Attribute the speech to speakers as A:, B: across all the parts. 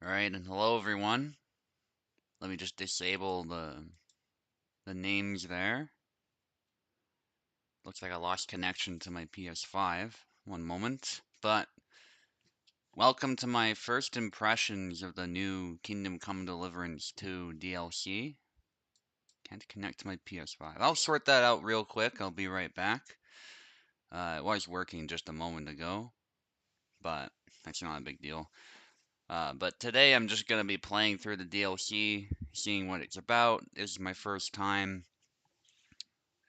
A: Alright, and hello everyone. Let me just disable the names there. Looks like I lost connection to my PS5. One moment. But welcome to my first impressions of the new Kingdom Come Deliverance 2 DLC. Can't connect to my PS5. I'll sort that out real quick. I'll be right back. It was working just a moment ago, but that's not a big deal. But today I'm just going to be playing through the DLC, seeing what it's about. This is my first time,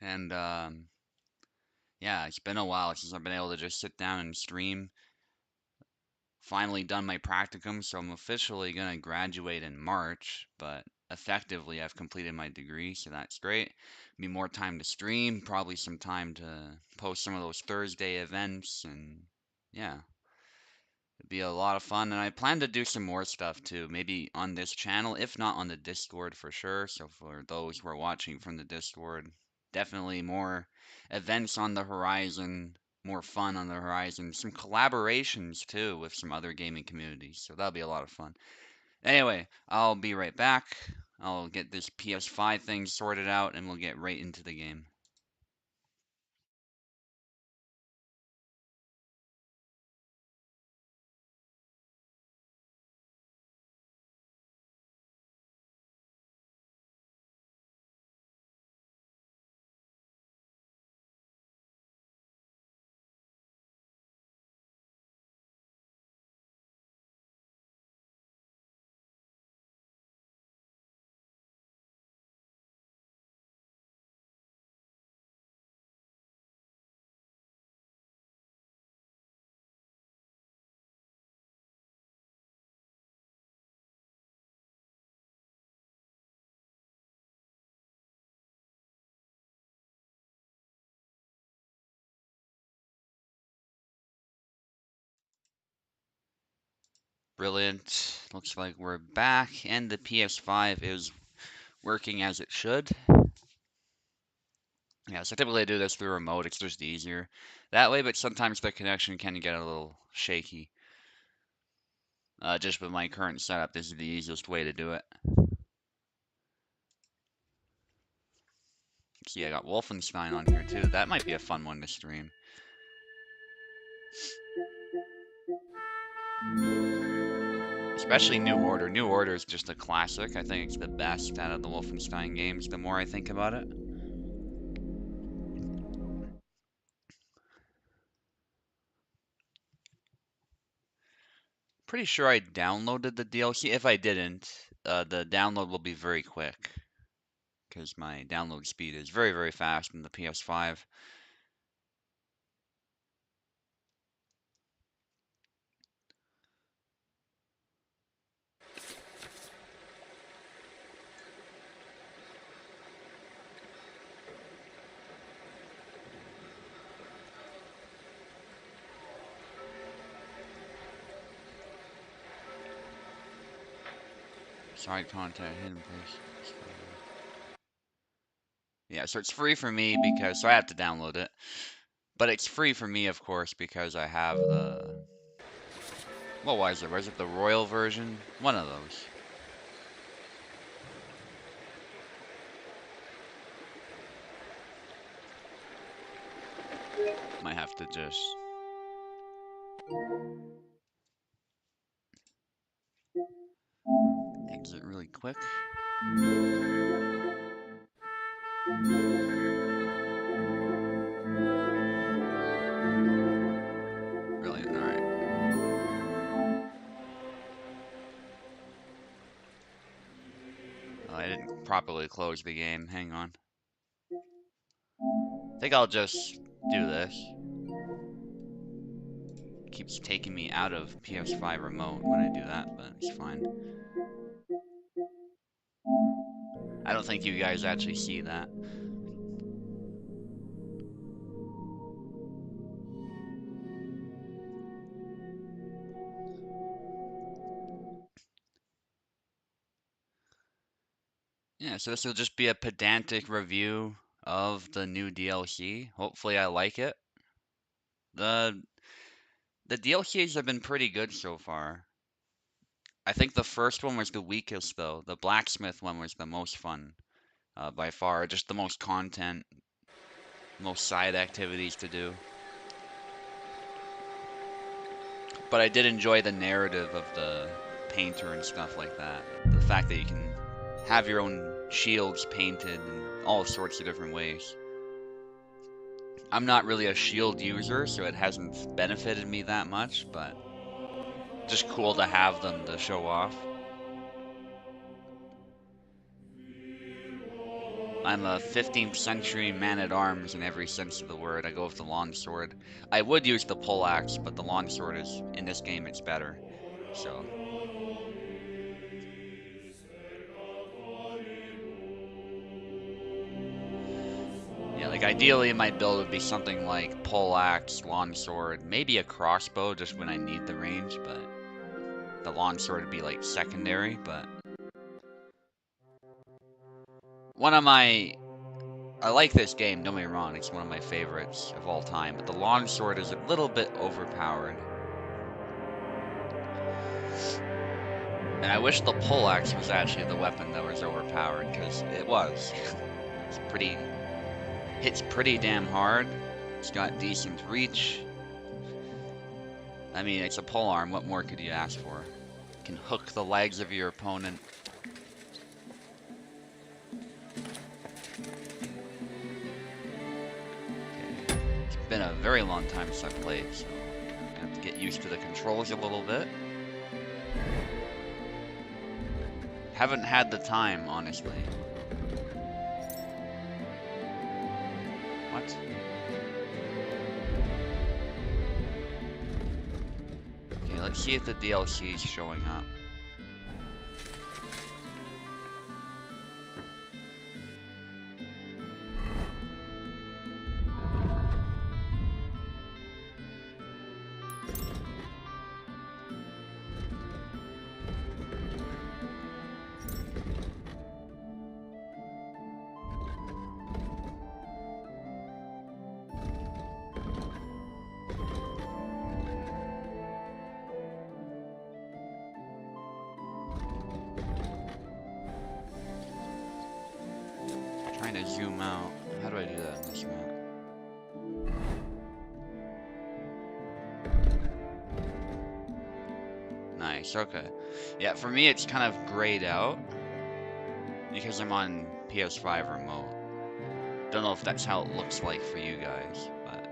A: and yeah, it's been a while since I've been able to just sit down and stream. Finally done my practicum, so I'm officially going to graduate in March, but effectively I've completed my degree, so that's great. Be more time to stream, probably some time to post some of those Thursday events, and yeah. It'd be a lot of fun, and I plan to do some more stuff too, maybe on this channel, if not on the Discord for sure. So for those who are watching from the Discord, definitely more events on the horizon, more fun on the horizon, some collaborations too with some other gaming communities. So that'll be a lot of fun. Anyway, I'll be right back. I'll get this PS5 thing sorted out, and we'll get right into the game. Brilliant. Looks like we're back, and the PS5 is working as it should. Yeah, so typically I do this through remote. It's just easier that way, but sometimes the connection can get a little shaky. Just with my current setup, this is the easiest way to do it. See, I got Wolfenstein on here too. That might be a fun one to stream. Especially New Order. New Order is just a classic. I think it's the best out of the Wolfenstein games, the more I think about it. Pretty sure I downloaded the DLC. If I didn't, the download will be very quick, because my download speed is very, very fast in the PS5. Side content, hidden place. Yeah, so it's free for me because, so I have to download it. But it's free for me, of course, because I have the, what was it? Was it the Royal version? One of those. Might have to just exit really quick. Brilliant, alright. Oh, I didn't properly close the game. Hang on. I think I'll just do this. Keeps taking me out of PS5 remote when I do that, but it's fine. I don't think you guys actually see that. Yeah, so this will just be a pedantic review of the new DLC. Hopefully I like it. The DLCs have been pretty good so far. I think the first one was the weakest, though. The blacksmith one was the most fun, by far. Just the most content, most side activities to do. But I did enjoy the narrative of the painter and stuff like that. The fact that you can have your own shields painted in all sorts of different ways. I'm not really a shield user, so it hasn't benefited me that much, but just cool to have them to show off. I'm a 15th century man-at-arms in every sense of the word. I go with the longsword. I would use the poleaxe, but the longsword is, in this game, it's better. So, yeah, like ideally my build would be something like poleaxe, longsword, maybe a crossbow just when I need the range, but the longsword would be like secondary, but one of my I like this game, don't get me wrong, it's one of my favorites of all time, but the longsword is a little bit overpowered. And I wish the poleaxe was actually the weapon that was overpowered, because it was. It's hits pretty damn hard. It's got decent reach. I mean, it's a polearm, what more could you ask for? You can hook the legs of your opponent. Okay. It's been a very long time since I've played, so I have to get used to the controls a little bit. Haven't had the time, honestly. What? Okay, let's see if the DLC is showing up. Trying to zoom out. How do I do that in this map? Nice, okay. Yeah, for me it's kind of grayed out because I'm on PS5 remote. Don't know if that's how it looks like for you guys, but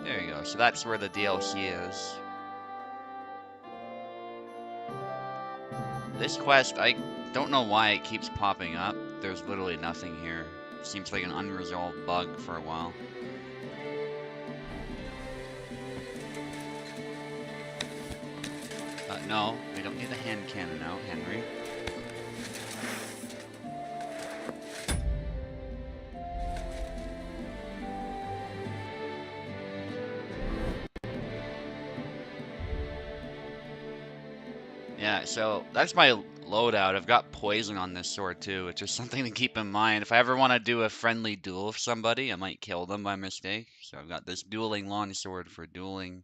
A: there you go. So that's where the DLC is. This quest, I don't know why it keeps popping up. There's literally nothing here. Seems like an unresolved bug for a while. No, we don't need the hand cannon out, Henry. Yeah, so that's my loadout. I've got poison on this sword too, which is something to keep in mind. If I ever want to do a friendly duel with somebody, I might kill them by mistake. So I've got this dueling longsword for dueling.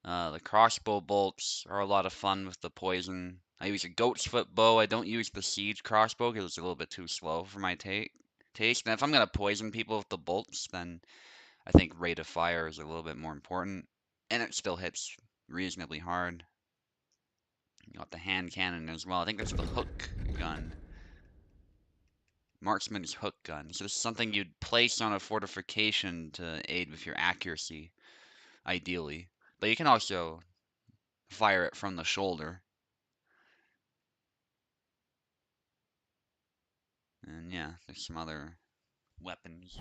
A: The crossbow bolts are a lot of fun with the poison. I use a goat's foot bow. I don't use the siege crossbow because it's a little bit too slow for my taste. And if I'm gonna poison people with the bolts, then I think rate of fire is a little bit more important. And it still hits reasonably hard. You got the hand cannon as well. I think that's the hook gun. Marksman's hook gun. So this is something you'd place on a fortification to aid with your accuracy, ideally. But you can also fire it from the shoulder. And yeah, there's some other weapons.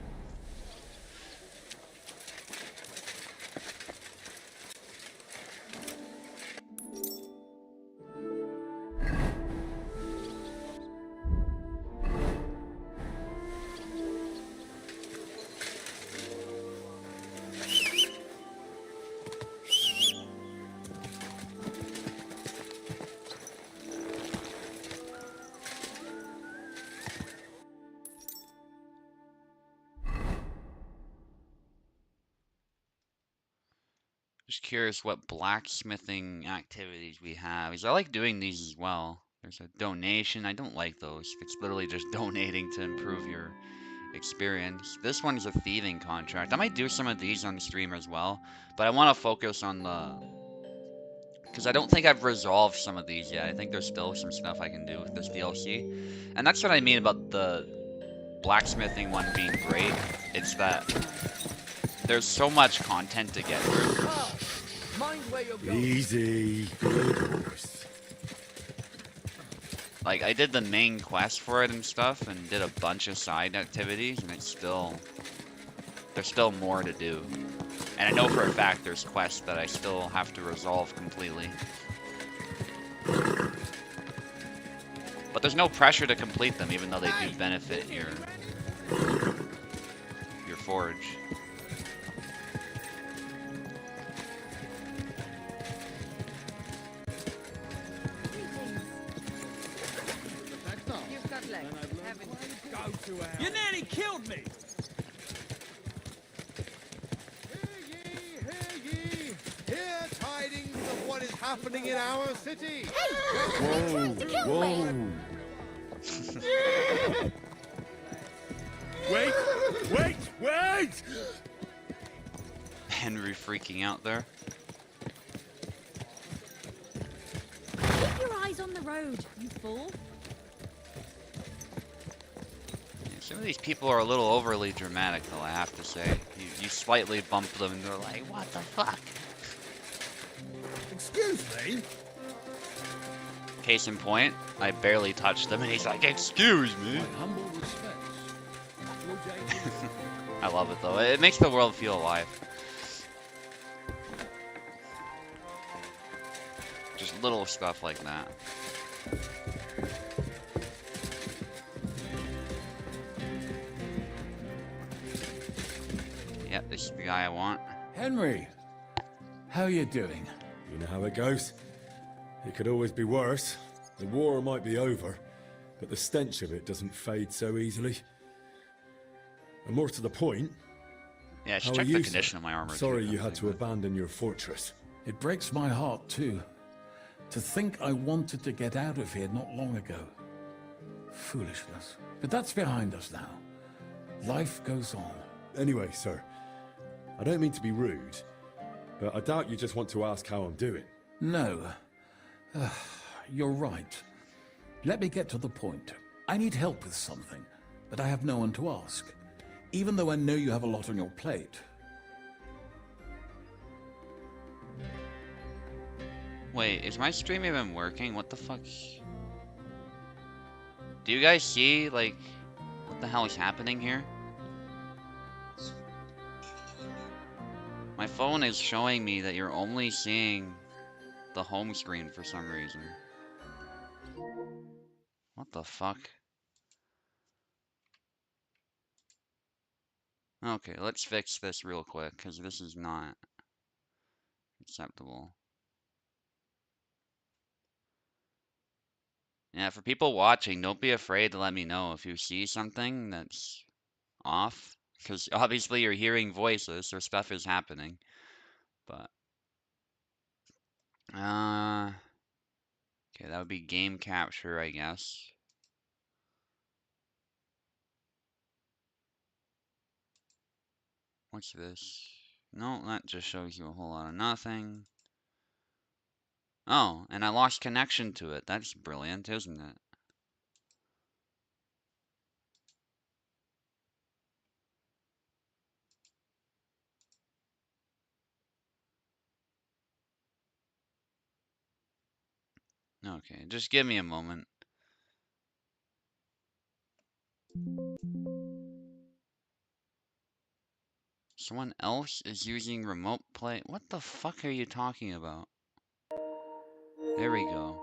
A: Just curious what blacksmithing activities we have. Because I like doing these as well. There's a donation. I don't like those. It's literally just donating to improve your experience. This one is a thieving contract. I might do some of these on the stream as well, but I want to focus on the... Because I don't think I've resolved some of these yet. I think there's still some stuff I can do with this DLC. And that's what I mean about the blacksmithing one being great. It's that there's so much content to get through.
B: Mind where you're going.
C: Easy. Good horse.
A: Like, I did the main quest for it and stuff, and did a bunch of side activities, and it's still... There's still more to do. And I know for a fact there's quests that I still have to resolve completely. But there's no pressure to complete them, even though they do benefit your forge.
B: You've got legs, haven't you?
D: You nearly killed me!
C: Hear tidings of what is happening in our city.
B: Whoa!
C: Whoa. Wait!
A: Henry freaking out there.
E: Keep your eyes on the road, you fool.
A: Some of these people are a little overly dramatic, though, I have to say. You slightly bump them and they're like, what the fuck?
C: Excuse me?
A: Case in point, I barely touched them and he's like, excuse me.
D: Humble respects.
A: I love it, though. It makes the world feel alive. Just little stuff like that. Yep, this is the guy I want.
D: Henry, how you doing?
C: You know how it goes. It could always be worse. The war might be over, but the stench of it doesn't fade so easily. And more to the point,
A: Yeah, I should
C: how
A: check
C: are
A: the
C: you,
A: condition
C: sir?
A: of my armor.
C: Sorry
A: too,
C: you had to
A: definitely,
C: abandon your fortress.
D: It breaks my heart, too. To think I wanted to get out of here not long ago. Foolishness. But that's behind us now. Life goes on.
C: Anyway, sir, I don't mean to be rude, but I doubt you just want to ask how I'm doing.
D: No. You're right. Let me get to the point. I need help with something, but I have no one to ask. Even though I know you have a lot on your plate.
A: Wait, is my stream even working? What the fuck? Do you guys see, like, what the hell is happening here? My phone is showing me that you're only seeing the home screen for some reason. What the fuck? Okay, let's fix this real quick, because this is not acceptable. Yeah, for people watching, don't be afraid to let me know if you see something that's off. Because obviously you're hearing voices, so stuff is happening. But, okay, that would be game capture, I guess. What's this? No, that just shows you a whole lot of nothing. Oh, and I lost connection to it. That's brilliant, isn't it? Okay, just give me a moment. Someone else is using remote play. What the fuck are you talking about? There we go.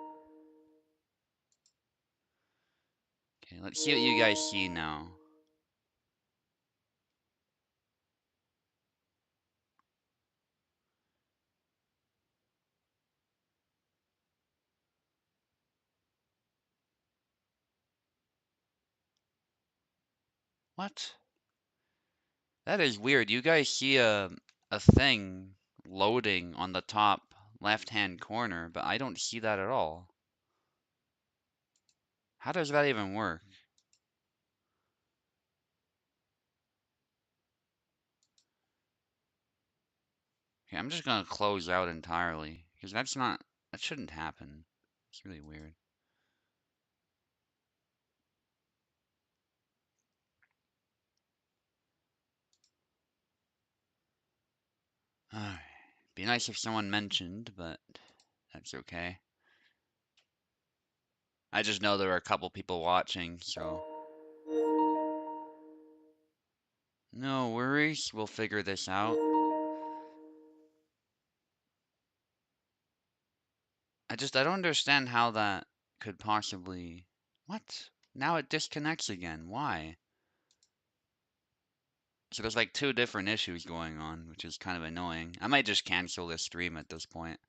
A: Okay, let's see what you guys see now. What? That is weird. You guys see a thing loading on the top left-hand corner, but I don't see that at all. How does that even work? Okay, I'm just gonna close out entirely, because that shouldn't happen. It's really weird. Alright. Be nice if someone mentioned, but that's okay. I just know there are a couple people watching, so. No worries, we'll figure this out. I don't understand how that could possibly. What? Now it disconnects again. Why? So there's like two different issues going on, which is kind of annoying. I might just cancel this stream at this point.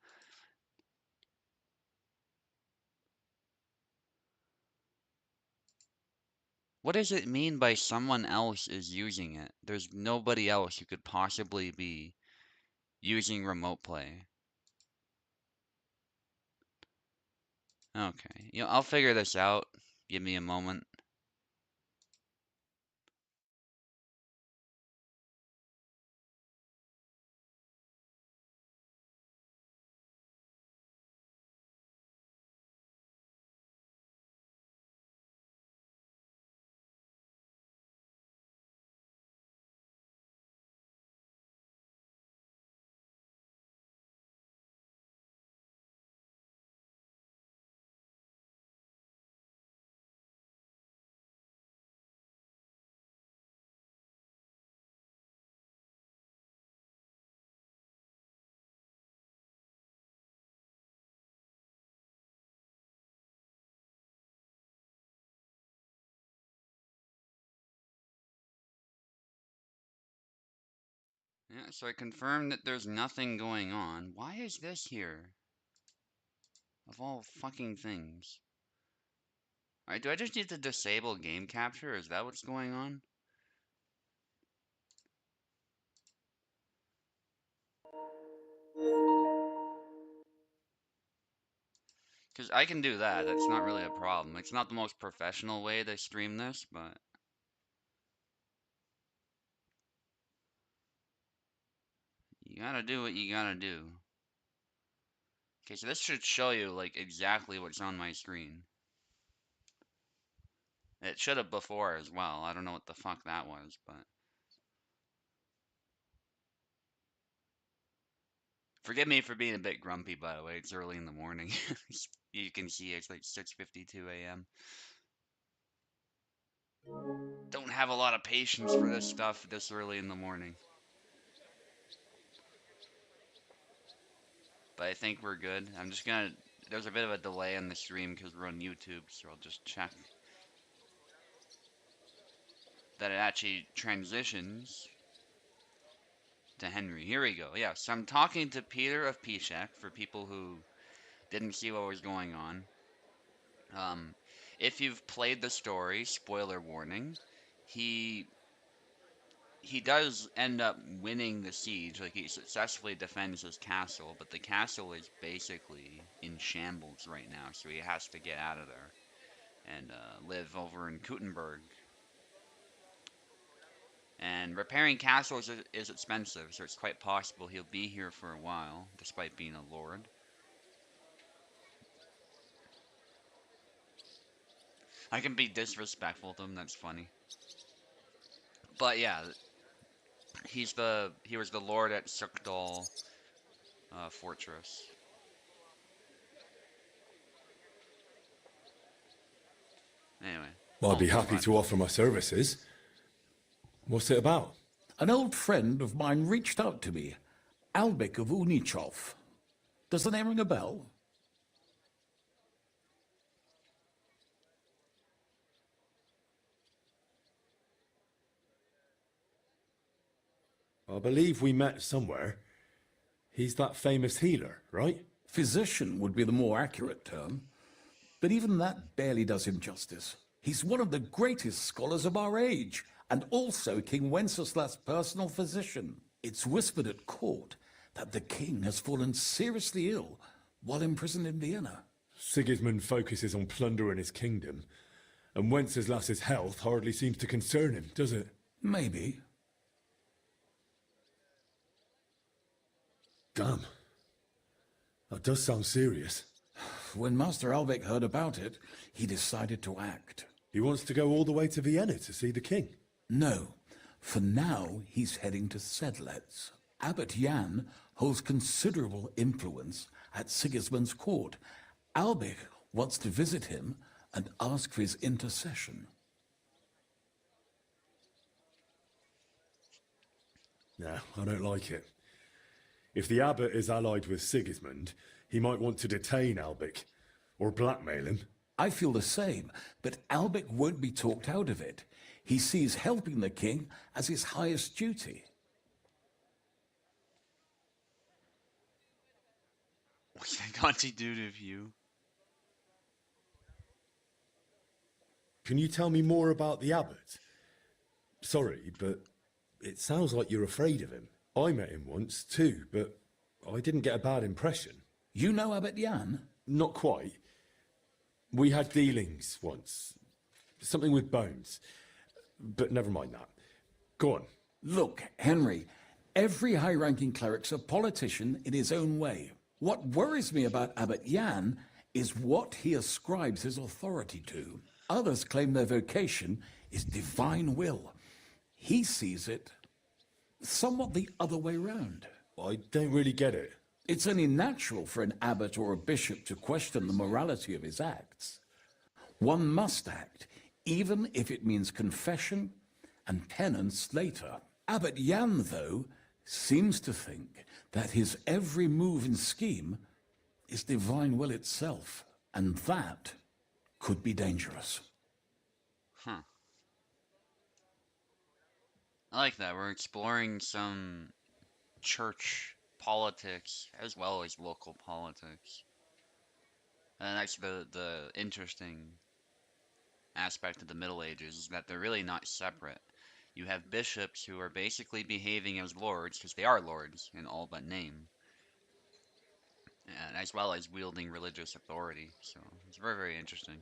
A: What does it mean by someone else is using it? There's nobody else who could possibly be using remote play. Okay, I'll figure this out. Give me a moment. Yeah, so I confirmed that there's nothing going on. Why is this here? Of all fucking things. Alright, do I just need to disable game capture? Is that what's going on? Because I can do that. That's not really a problem. It's not the most professional way to stream this, but you gotta do what you gotta do. Okay, so this should show you, like, exactly what's on my screen. It should have before as well. I don't know what the fuck that was, but. Forgive me for being a bit grumpy, by the way. It's early in the morning. You can see it's like 6:52 a.m. Don't have a lot of patience for this stuff this early in the morning. But I think we're good. I'm just gonna. There's a bit of a delay on the stream because we're on YouTube, so I'll just check that it actually transitions to Henry. Here we go. Yeah, so I'm talking to Peter of Pishek for people who didn't see what was going on. Um, if you've played the story, spoiler warning, he he does end up winning the siege. Like, he successfully defends his castle, but the castle is basically in shambles right now, so he has to get out of there and live over in Kuttenberg. And repairing castles is expensive, so it's quite possible he'll be here for a while, despite being a lord. I can be disrespectful to him, that's funny. But yeah, he was the lord at Sukdal Fortress. Anyway.
C: I'd be happy to offer my services. What's it about?
D: An old friend of mine reached out to me, Albek of Unichov. Does the name ring a bell?
C: I believe we met somewhere. He's that famous healer, right?
D: Physician would be the more accurate term. But even that barely does him justice. He's one of the greatest scholars of our age, and also King Wenceslas's personal physician. It's whispered at court that the king has fallen seriously ill while imprisoned in Vienna.
C: Sigismund focuses on plundering his kingdom, and Wenceslas's health hardly seems to concern him, does it?
D: Maybe.
C: Damn. That does sound serious.
D: When Master Albec heard about it, he decided to act.
C: He wants to go all the way to Vienna to see the king.
D: No, for now he's heading to Sedlec. Abbot Jan holds considerable influence at Sigismund's court. Albec wants to visit him and ask for his intercession.
C: No, I don't like it. If the abbot is allied with Sigismund, he might want to detain Albec, or blackmail him.
D: I feel the same, but Albec won't be talked out of it. He sees helping the king as his highest duty.
A: What can't he do to you?
C: Can you tell me more about the abbot? Sorry, but it sounds like you're afraid of him. I met him once, too, but I didn't get a bad impression.
D: You know Abbot Jan?
C: Not quite. We had dealings once. Something with bones. But never mind that. Go on.
D: Look, Henry, every high-ranking cleric's a politician in his own way. What worries me about Abbot Jan is what he ascribes his authority to. Others claim their vocation is divine will. He sees it somewhat the other way round.
C: I don't really get it.
D: It's only natural for an abbot or a bishop to question the morality of his acts. One must act, even if it means confession and penance later. Abbot Jan, though, seems to think that his every move and scheme is divine will itself, and that could be dangerous.
A: Huh. I like that. We're exploring some church politics as well as local politics. And that's the interesting aspect of the Middle Ages, is that they're really not separate. You have bishops who are basically behaving as lords, because they are lords in all but name, and as well as wielding religious authority. So it's very, very interesting.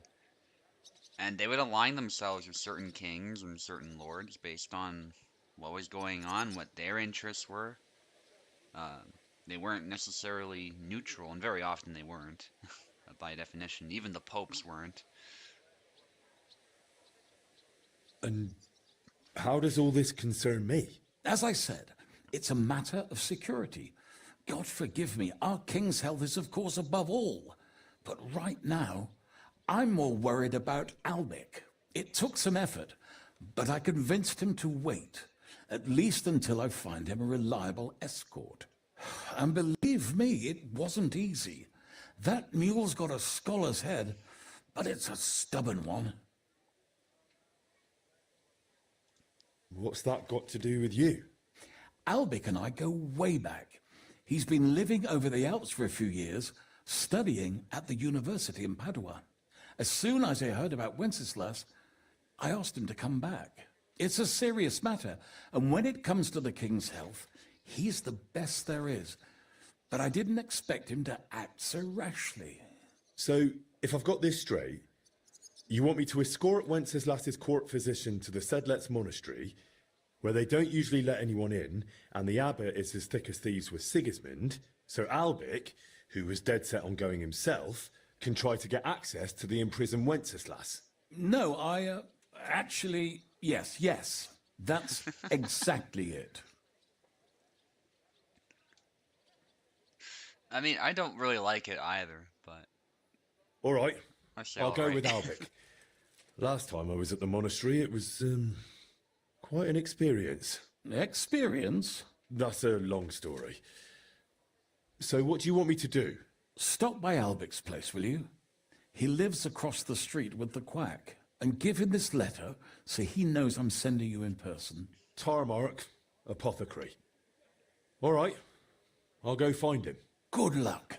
A: And they would align themselves with certain kings and certain lords based on what was going on, what their interests were. They weren't necessarily neutral, and very often they weren't, by definition. Even the popes weren't.
C: And how does all this concern me?
D: As I said, it's a matter of security. God forgive me, our king's health is of course above all. But right now, I'm more worried about Albec. It took some effort, but I convinced him to wait, at least until I find him a reliable escort. And believe me, it wasn't easy. That mule's got a scholar's head, but it's a stubborn one.
C: What's that got to do with you?
D: Albec and I go way back. He's been living over the Alps for a few years, studying at the university in Padua. As soon as I heard about Wenceslas, I asked him to come back. It's a serious matter, and when it comes to the king's health, he's the best there is. But I didn't expect him to act so rashly.
C: So, if I've got this straight, you want me to escort Wenceslas's court physician to the Sedlec monastery, where they don't usually let anyone in, and the abbot is as thick as thieves with Sigismund, so Albec, who was dead set on going himself, can try to get access to the imprisoned Wenceslas?
D: No, actually, yes. That's exactly it.
A: I mean, I don't really like it either, but
C: All right,
A: I say
C: I'll
A: all
C: go
A: right.
C: with Albec. Last time I was at the monastery, it was quite an experience.
D: Experience?
C: That's a long story. So what do you want me to do?
D: Stop by Albec's place, will you? He lives across the street with the quack. And give him this letter so he knows I'm sending you in person.
C: Tarmark, apothecary. All right, I'll go find him.
D: Good luck.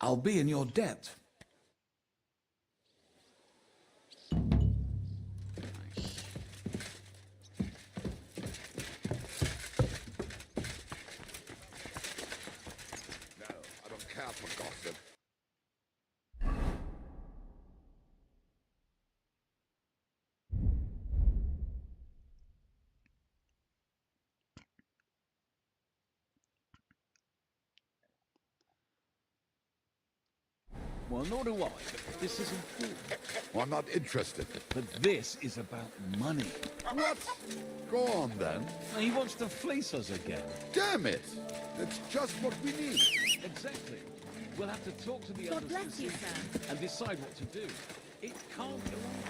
D: I'll be in your debt.
A: Nice.
F: Well, nor do I. This is important.
G: Well, I'm not interested.
F: But this is about money.
G: What? Go on then.
F: He wants to fleece us again.
G: Damn it! That's just what we need.
F: Exactly. We'll have to talk to the
E: God
F: others
E: bless
F: this
E: you,
F: evening
E: sir.
F: and decide what to do. It can't go on.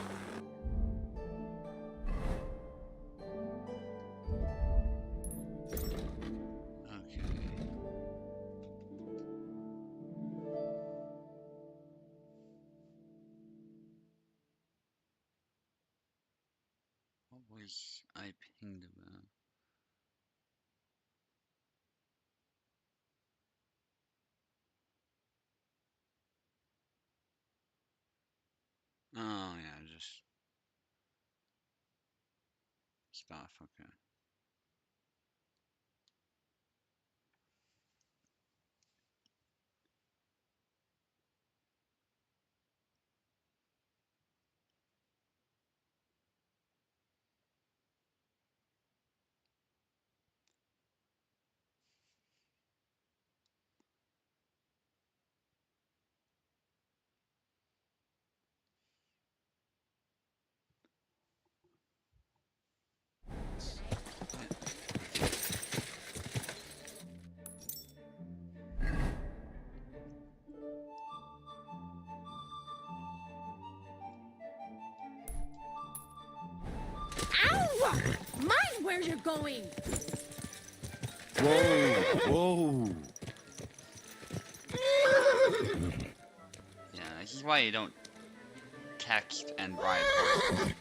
A: Okay. What was I pinged about? Oh yeah, just stuff. Okay.
E: Ow! Mind where you're going!
C: Whoa, whoa.
A: Yeah, this is why you don't text and bribe her.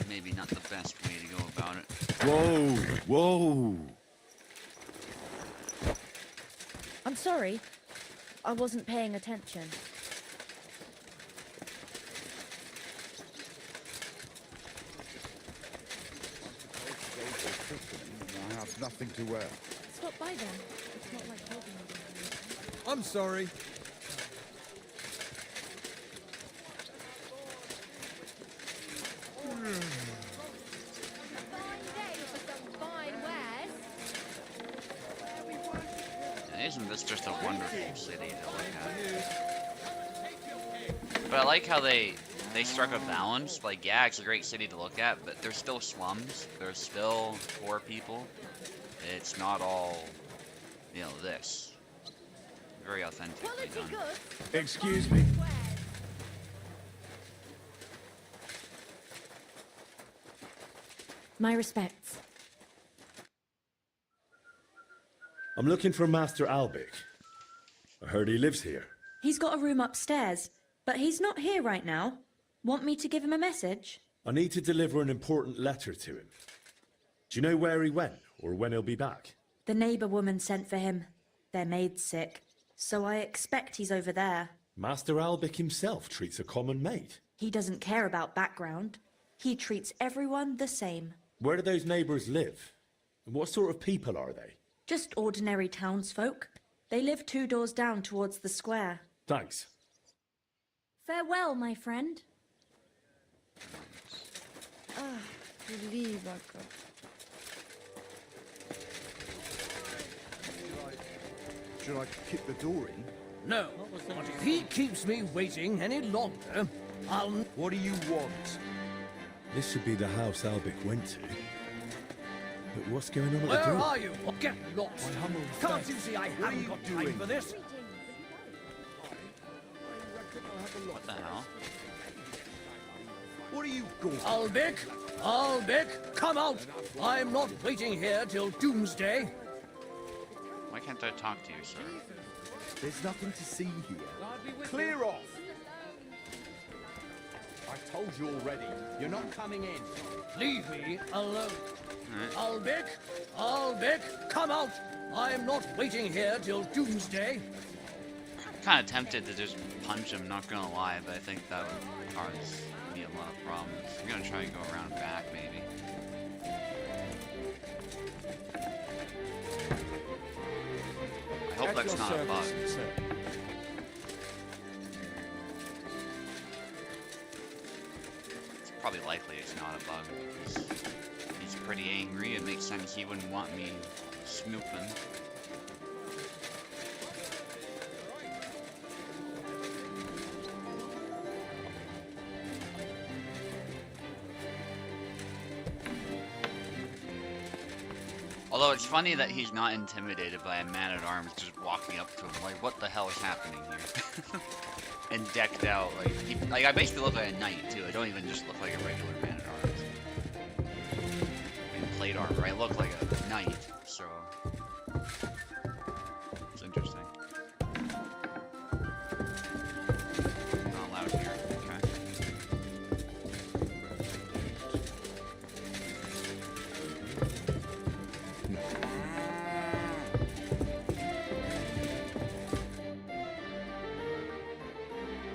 A: Maybe not the best way to go about it.
C: Whoa, whoa.
E: I'm sorry. I wasn't paying attention.
G: I have nothing to wear.
E: Stop by then. It's not like holding you.
B: I'm sorry.
A: Isn't this just a wonderful city to look at? But I like how they struck a balance. Like, yeah, it's a great city to look at, but there's still slums. There's still poor people. It's not all, you know, this. Very authentically done.
B: Excuse me.
E: My respects.
C: I'm looking for Master Albic. I heard he lives here.
H: He's got a room upstairs, but he's not here right now. Want me to give him a message?
C: I need to deliver an important letter to him. Do you know where he went, or when he'll be back?
H: The neighbour woman sent for him. Their maid's sick, so I expect he's over there.
C: Master Albic himself treats a common maid.
H: He doesn't care about background. He treats everyone the same.
C: Where do those neighbours live? And what sort of people are they?
H: Just ordinary townsfolk. They live 2 doors down towards the square.
C: Thanks.
E: Farewell, my friend.
G: Should I kick the door in?
B: No, but if he keeps me waiting any longer, I'll... What do you want?
C: This should be the house Albic went to. But what's going on at the
B: Where
C: door?
B: are you? Get lost. Can't you see I haven't got time for this?
A: What the hell?
G: What are you going?
B: Albic! Albic! Come out! I'm not waiting here till doomsday.
A: Why can't I talk to you, sir?
G: There's nothing to see here. Clear off! I told you already. You're not coming in.
B: Leave me alone.
A: Alright.
B: Albic! Albic! Come out! I'm not waiting here till doomsday.
A: I'm kind of tempted to just punch him, not gonna lie, but I think that would cause me a lot of problems. I'm gonna try and go around back, maybe. I hope that's not a bug. probably likely it's not a bug. He's pretty angry. It makes sense he wouldn't want me snooping. Although it's funny that he's not intimidated by a man-at-arms just walking up to him like, what the hell is happening here? And decked out, like I basically look like a knight too. I don't even just look like a regular man-at-arms. In plate armor, I look like a knight, so it's interesting. Not allowed here, okay.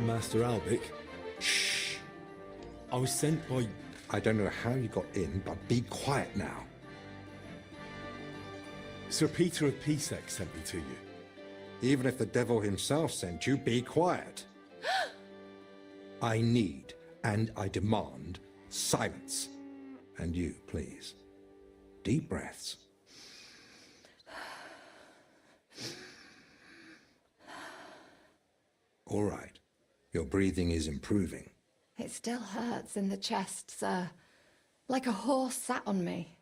C: Master Albic. Shh. I was sent by...
I: I don't know how you got in, but be quiet now.
C: Sir Peter of Pisek sent me to you.
I: Even if the devil himself sent you, be quiet. I need and I demand silence. And you, please. Deep breaths. All right. Your breathing is improving.
J: It still hurts in the chest, sir. Like a horse sat on me.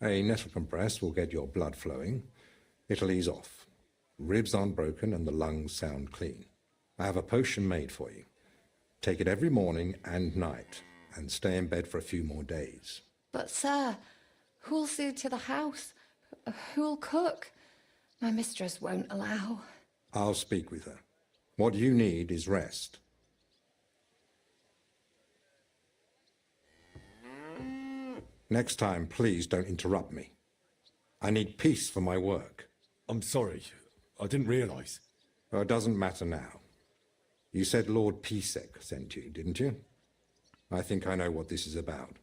I: A nettle compress will get your blood flowing. It'll ease off. Ribs aren't broken and the lungs sound clean. I have a potion made for you. Take it every morning and night, and stay in bed for a few more days.
J: But, sir, who'll see to the house? Who'll cook? My mistress won't allow.
I: I'll speak with her. What you need is rest. Next time, please don't interrupt me. I need peace for my work.
C: I'm sorry. I didn't realise.
I: Well, it doesn't matter now. You said Lord Pisek sent you, didn't you? I think I know what this is about.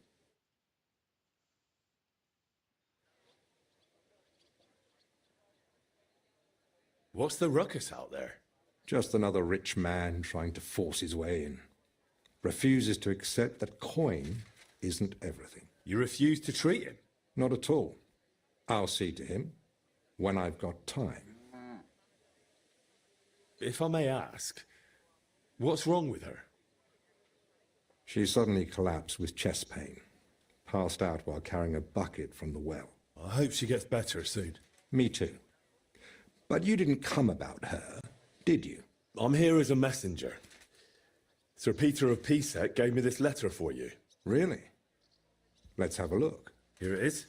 C: What's the ruckus out there?
I: Just another rich man trying to force his way in. Refuses to accept that coin isn't everything.
C: You refuse to treat him?
I: Not at all. I'll see to him when I've got time.
C: If I may ask, what's wrong with her?
I: She suddenly collapsed with chest pain. Passed out while carrying a bucket from the well.
C: I hope she gets better soon.
I: Me too. But you didn't come about her, did you?
C: I'm here as a messenger. Sir Peter of Pisek gave me this letter for you.
I: Really? Let's have a look.
C: Here it is.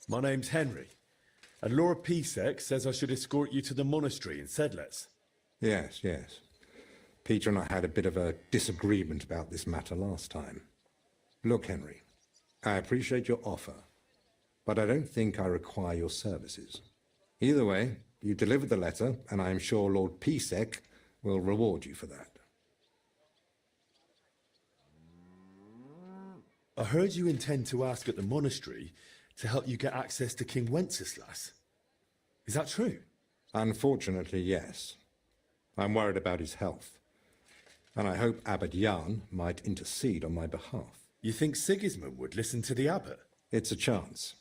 C: My name's Henry, and Lord Pisek says I should escort you to the monastery in Sedlec.
I: Yes, yes. Peter and I had a bit of a disagreement about this matter last time. Look, Henry, I appreciate your offer, but I don't think I require your services. Either way, you delivered the letter, and I am sure Lord Pisek will reward you for that.
C: I heard you intend to ask at the monastery to help you get access to King Wenceslas. Is that true?
I: Unfortunately, yes. I'm worried about his health, and I hope Abbot Jan might intercede on my behalf.
C: You think Sigismund would listen to the abbot?
I: It's a chance,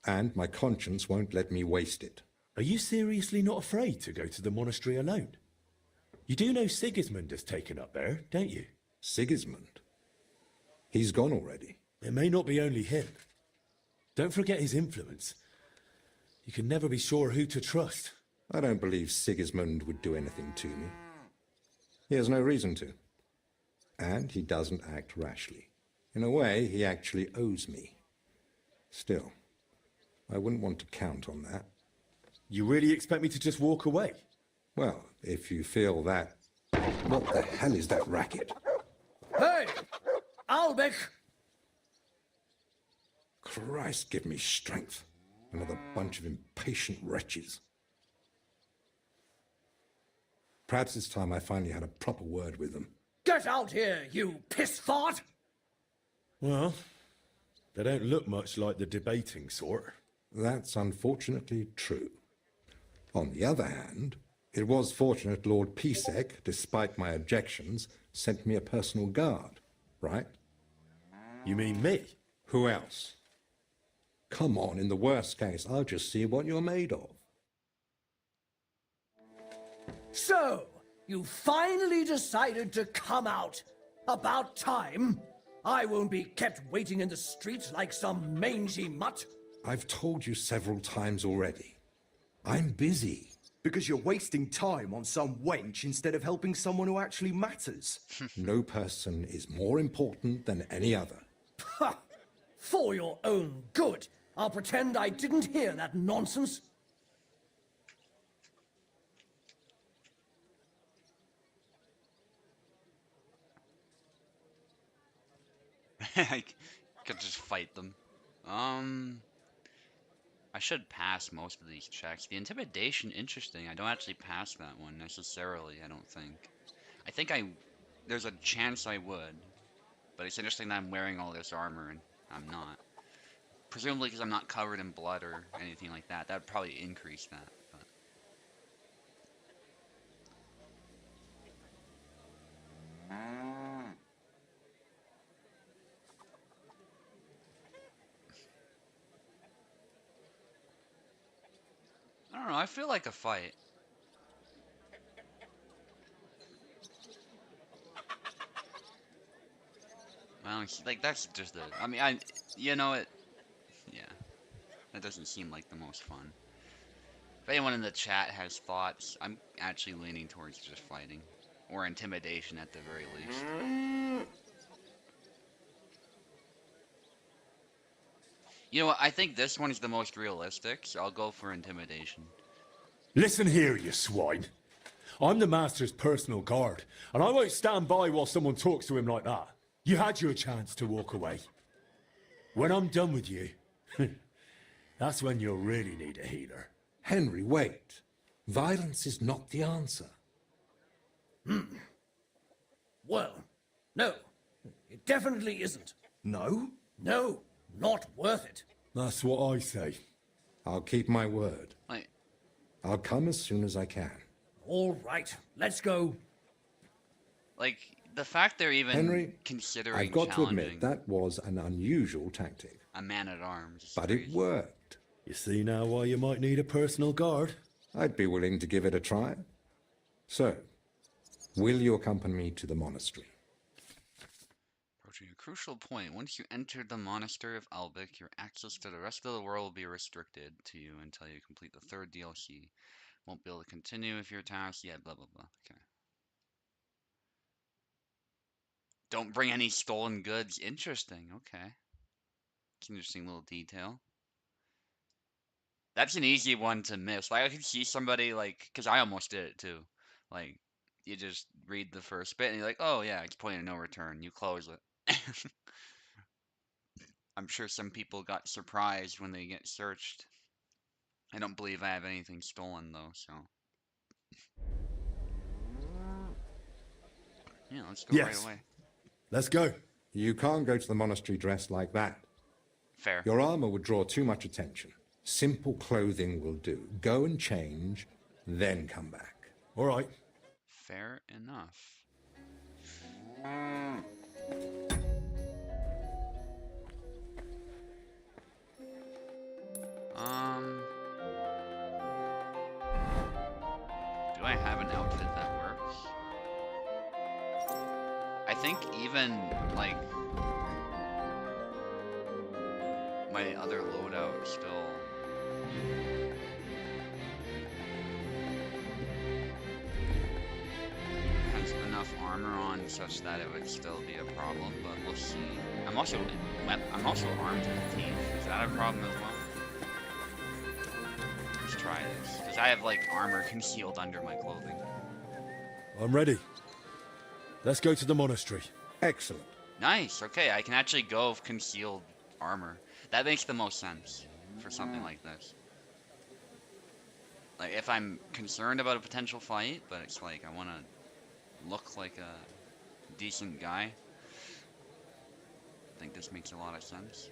I: and my conscience won't let me waste it.
C: Are you seriously not afraid to go to the monastery alone? You do know Sigismund has taken up there, don't you?
I: Sigismund? He's gone already.
C: It may not be only him. Don't forget his influence. You can never be sure who to trust.
I: I don't believe Sigismund would do anything to me. He has no reason to. And he doesn't act rashly. In a way, he actually owes me. Still, I wouldn't want to count on that.
C: You really expect me to just walk away?
I: Well, if you feel that... What the hell is that racket?
B: Hey! Albic!
I: Christ, give me strength. Another bunch of impatient wretches. Perhaps it's time I finally had a proper word with them.
B: Get out here, you piss fart!
C: Well, they don't look much like the debating sort.
I: That's unfortunately true. On the other hand, It was fortunate Lord Pisek, despite my objections, sent me a personal guard, right?
C: You mean me?
I: Who else? Come on, in the worst case, I'll just see what you're made of.
B: So, you finally decided to come out. About time. I won't be kept waiting in the streets like some mangy mutt.
I: I've told you several times already. I'm busy.
G: Because you're wasting time on some wench instead of helping someone who actually matters.
I: No person is more important than any other.
B: Ha! For your own good. I'll pretend I didn't hear that nonsense.
A: I could just fight them. I should pass most of these checks. The intimidation, interesting. I don't actually pass that one necessarily, I don't think. I think there's a chance I would. But it's interesting that I'm wearing all this armor and I'm not. Presumably because I'm not covered in blood or anything like that. That would probably increase that. But. I don't know, I feel like a fight. Well, like, that's just I mean, you know it, yeah. That doesn't seem like the most fun. If anyone in the chat has thoughts, I'm actually leaning towards just fighting. Or intimidation at the very least. You know what, I think this one is the most realistic, so I'll go for intimidation.
C: Listen here, you swine. I'm the Master's personal guard, and I won't stand by while someone talks to him like that. You had your chance to walk away. When I'm done with you, that's when you'll really need a healer.
I: Henry, wait. Violence is not the answer.
B: Well, no. It definitely isn't.
G: No?
B: No, not worth it.
C: That's what I say.
I: I'll keep my word.
A: Like,
I: I'll come as soon as I can.
B: All right, let's go.
A: like the fact they're even
I: Henry,
A: considering
I: I've got to
A: challenging
I: admit, that was an unusual tactic.
A: a man-at-arms.
I: But it worked.
C: You see now why you might need a personal guard?
I: I'd be willing to give it a try. So, will you accompany me to the monastery?
A: Approaching a crucial point. Once you enter the monastery of Albic, your access to the rest of the world will be restricted to you until you complete the third DLC. Won't be able to continue if your task yet, blah blah blah. Okay. Don't bring any stolen goods. Interesting. Okay. It's an interesting little detail. That's an easy one to miss. Like, I could see somebody, like, because I almost did it too. Like, you just read the first bit and you're like, oh yeah, it's point of no return. You close it. I'm sure some people got surprised when they get searched. I don't believe I have anything stolen though, so. Yeah, let's go right
C: Yes.
A: away.
C: Let's go.
I: You can't go to the monastery dressed like that.
A: Fair.
I: Your armor would draw too much attention. Simple clothing will do. Go and change, then come back.
C: All right.
A: Fair enough. Do I have an outfit that works? I think even, like, my other loadout still... has enough armor on such that it would still be a problem, but we'll see. I'm also armed to the teeth. Is that a problem as well? Let's try this. Because I have, like, armor concealed under my clothing.
C: I'm ready. Let's go to the monastery.
I: Excellent.
A: Nice, okay, I can actually go with concealed armor. That makes the most sense for something like this. Like, if I'm concerned about a potential fight, but it's like, I want to look like a decent guy, I think this makes a lot of sense.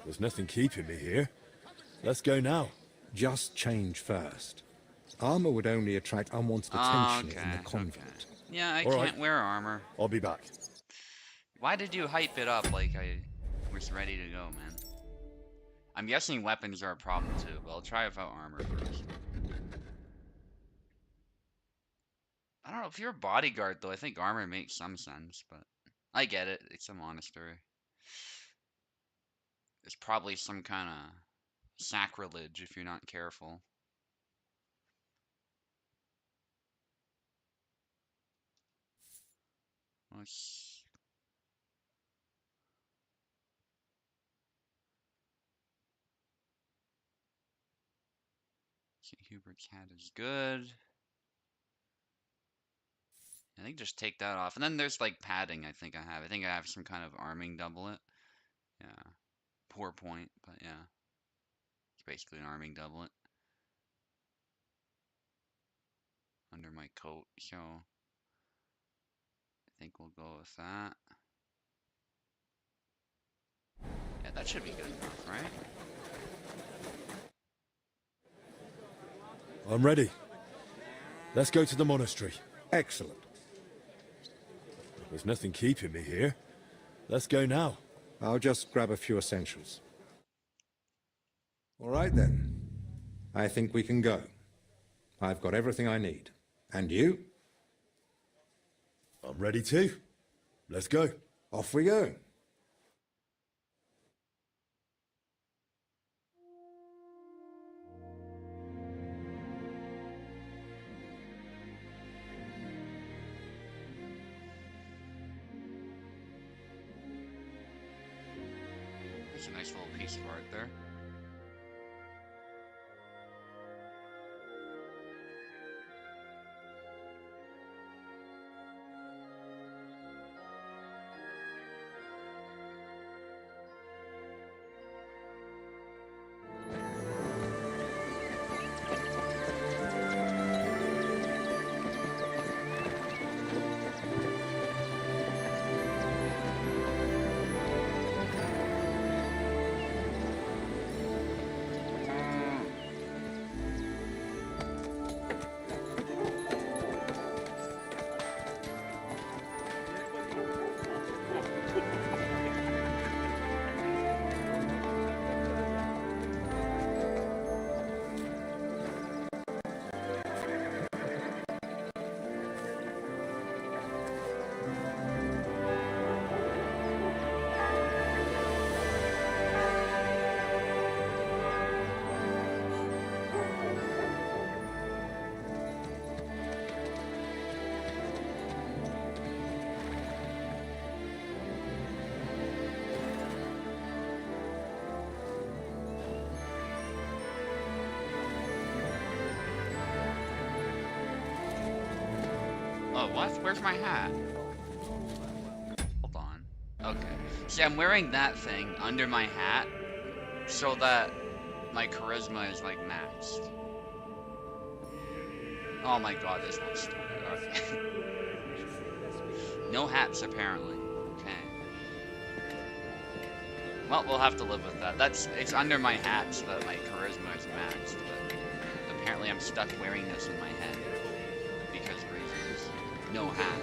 C: There's nothing keeping me here. Let's go now.
I: Just change first. Armor would only attract unwanted attention in the convent.
A: Yeah, I
C: All
A: can't
C: right.
A: wear armor.
C: I'll be back.
A: Why did you hype it up like I was ready to go, man? I'm guessing weapons are a problem too, but I'll try without armor first. I don't know, if you're a bodyguard though, I think armor makes some sense, but I get it, it's a monastery. There's probably some kind of sacrilege if you're not careful. Let's... St. Hubert's hat is good. I think just take that off. And then there's like padding I think I have. I think I have some kind of arming doublet. Yeah. Poor point, but yeah. It's basically an arming doublet. Under my coat, so I think we'll go with that. Yeah, that should be good enough, right?
C: I'm ready. Let's go to the monastery.
I: Excellent.
C: There's nothing keeping me here. Let's go now.
I: I'll just grab a few essentials. All right then. I think we can go. I've got everything I need. And you?
C: I'm ready too. Let's go.
I: Off we go.
A: There's a nice little piece of art there. Oh, what? Where's my hat? Hold on. Okay. See, I'm wearing that thing under my hat so that my charisma is like maxed. Oh my god, this looks stupid. Okay. No hats, apparently. Okay. Well, we'll have to live with that. It's under my hat so that my charisma is maxed, but apparently I'm stuck wearing this in my head. Because reasons. No hat.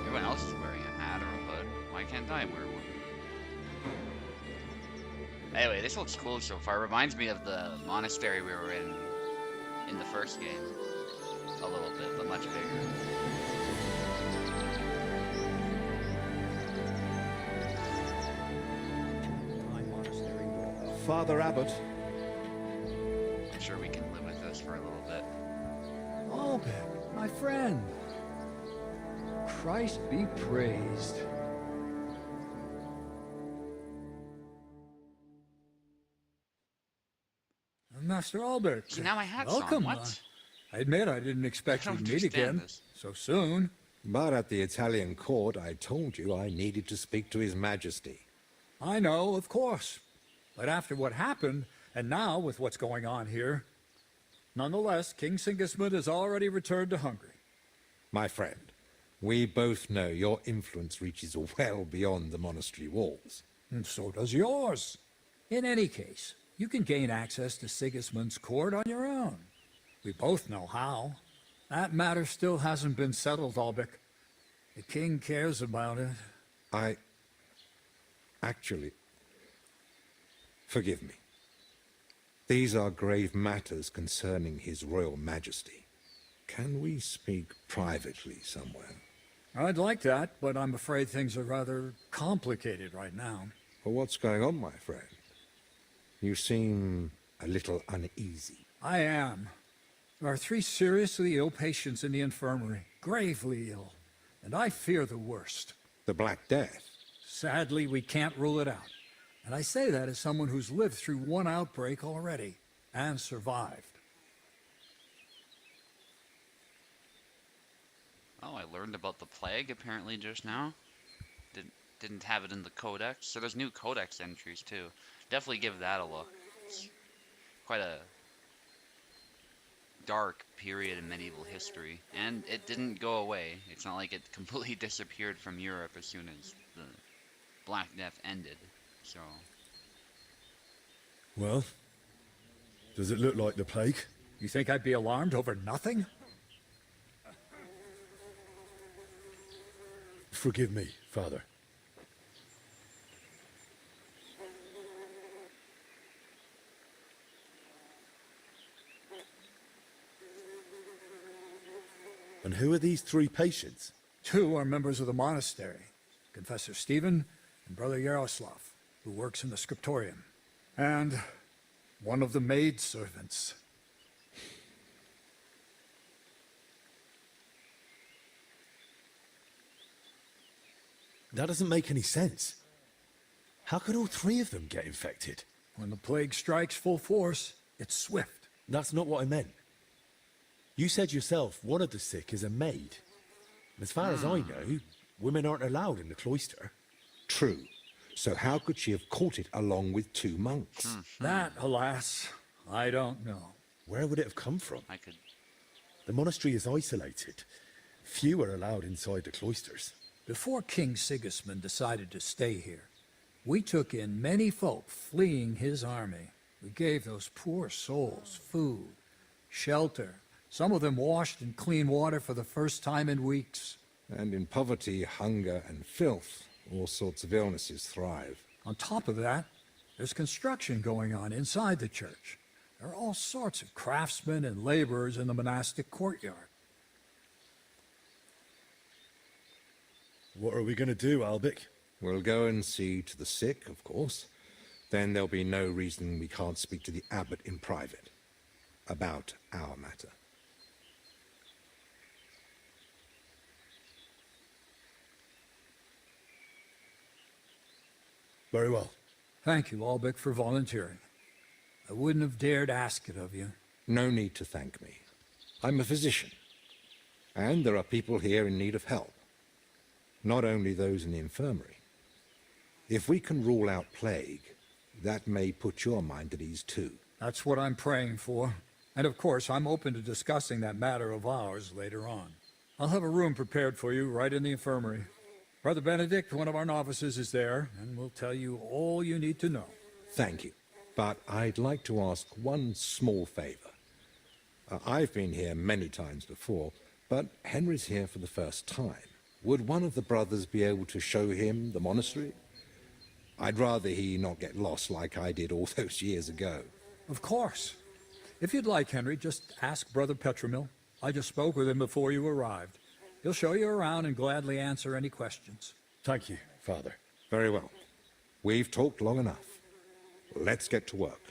A: Everyone else is wearing a hat or a hood. Why can't I wear one? Anyway, this looks cool so far. Reminds me of the monastery we were in the first game. A little bit, but much bigger.
G: Father Abbot.
A: I'm sure we can live with this for a little bit.
F: Albert, my friend. Christ be praised. Master Albert.
A: See, now my hat's
F: welcome.
A: on. What?
F: I admit I didn't expect
A: I
F: we'd
A: don't
F: meet
A: understand
F: again
A: this.
F: so soon.
I: But at the Italian court, I told you I needed to speak to His Majesty.
F: I know, of course. But after what happened, and now with what's going on here, nonetheless, King Sigismund has already returned to Hungary.
I: My friend, we both know your influence reaches well beyond the monastery walls.
F: And so does yours. In any case, You can gain access to Sigismund's court on your own. We both know how. That matter still hasn't been settled, Albic. The king cares about it.
I: Actually, forgive me. These are grave matters concerning His Royal Majesty. Can we speak privately somewhere?
F: I'd like that, but I'm afraid things are rather complicated right now.
I: Well, what's going on, my friend? You seem a little uneasy.
F: I am. There are 3 seriously ill patients in the infirmary, gravely ill, and I fear the worst.
I: The Black Death?
F: Sadly, we can't rule it out. And I say that as someone who's lived through 1 outbreak already, and survived.
A: Oh, I learned about the plague apparently just now. Didn't have it in the codex. So there's new codex entries too. Definitely give that a look. It's quite a dark period in medieval history, and it didn't go away. It's not like it completely disappeared from Europe as soon as the Black Death ended. So,
C: Well, does it look like the plague?
F: You think I'd be alarmed over nothing?
C: Forgive me, Father. And who are these 3 patients?
F: 2 are members of the monastery, Confessor Stephen and Brother Yaroslav, who works in the scriptorium, and one of the maidservants.
C: That doesn't make any sense. How could all 3 of them get infected?
F: When the plague strikes full force, it's swift.
C: That's not what I meant. You said yourself one of the sick is a maid. As far as I know, women aren't allowed in the cloister.
I: True. So how could she have caught it along with 2 monks?
F: That, alas, I don't know.
C: Where would it have come from?
A: I could...
C: The monastery is isolated. Few are allowed inside the cloisters.
F: Before King Sigismund decided to stay here, we took in many folk fleeing his army. We gave those poor souls food, shelter. Some of them washed in clean water for the first time in weeks.
I: And in poverty, hunger, and filth, all sorts of illnesses thrive.
F: On top of that, there's construction going on inside the church. There are all sorts of craftsmen and laborers in the monastic courtyard.
C: What are we going to do, Albic?
I: We'll go and see to the sick, of course. Then there'll be no reason we can't speak to the abbot in private about our matter.
C: Very well.
F: Thank you, Albic, for volunteering. I wouldn't have dared ask it of you.
I: No need to thank me. I'm a physician, and there are people here in need of help. Not only those in the infirmary. If we can rule out plague, that may put your mind at ease too.
F: That's what I'm praying for. And of course, I'm open to discussing that matter of ours later on. I'll have a room prepared for you right in the infirmary. Brother Benedict, one of our novices, is there, and will tell you all you need to know.
I: Thank you. But I'd like to ask one small favor. I've been here many times before, but Henry's here for the first time. Would one of the brothers be able to show him the monastery? I'd rather he not get lost like I did all those years ago.
F: Of course. If you'd like, Henry, just ask Brother Petramil. I just spoke with him before you arrived. He'll show you around and gladly answer any questions.
C: Thank you, Father.
I: Very well. We've talked long enough. Let's get to work.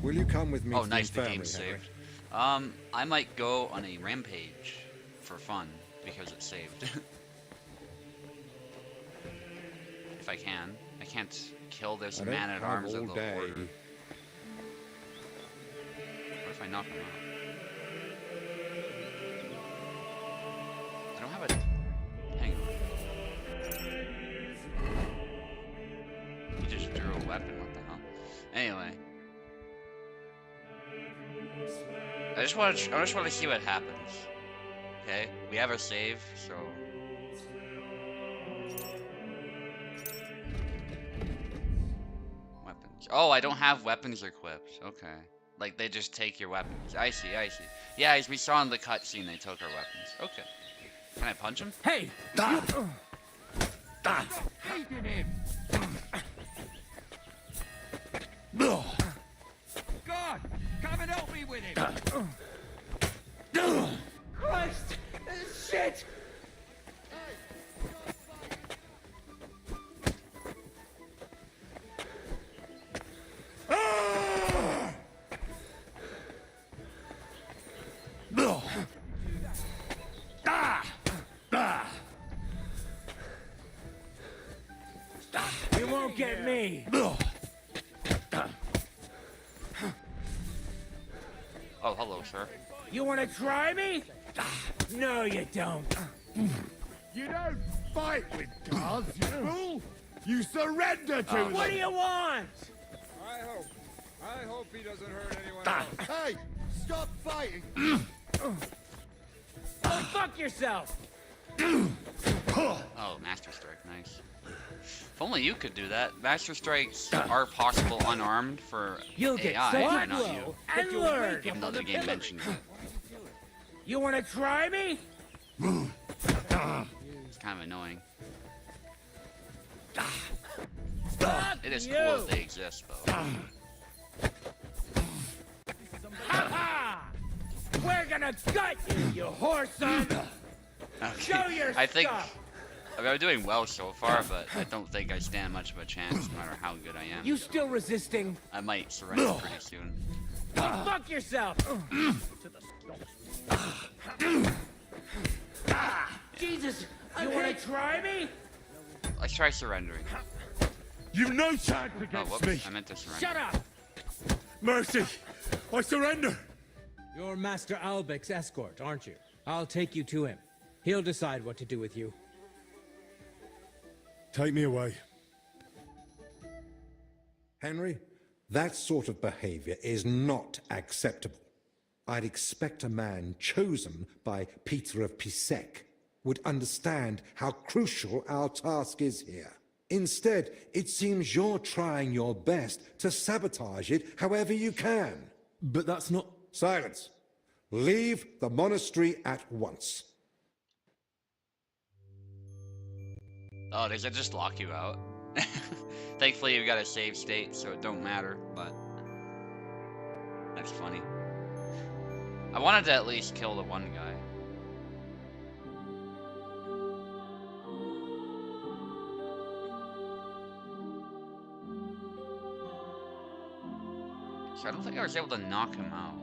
I: Will you come with me
A: Oh,
I: to
A: nice,
I: the
A: the
I: infirmary,
A: game's
I: Henry?
A: saved. I might go on a rampage for fun because it's saved. If I can. I can't kill this
I: I don't
A: man-at-arms
I: have
A: of
I: all
A: the
I: day.
A: Order. What if I knock him out? I don't have a... Hang on. He just drew a weapon, what the hell? Anyway. I just want to see what happens. Okay? We have our save, so... Weapons. Oh, I don't have weapons equipped. Okay. Like, they just take your weapons. I see, I see. Yeah, as we saw in the cutscene, they took our weapons. Okay. Can I punch him?
B: Hey!
F: Hating him! God, come and help me with him!
B: Christ! Shit! You won't get me!
A: Oh, hello, sir.
B: You wanna try me? No, you don't.
K: You don't fight with guards, you fool! You surrender to them!
B: What do you want?
K: I hope he doesn't hurt anyone else. Hey! Stop fighting!
B: Go fuck yourself!
A: Oh, Master Strike, nice. If only you could do that. Master Strikes are possible unarmed for
B: You'll get
A: AI,
B: such
A: but
B: a
A: not
B: blow
A: you.
B: and learn.
A: Even though the game mentions it.
B: You wanna try me?
A: It's kind of annoying.
B: Fuck
A: It is
B: you.
A: cool that they exist, though.
B: Ha-ha! We're gonna gut you, you whoreson! Show your
A: I think
B: stuff!
A: I mean, I'm doing well so far, but I don't think I stand much of a chance, no matter how good I am.
B: You still resisting?
A: I might surrender pretty soon.
B: Go fuck yourself! Jesus! You wanna try me?
A: Let's try surrendering.
K: You've no chance
A: Oh,
K: against me!
A: whoops, I meant to surrender.
B: Shut up!
K: Mercy! I surrender!
L: You're Master Albec's escort, aren't you? I'll take you to him. He'll decide what to do with you.
C: Take me away.
I: Henry, that sort of behavior is not acceptable. I'd expect a man chosen by Peter of Pisek would understand how crucial our task is here. Instead, it seems you're trying your best to sabotage it however you can.
C: But that's not...
I: Silence. Leave the monastery at once.
A: Oh, does it just lock you out? Thankfully, you've got a save state, so it don't matter, but... That's funny. I wanted to at least kill the one guy. So I don't think I was able to knock him out.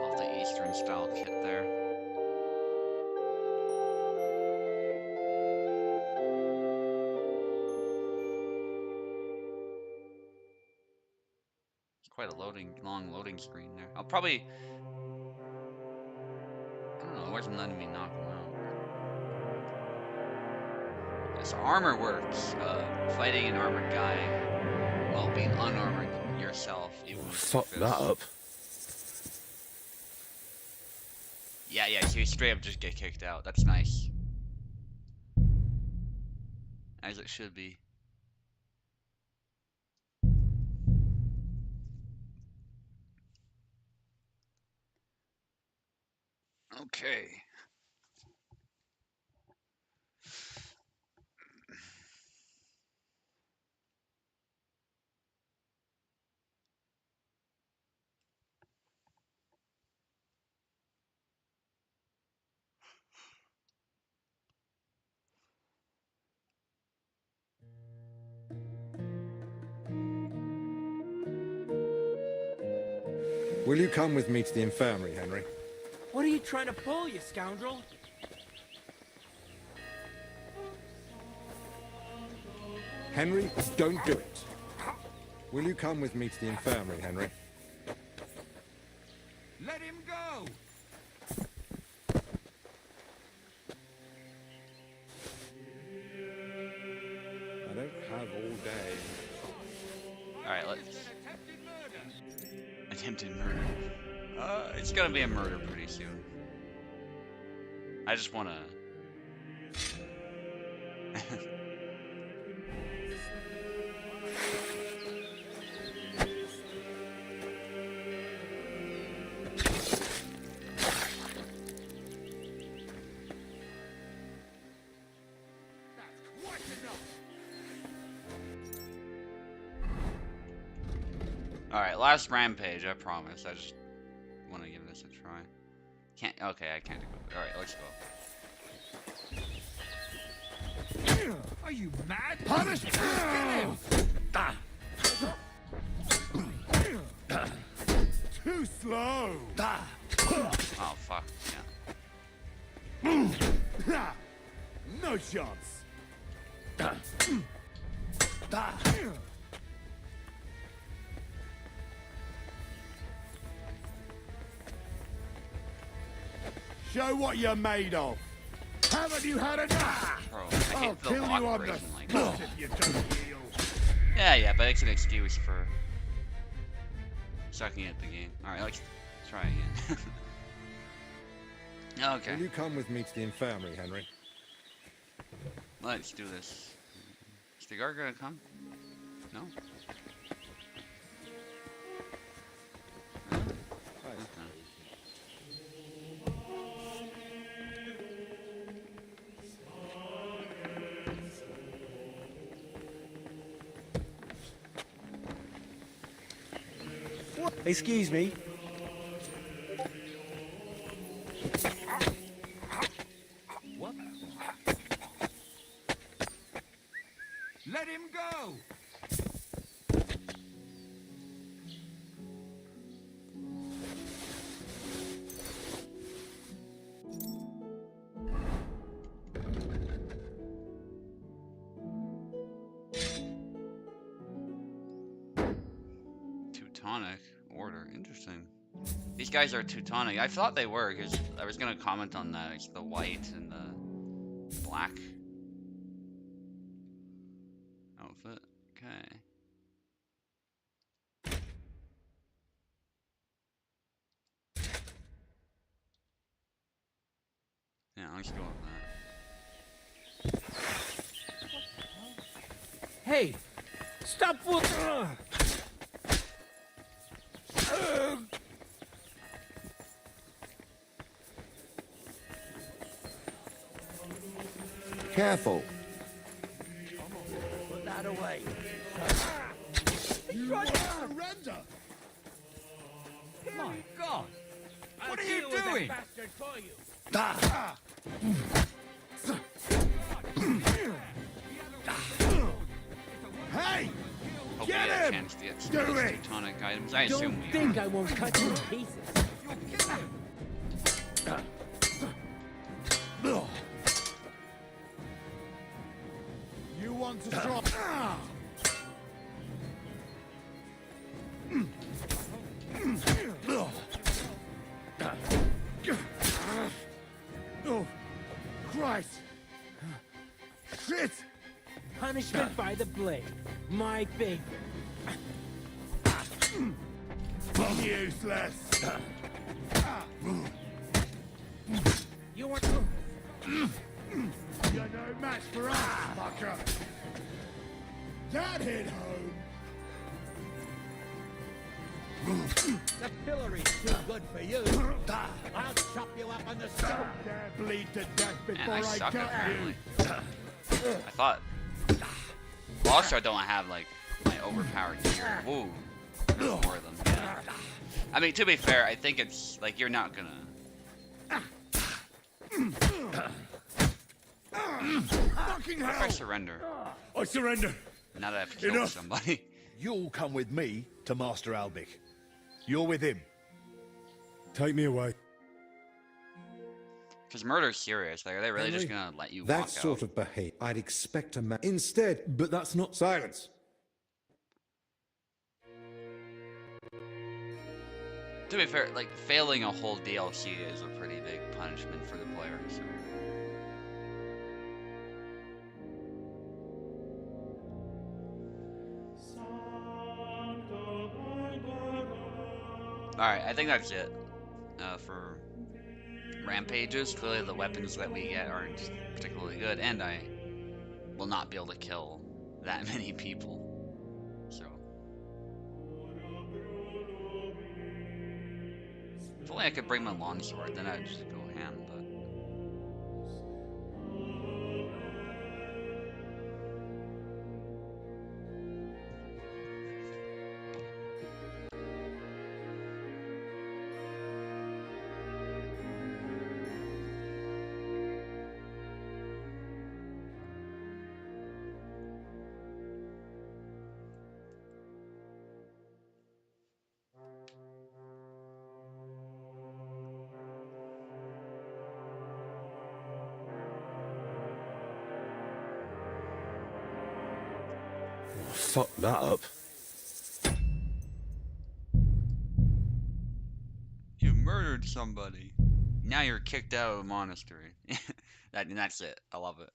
A: Love the Eastern style kit there. It's quite a long loading screen there. I'll probably... I don't know, it wasn't letting me knock him out. This armor works. Fighting an armored guy while being unarmored yourself. Even with
C: Fuck
A: fists.
C: that up.
A: Yeah, so you straight up just get kicked out. That's nice. As it should be. Okay.
I: Will you come with me to the infirmary, Henry?
B: What are you trying to pull, you scoundrel?
I: Henry, don't do it. Will you come with me to the infirmary, Henry?
F: Let him go!
I: don't have all day.
A: Alright, let's... Attempted murder. It's gonna be a murder pretty soon. I just wanna... Alright, last rampage, I promise. I just want to give this a try. Can't. Okay, I can't do it. Alright, let's go.
K: Are you mad? Punish! Get him! Too slow!
A: Oh, fuck.
K: Yeah. No chance! Show what you're made of. Haven't you had enough?
A: Bro, I
K: I'll
A: hate the
K: kill
A: lock
K: you on the
A: breaking like
K: spot
A: that.
K: if you don't yield.
A: Yeah, but it's an excuse for sucking at the game. Alright, let's try again. Okay,
I: Will you come with me to the infirmary, Henry?
A: let's do this. Is the guard gonna come? No?
G: Excuse me.
K: What? Let him go!
A: Teutonic Order, interesting. These guys are Teutonic. I thought they were, because I was gonna comment on that. It's the white and the black outfit. Okay. Yeah, let's go with that.
F: Hey, stop for...
I: Careful.
K: Put that away. You won't surrender!
F: My God!
K: What are you doing?
F: Bastard for you.
K: Hey!
A: Hope
K: Get
A: we get a
K: him!
A: chance to get some
K: Do
A: of these
K: it!
A: Teutonic items. I assume
F: Don't
A: we
F: think
A: are.
F: I won't cut you to pieces.
K: You'll kill him! You want to try? Oh, Christ! Shit!
L: Punishment by the blade. My favorite.
K: Useless!
L: You want
K: You're no match for us, fucker! That hit home!
L: the pillory's too good for you. I'll chop you up on the stone.
K: There, bleed to death
A: Man,
K: before
A: I
K: I
A: suck
K: cut
A: apparently.
K: you!
A: I thought. Well, also I don't have like my overpowered gear. Ooh, there's more of them. Yeah. I mean, to be fair, I think it's like you're not gonna.
K: Fucking
A: If I
K: hell!
A: surrender,
K: I surrender!
A: now that I have to kill
K: Enough.
A: somebody.
K: You'll come with me to Master Albic. You're with him.
C: Take me away.
A: Because murder's serious. Like, are they really just
I: Henry,
A: gonna let you
I: That
A: walk
I: sort
A: out?
I: of behavior, I'd expect a man. Instead,
C: But that's not...
I: silence.
A: To be fair, like failing a whole DLC is a pretty big punishment for the player. So. Alright, I think that's it. For rampages, clearly the weapons that we get aren't particularly good, and I will not be able to kill that many people. So. If only I could bring my longsword, then I'd just go ham, but.
C: Fuck that up.
A: You murdered somebody. Now you're kicked out of the monastery. That's it. I love it.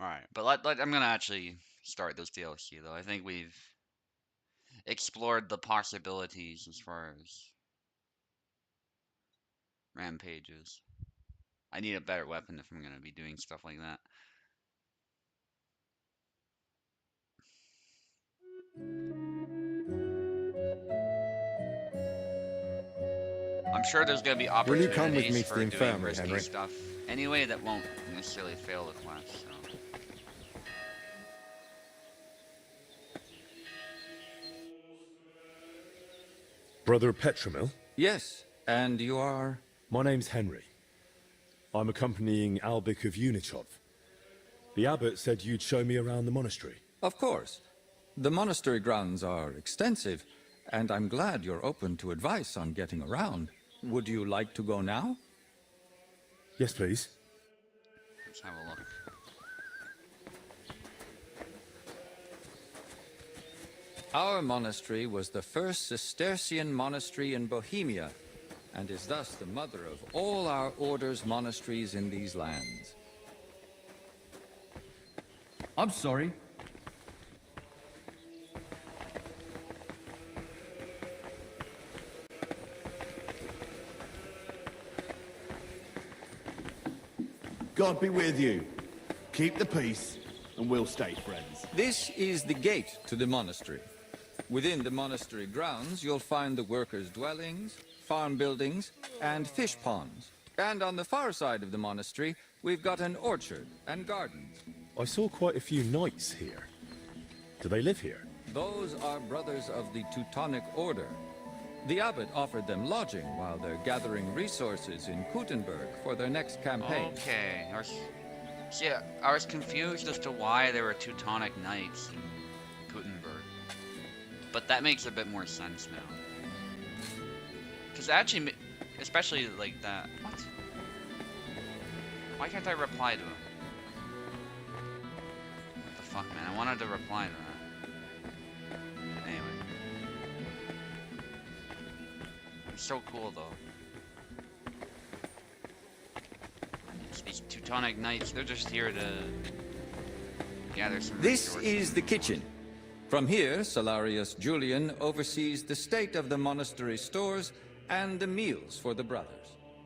A: Alright, but I'm gonna actually start this DLC though. I think we've explored the possibilities as far as rampages. I need a better weapon if I'm gonna be doing stuff like that. I'm sure there's gonna be
I: Will you come with me
A: opportunities
I: to the
A: for doing
I: infirmary,
A: risky
I: Henry?
A: stuff anyway that won't necessarily fail the quest, so.
C: Brother Petramil?
D: Yes, and you are?
C: My name's Henry. I'm accompanying Albic of Unichov. The abbot said you'd show me around the monastery.
D: Of course. The monastery grounds are extensive, and I'm glad you're open to advice on getting around. Would you like to go now?
C: Yes, please.
A: Let's have a look.
D: Our monastery was the first Cistercian monastery in Bohemia, and is thus the mother of all our order's monasteries in these lands.
M: I'm sorry.
K: God be with you. Keep the peace, and we'll stay friends.
D: This is the gate to the monastery. Within the monastery grounds, you'll find the workers' dwellings, farm buildings, and fish ponds. And on the far side of the monastery, we've got an orchard and gardens.
C: I saw quite a few knights here. Do they live here?
D: Those are brothers of the Teutonic Order. The abbot offered them lodging while they're gathering resources in Kuttenberg for their next campaign.
A: Okay. I was confused as to why there were Teutonic knights in Kuttenberg. But that makes a bit more sense now. Because actually, especially like that. What? Why can't I reply to him? What the fuck, man? I wanted to reply to that. Anyway. It's so cool, though. These Teutonic knights, they're just here to gather some
D: This
A: resources.
D: is the kitchen. From here, Salarius Julian oversees the state of the monastery stores and the meals for the brothers.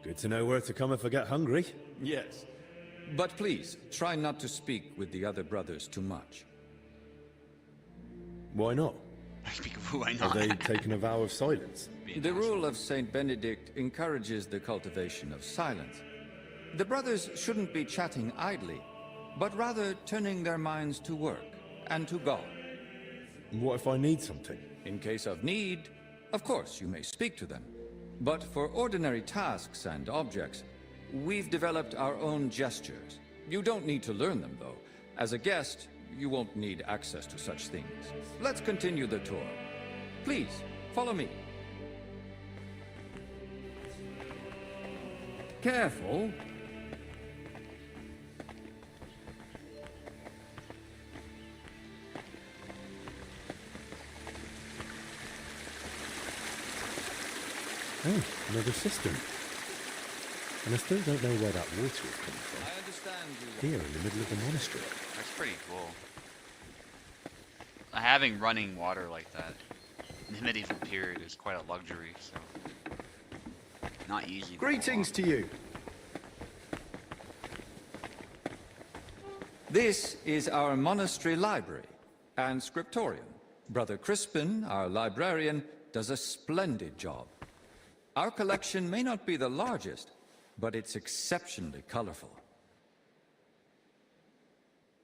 C: Good to know where to come if I get hungry.
D: Yes. But please, try not to speak with the other brothers too much.
C: Why not?
A: Why
C: Have
A: not?
C: they taken a vow of silence?
D: The rule of Saint Benedict encourages the cultivation of silence. The brothers shouldn't be chatting idly, but rather turning their minds to work and to God.
C: What if I need something?
D: In case of need, of course you may speak to them. But for ordinary tasks and objects, we've developed our own gestures. You don't need to learn them, though. As a guest, you won't need access to such things. Let's continue the tour. Please, follow me.
M: Careful.
C: Oh, another cistern. And I still don't know where that water is coming from.
D: I understand you.
C: Here in the middle of the monastery.
A: That's pretty cool. having running water like that in the medieval period is quite a luxury, so not easy.
G: Greetings to you.
M: This is our monastery library and scriptorium. Brother Crispin, our librarian, does a splendid job. Our collection may not be the largest, but it's exceptionally colorful.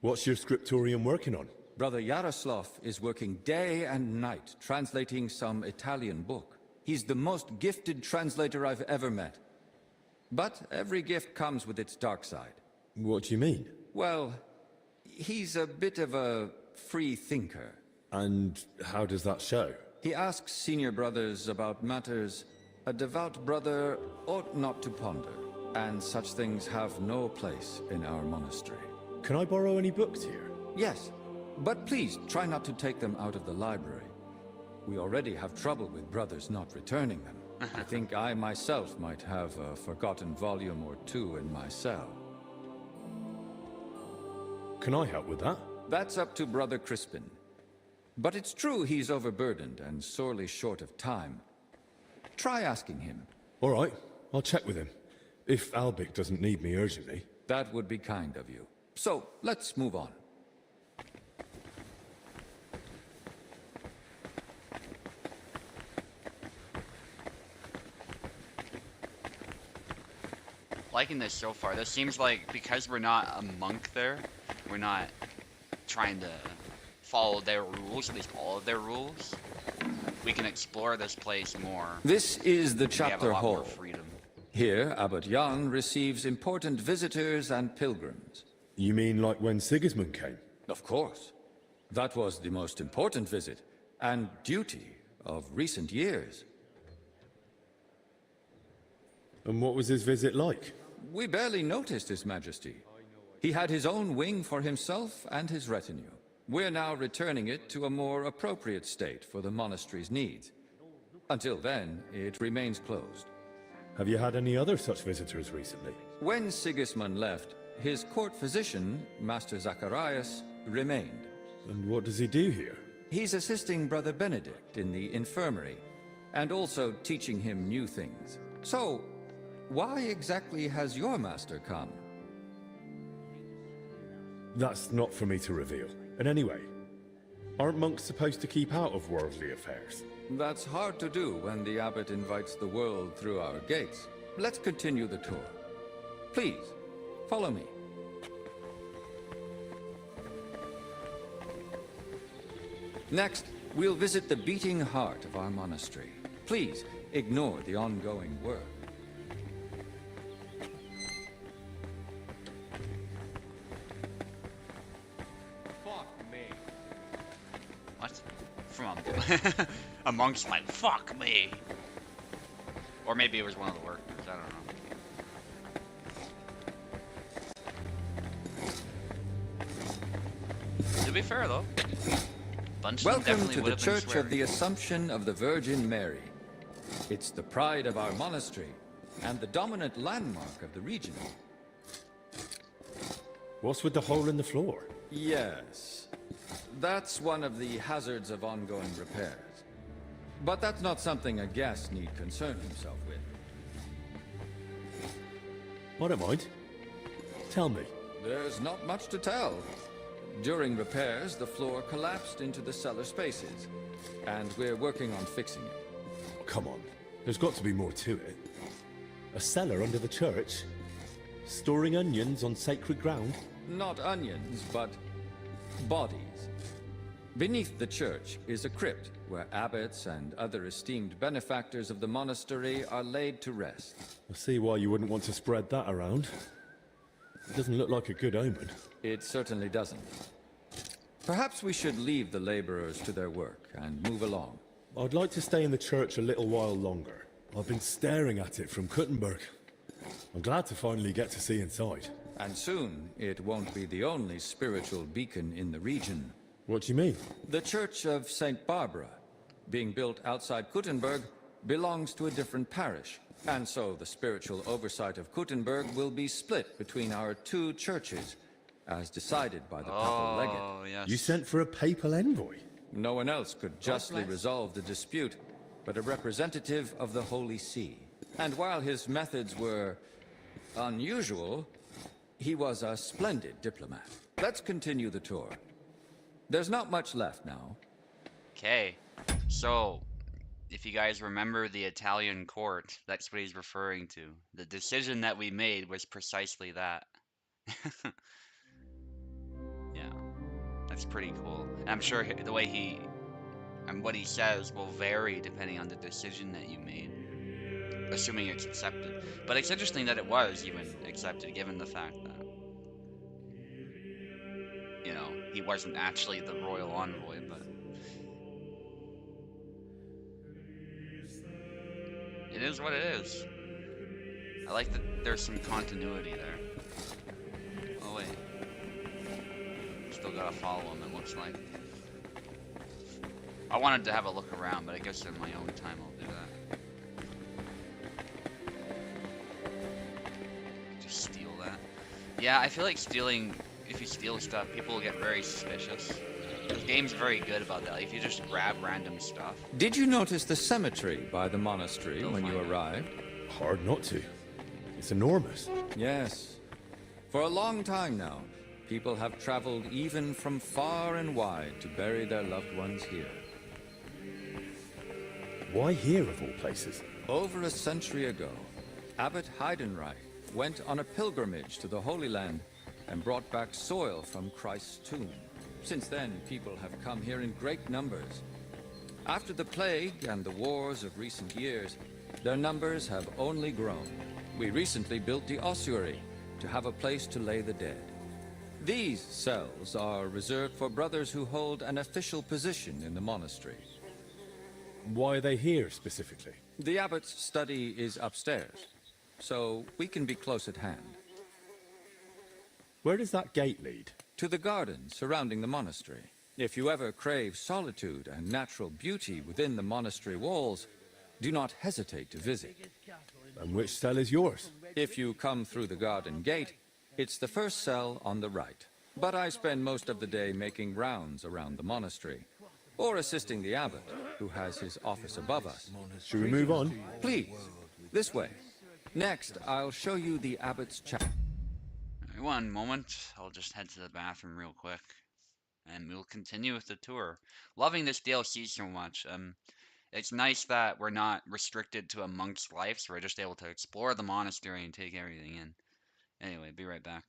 C: What's your scriptorium working on?
M: Brother Yaroslav is working day and night translating some Italian book. He's the most gifted translator I've ever met. But every gift comes with its dark side.
C: What do you mean?
M: Well, he's a bit of a free thinker.
C: And how does that show?
M: He asks senior brothers about matters a devout brother ought not to ponder, and such things have no place in our monastery.
C: Can I borrow any books here?
M: Yes, but please try not to take them out of the library. We already have trouble with brothers not returning them. I think I myself might have a forgotten volume or two in my cell.
C: Can I help with that?
M: That's up to Brother Crispin. But it's true he's overburdened and sorely short of time. Try asking him.
C: All right, I'll check with him. If Albic doesn't need me urgently.
M: That would be kind of you. So, let's move on.
A: Liking this so far. This seems like, because we're not a monk there, we're not trying to follow their rules, at least all of their rules. We can explore this place more.
M: This is the
A: We have a
M: chapter
A: lot
M: hall.
A: more freedom.
M: Here, Abbot Jan receives important visitors and pilgrims.
C: You mean like when Sigismund came?
M: Of course. That was the most important visit, and duty of recent years.
C: And what was his visit like?
M: We barely noticed His Majesty. He had his own wing for himself and his retinue. We're now returning it to a more appropriate state for the monastery's needs. Until then, it remains closed.
C: Have you had any other such visitors recently?
M: When Sigismund left, his court physician, Master Zacharias, remained.
C: And what does he do here?
M: He's assisting Brother Benedict in the infirmary, and also teaching him new things. So, why exactly has your master come?
C: That's not for me to reveal. And anyway, aren't monks supposed to keep out of worldly affairs?
M: That's hard to do when the abbot invites the world through our gates. Let's continue the tour. Please, follow me. Next, we'll visit the beating heart of our monastery. Please, ignore the ongoing work.
A: What? From a monk's like, fuck me. Or maybe it was one of the workers, I don't know. To be fair though, bunch of them
M: Welcome
A: definitely
M: to
A: would
M: the
A: have been
M: Church
A: swearing.
M: of the Assumption of the Virgin Mary. It's the pride of our monastery and the dominant landmark of the region.
C: What's with the hole in the floor?
M: Yes, that's one of the hazards of ongoing repairs. But that's not something a guest need concern himself with.
C: I don't mind. Tell me.
M: There's not much to tell. During repairs, the floor collapsed into the cellar spaces, and we're working on fixing it.
C: Oh, come on. There's got to be more to it. A cellar under the church? Storing onions on sacred ground?
M: Not onions, but bodies. Beneath the church is a crypt where abbots and other esteemed benefactors of the monastery are laid to rest.
C: I see why you wouldn't want to spread that around. It doesn't look like a good omen.
M: It certainly doesn't. Perhaps we should leave the laborers to their work and move along.
C: I'd like to stay in the church a little while longer. I've been staring at it from Kuttenberg. I'm glad to finally get to see inside.
M: And soon, it won't be the only spiritual beacon in the region.
C: What do you mean?
M: The Church of St. Barbara, being built outside Kuttenberg, belongs to a different parish. And so the spiritual oversight of Kuttenberg will be split between our two churches, as decided by the papal legate.
A: Yes.
C: You sent for a papal envoy?
M: No one else could justly resolve the dispute, but a representative of the Holy See. And while his methods were unusual, he was a splendid diplomat. Let's continue the tour. There's not much left now.
A: Okay, so if you guys remember the Italian court, that's what he's referring to. The decision that we made was precisely that. Yeah, that's pretty cool. And I'm sure the way he and what he says will vary depending on the decision that you made, assuming it's accepted. But it's interesting that it was even accepted, given the fact that, you know, he wasn't actually the royal envoy, but it is what it is. I like that there's some continuity there. Oh wait. Still gotta follow him, it looks like. I wanted to have a look around, but I guess in my own time I'll do that. Just steal that. Yeah, I feel like stealing, if you steal stuff, people will get very suspicious. The game's very good about that. Like, if you just grab random stuff.
M: Did you notice the cemetery by the monastery when you arrived?
C: Hard not to. It's enormous.
M: Yes. For a long time now, people have traveled even from far and wide to bury their loved ones here.
C: Why here of all places?
M: Over a century ago, Abbot Heidenreich went on a pilgrimage to the Holy Land and brought back soil from Christ's tomb. Since then, people have come here in great numbers. After the plague and the wars of recent years, their numbers have only grown. We recently built the ossuary to have a place to lay the dead. These cells are reserved for brothers who hold an official position in the monastery.
C: Why are they here specifically?
M: The abbot's study is upstairs, so we can be close at hand.
C: Where does that gate lead?
M: To the garden surrounding the monastery. If you ever crave solitude and natural beauty within the monastery walls, do not hesitate to visit.
C: And which cell is yours?
M: If you come through the garden gate, it's the first cell on the right. But I spend most of the day making rounds around the monastery, or assisting the abbot, who has his office above us.
C: Should we move on?
M: Please, this way. Next, I'll show you the abbot's chapel.
A: One moment, I'll just head to the bathroom real quick, and we'll continue with the tour. Loving this DLC so much. It's nice that we're not restricted to a monk's life, so we're just able to explore the monastery and take everything in. Anyway, be right back.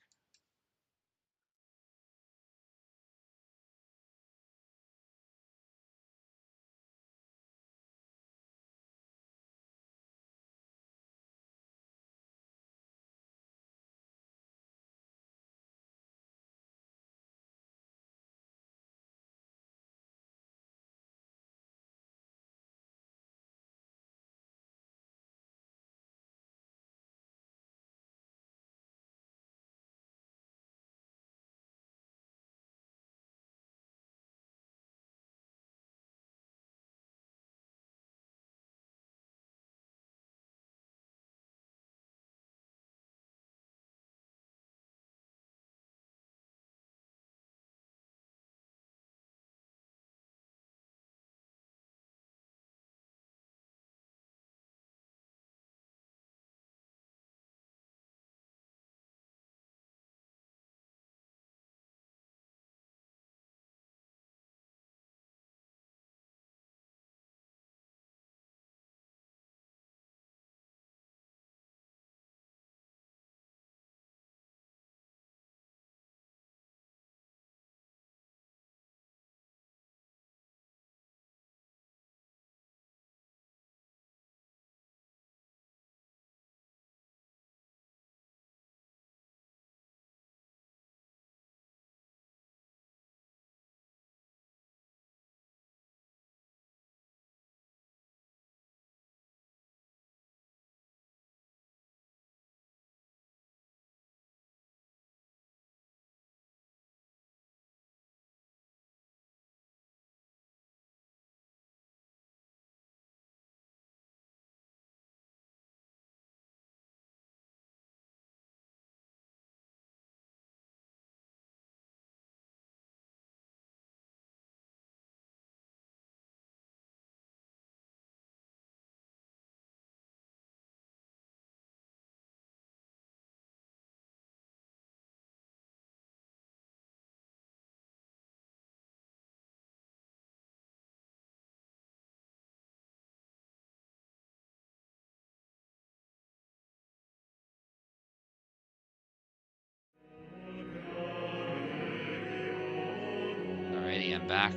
A: head back.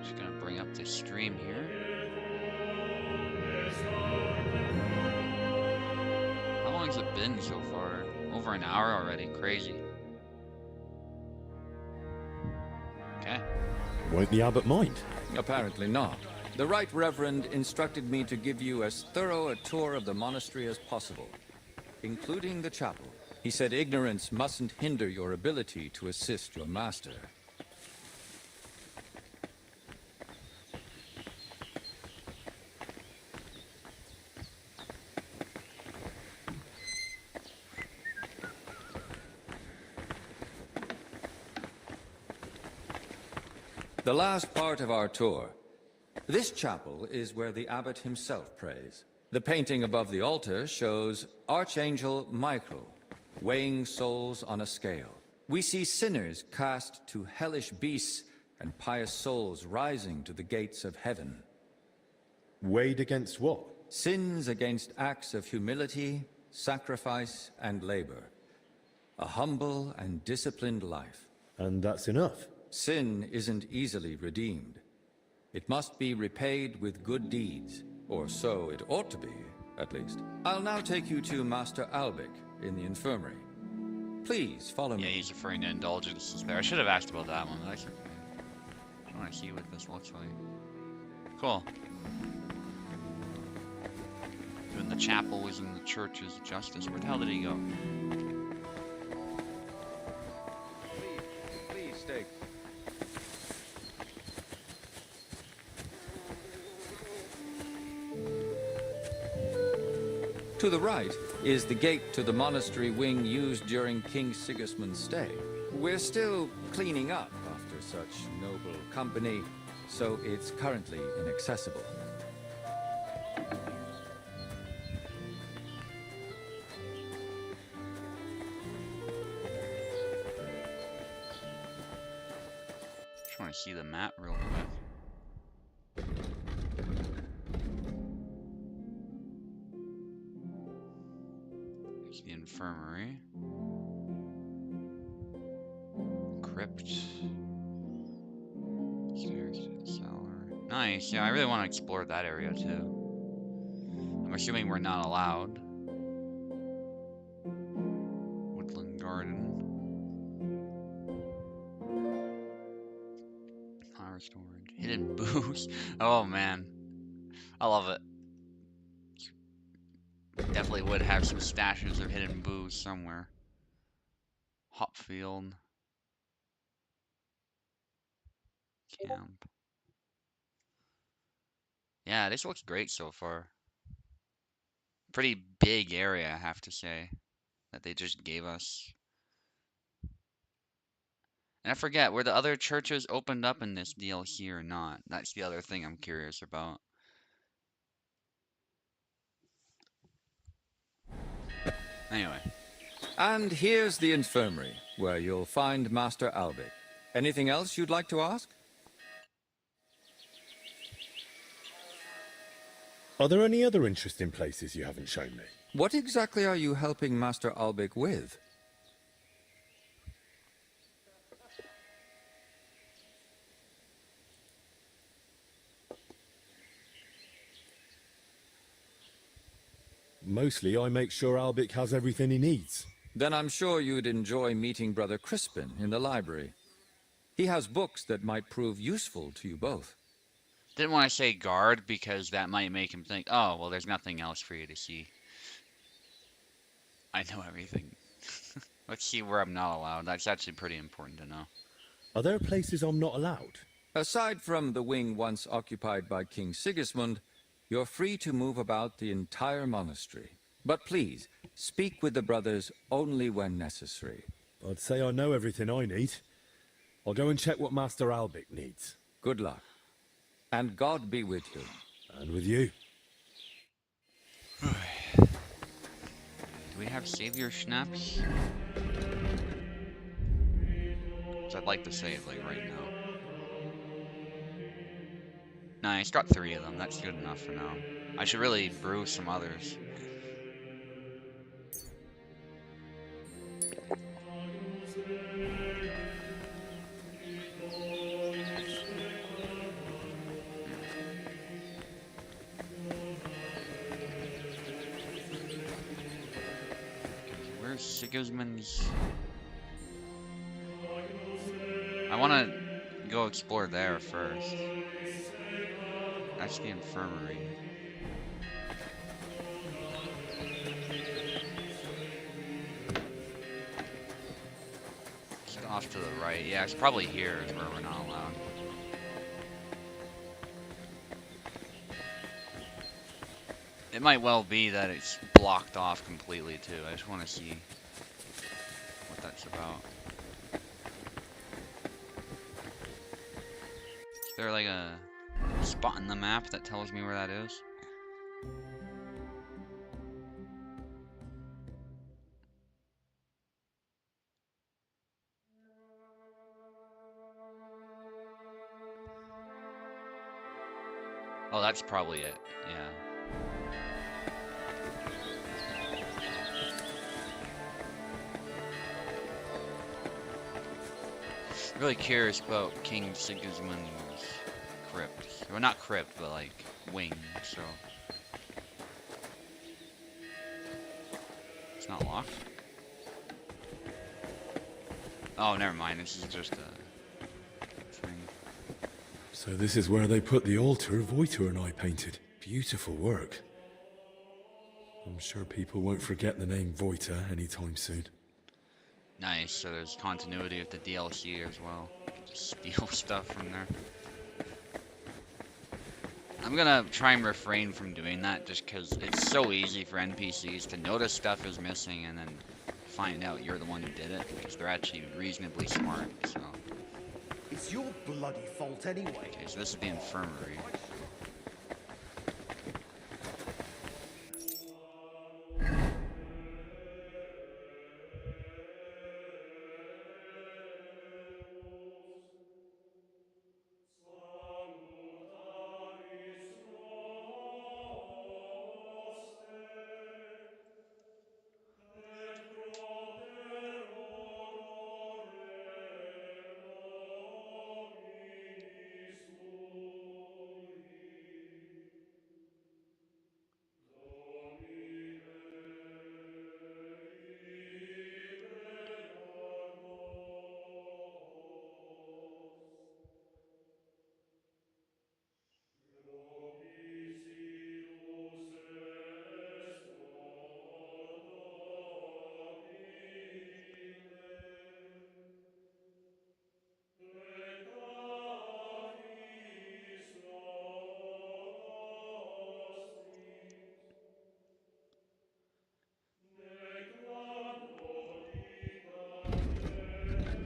A: Just gonna bring up the stream here. How long has it been so far? Over an hour already. Crazy. Okay.
C: Won't the abbot mind?
M: Apparently not. The Right Reverend instructed me to give you as thorough a tour of the monastery as possible, including the chapel. He said ignorance mustn't hinder your ability to assist your master. The last part of our tour. This chapel is where the abbot himself prays. The painting above the altar shows Archangel Michael weighing souls on a scale. We see sinners cast to hellish beasts and pious souls rising to the gates of heaven.
C: Weighed against what?
M: Sins against acts of humility, sacrifice, and labor. A humble and disciplined life.
C: And that's enough?
M: Sin isn't easily redeemed. It must be repaid with good deeds, or so it ought to be, at least. I'll now take you to Master Albic in the infirmary. Please follow me.
A: Yeah, he's referring to indulgences there. I should have asked about that one. I want to see what this looks like. Cool. Doing the chapels and the churches of justice. Where the hell did he go?
M: Please stay. To the right is the gate to the monastery wing used during King Sigismund's stay. We're still cleaning up after such noble company, so it's currently inaccessible.
A: Just want to see the map real quick. There's the infirmary. Crypt. Stairs to the cellar. Nice. Yeah, I really want to explore that area too. I'm assuming we're not allowed. Woodland garden. Flower storage. Hidden booze. Oh man. I love it. Definitely would have some stashes of hidden booze somewhere. Hopfield. Camp. Yeah, this looks great so far. Pretty big area, I have to say, that they just gave us. And I forget, were the other churches opened up in this DLC or not? That's the other thing I'm curious about. Anyway.
M: And here's the infirmary, where you'll find Master Albic. Anything else you'd like to ask?
C: Are there any other interesting places you haven't shown me?
M: What exactly are you helping Master Albic with?
C: Mostly I make sure Albic has everything he needs.
M: Then I'm sure you'd enjoy meeting Brother Crispin in the library. He has books that might prove useful to you both.
A: Didn't want to say guard because that might make him think, oh, well, there's nothing else for you to see. I know everything. Let's see where I'm not allowed. That's actually pretty important to know.
C: Are there places I'm not allowed?
M: Aside from the wing once occupied by King Sigismund, you're free to move about the entire monastery. But please, speak with the brothers only when necessary.
C: I'd say I know everything I need. I'll go and check what Master Albic needs.
M: Good luck. And God be with you.
C: And with you.
A: Do we have Savior Schnapps? 'Cause I'd like to save, like, right now. Nice, got 3 of them. That's good enough for now. I should really brew some others. Sigismund's... I want to go explore there first. That's the infirmary. It's off to the right. Yeah, it's probably here is where we're not allowed. It might well be that it's blocked off completely too. I just want to see what that's about. Is there like a spot in the map that tells me where that is? Oh, that's probably it. Yeah. Really curious about King Sigismund's crypt. Well, not crypt, but like wing. So it's not locked. Oh, never mind. This is just a thing.
C: So this is where they put the altar Voiter and I painted. Beautiful work. I'm sure people won't forget the name Voiter anytime soon.
A: Nice. So there's continuity with the DLC as well. You can just steal stuff from there. I'm gonna try and refrain from doing that just because it's so easy for NPCs to notice stuff is missing and then find out you're the one who did it because they're actually reasonably smart. So
G: It's your bloody fault anyway.
A: okay, so this is the infirmary.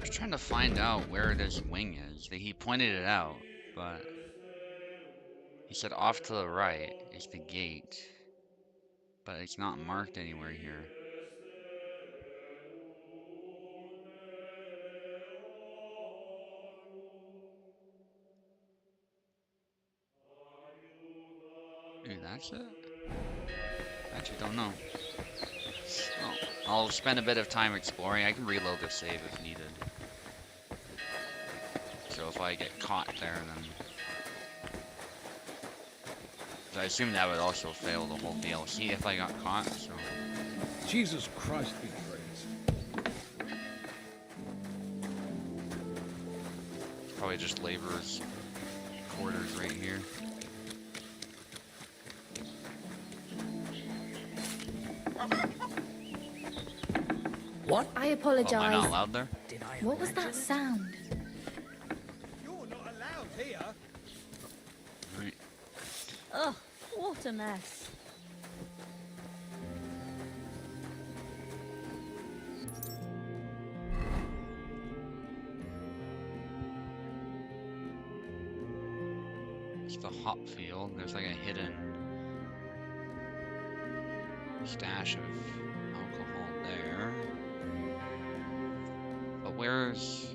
A: I'm trying to find out where this wing is. He pointed it out, but he said off to the right is the gate, but it's not marked anywhere here. Maybe that's it? Actually, don't know. Well, I'll spend a bit of time exploring. I can reload the save if needed. So if I get caught there, then... I assume that would also fail the whole DLC if I got caught, so...
F: Jesus Christ be praised.
A: It's probably just laborers' quarters right here.
E: What? I
A: Oh,
E: apologize.
A: am I not allowed there?
E: What was that sound?
K: You're not allowed here.
A: Right.
E: Ugh, what a mess.
A: It's the hop field. There's like a hidden stash of alcohol there. But where's...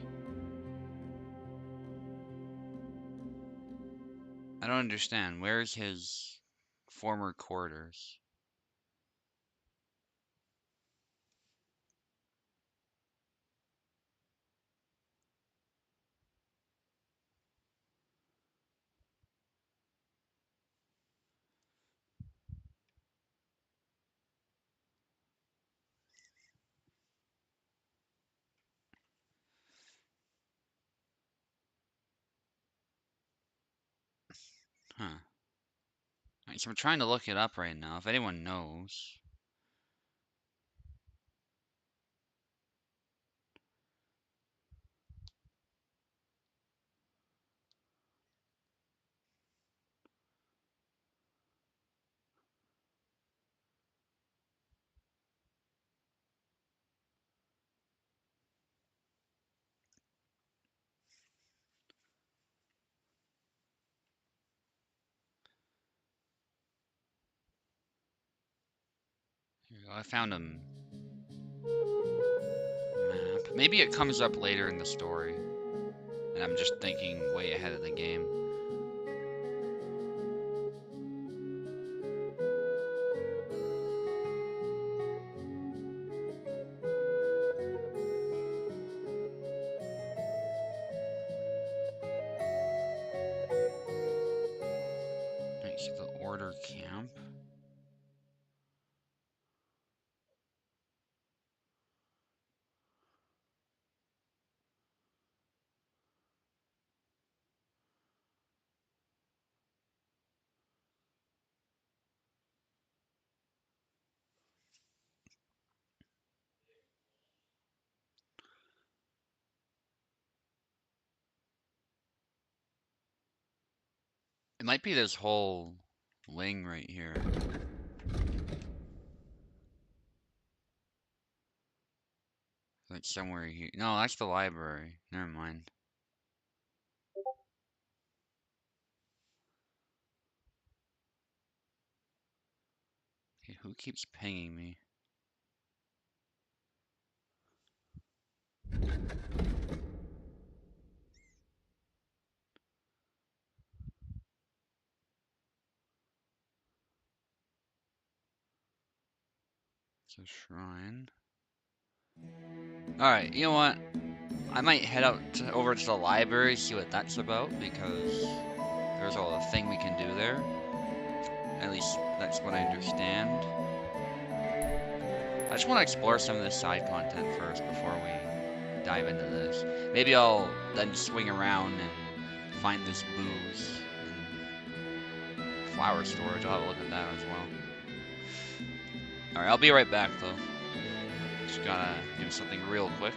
A: I don't understand. Where's his former quarters? Huh. Alright, so I'm trying to look it up right now, if anyone knows. Here we go. I found a map. Maybe it comes up later in the story, and I'm just thinking way ahead of the game. Right, so the order camp. It might be this whole wing right here. Like somewhere here. No, that's the library. Never mind. Okay, who keeps pinging me? It's a shrine. Alright, you know what? I might head over to the library, see what that's about, because there's a thing we can do there. At least that's what I understand. I just want to explore some of this side content first before we dive into this. Maybe I'll then swing around and find this booze and flower storage. I'll have a look at that as well. Alright, I'll be right back though. Just gotta do something real quick.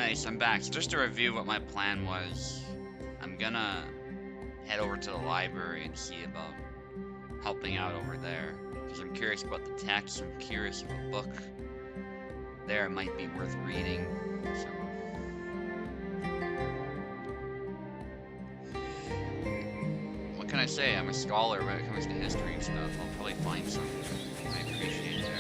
A: Nice, I'm back. So just to review what my plan was, I'm gonna head over to the library and see about helping out over there. Because I'm curious about the text, I'm curious if a book there might be worth reading. So what can I say? I'm a scholar when it comes to history and stuff. I'll probably find something I appreciate there.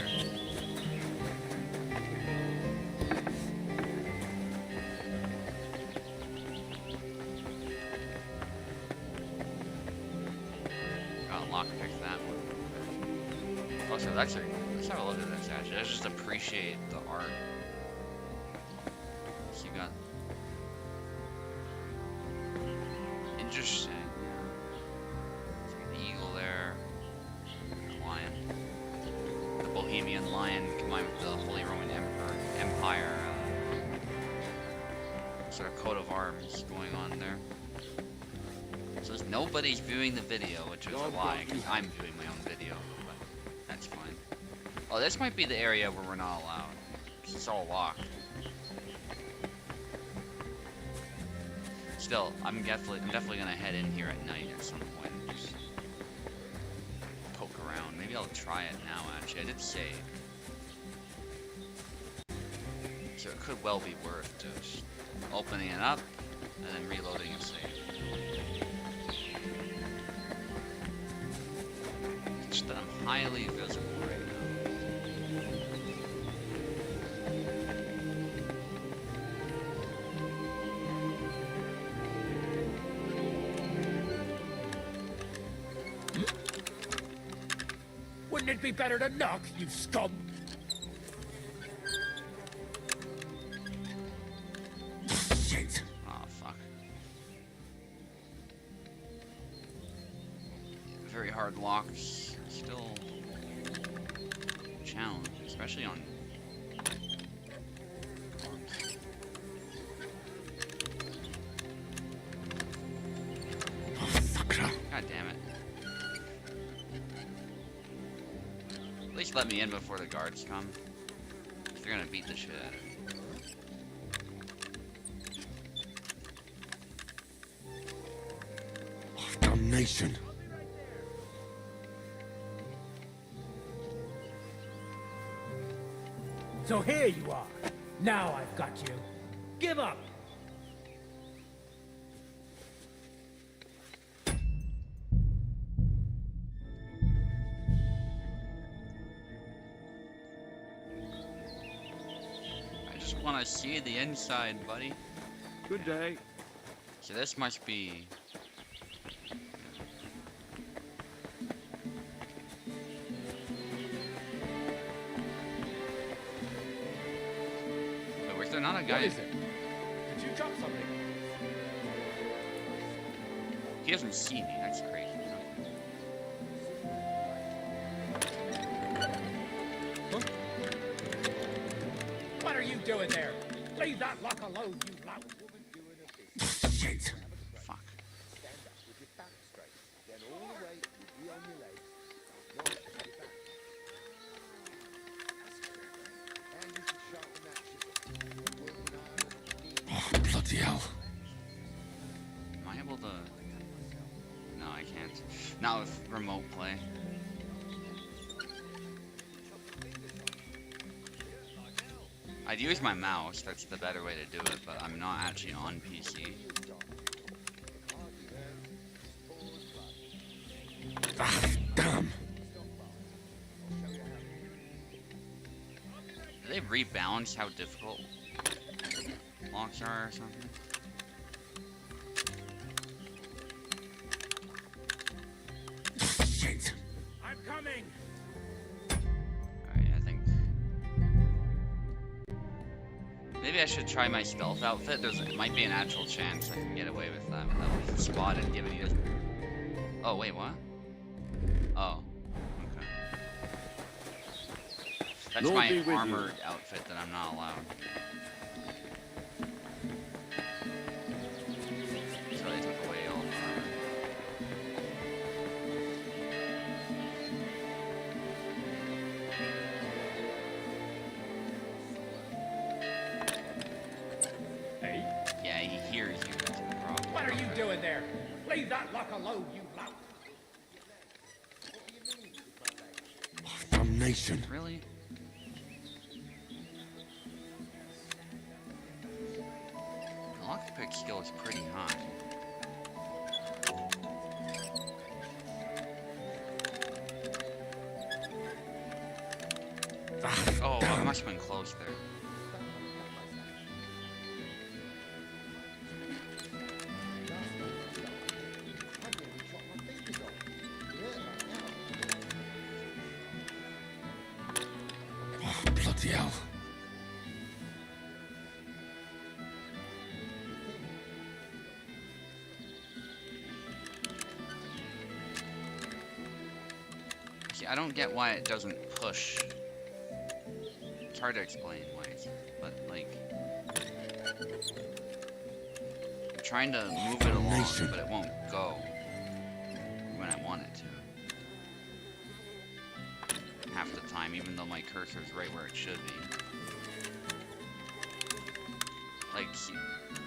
A: Lockpick that one. Oh, so let's have a look at this actually. Let's just appreciate the art. So you got interesting. The eagle there, the lion, the Bohemian lion combined with the Holy Roman Empire sort of coat of arms going on there. So nobody's viewing the video, which is a lie, because I'm viewing my own video, but that's fine. Oh, this might be the area where we're not allowed, because it's all locked. Still, I'm definitely gonna head in here at night at some point and just poke around. Maybe I'll try it now, actually. I did save. So it could well be worth just opening it up and then reloading a save. That I'm highly visible right now.
K: Wouldn't it be better to knock, you scum?
A: Shit. Oh, fuck. Very hard locks. Still a challenge, especially on God damn it. At least let me in before the guards come. They're gonna beat the shit out of me.
K: Oh, damnation.
B: So here you are. Now I've got you. Give up.
A: I just want to see the inside, buddy.
K: Good day.
A: So this must be... Wait, was there not a guy...
K: What is it? Did you drop something?
A: He doesn't see me, that's crazy.
K: Huh? What are you doing there? Leave that lock alone, you loud woman.
A: Shit. Fuck.
K: Stand up with your back straight. Then all the weight will be on your legs. Not on your back. And you should sharpen that chisel.
C: Oh, bloody hell.
A: Am I able to... No, I can't. Not with remote play. I'd use my mouse, that's the better way to do it, but I'm not actually on PC.
C: Ah, damn.
A: Do they rebalance how difficult locks are or something?
C: Shit.
K: I'm coming.
A: Alright, I think... Maybe I should try my stealth outfit. It might be an actual chance I can get away with that without being spotted, given he doesn't... Oh, wait, what? Oh. Okay. That's
K: Lord
A: my
K: be with you.
A: armored outfit that I'm not allowed. So they took away all the armor.
L: doing there?
K: Leave that lock alone, you lout.
C: Damnation.
A: Really? The lockpick skill is pretty high. Oh, I must have been close there.
C: Bloody hell.
A: See, I don't get why it doesn't push. It's hard to explain why it's, but like, I'm trying to move it along, but it won't go when I want it to. Half the time, even though my cursor is right where it should be. Like,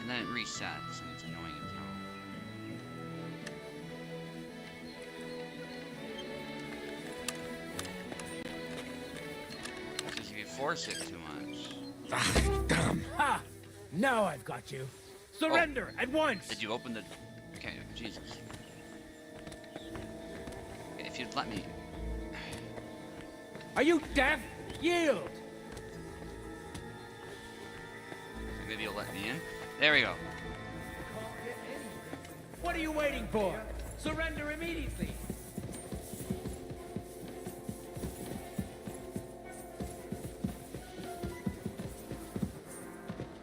A: and then it resets, and it's annoying as hell. Because if you force it too much.
C: Damn.
L: Ha! Now I've got you. Surrender at once!
A: Did you open the... Okay, Jesus. If you'd let me...
L: Are you deaf? Yield!
A: Maybe you'll let me in? There we go.
L: What are you waiting for? Surrender immediately!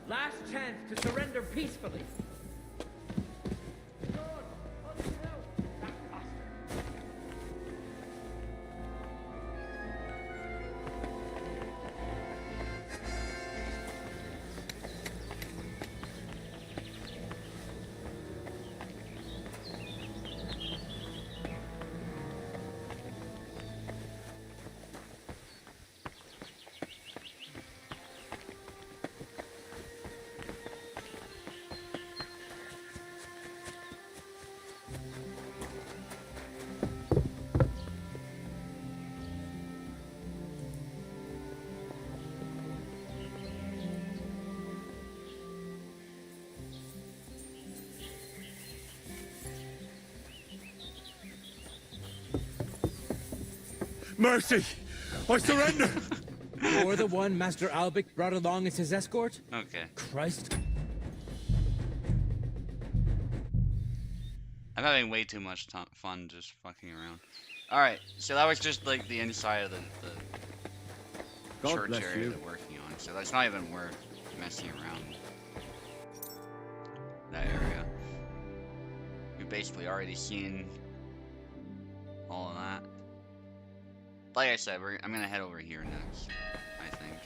L: Last chance to surrender peacefully.
K: Mercy! I surrender!
L: You're the one Master Albic brought along as his escort?
A: Okay.
L: Christ.
A: I'm having way too much fun just fucking around. Alright, so that was just like the inside of the church area they're working on. So that's not even worth messing around. That area. We've basically already seen all of that. Like I said, I'm gonna head over here next, I think.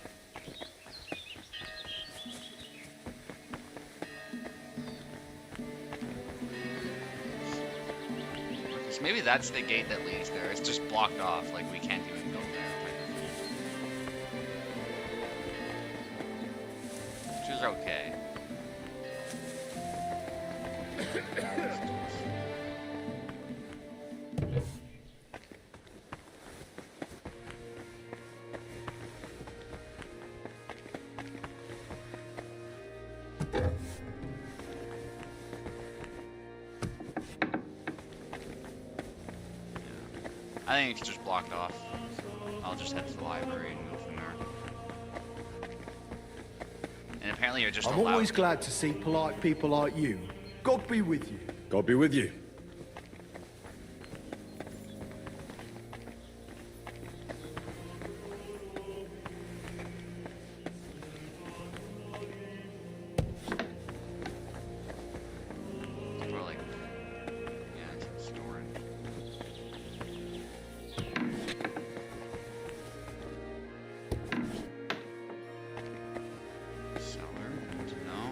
A: Because maybe that's the gate that leads there. It's just blocked off, like we can't even go there. Which is okay. I think it's just blocked off. I'll just head to the library and go from there. And apparently you're just
G: I'm
A: allowed.
G: always glad to see polite people like you. God be with you.
C: God be with you.
A: Or like, yeah, it's stored. Cellar, good to know.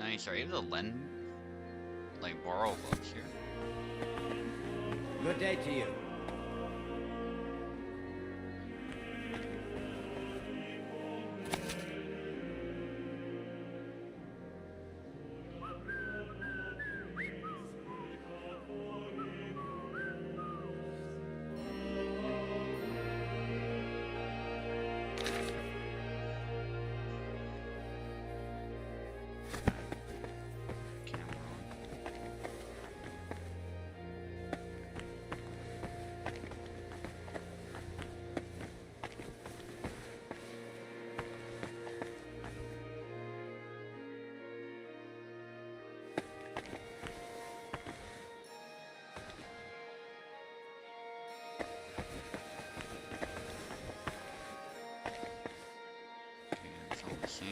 A: Nice. Are you able to lend, like, borrow books here?
L: Good day to you.
A: It's all the same.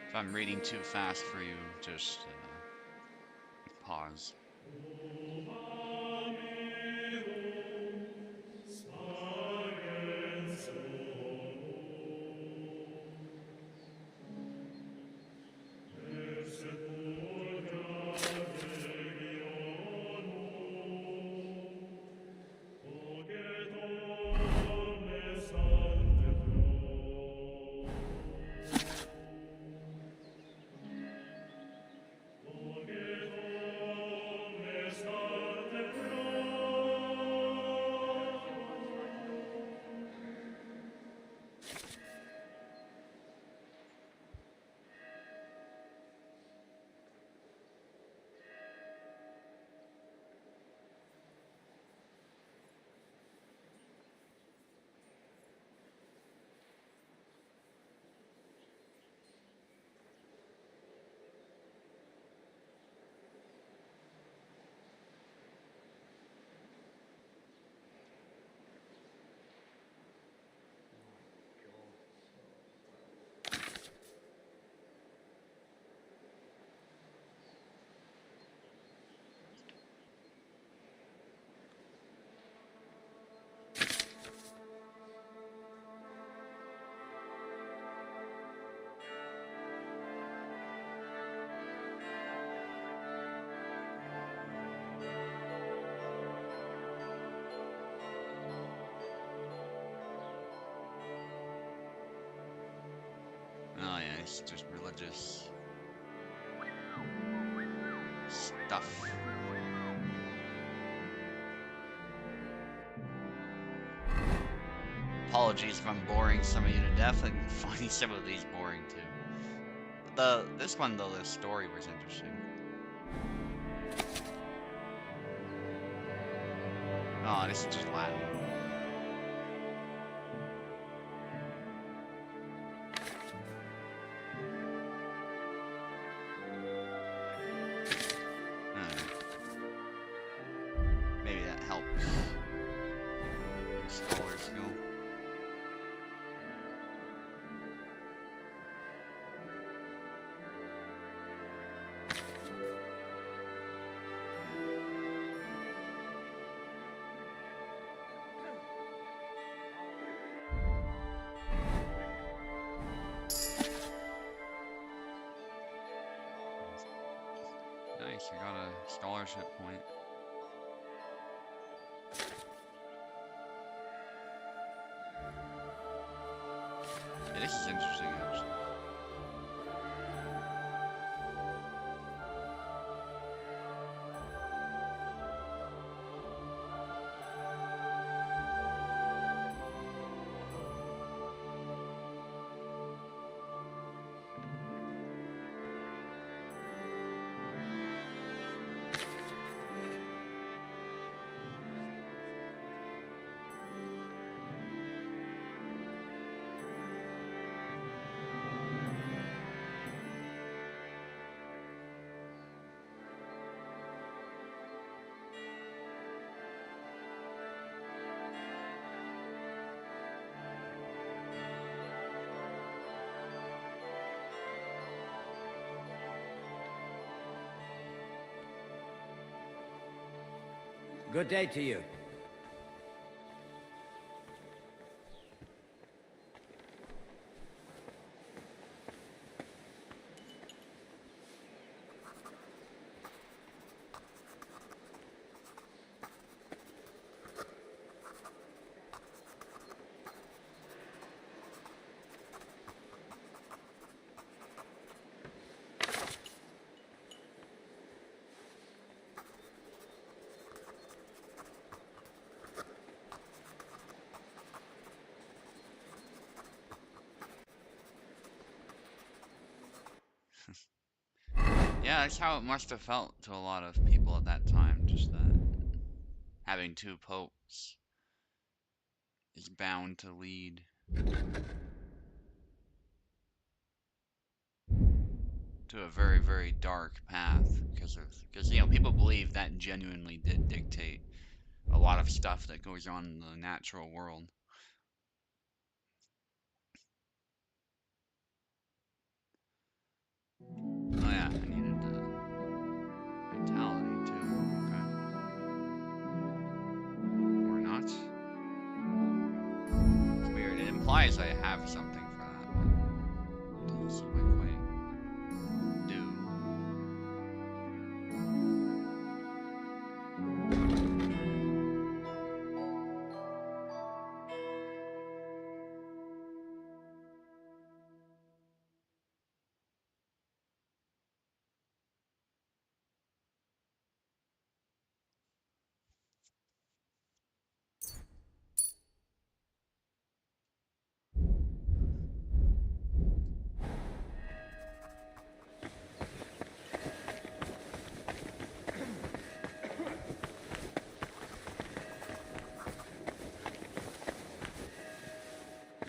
A: If I'm reading too fast for you, just pause. Oh yeah, it's just religious stuff. Apologies if I'm boring some of you to death. I'm finding some of these boring too. But this one though, the story was interesting. Oh, this is just Latin. Maybe that helps. Scholar skill. Nice, you got a scholarship point. Yeah, this is interesting, actually.
N: Good day to you.
A: Yeah, that's how it must have felt to a lot of people at that time, just that having two popes is bound to lead to a very, very dark path because people believe that genuinely did dictate a lot of stuff that goes on in the natural world. Oh yeah, I needed vitality too. Okay. Or not. It's weird. It implies I have something for that, but doesn't seem like quite do.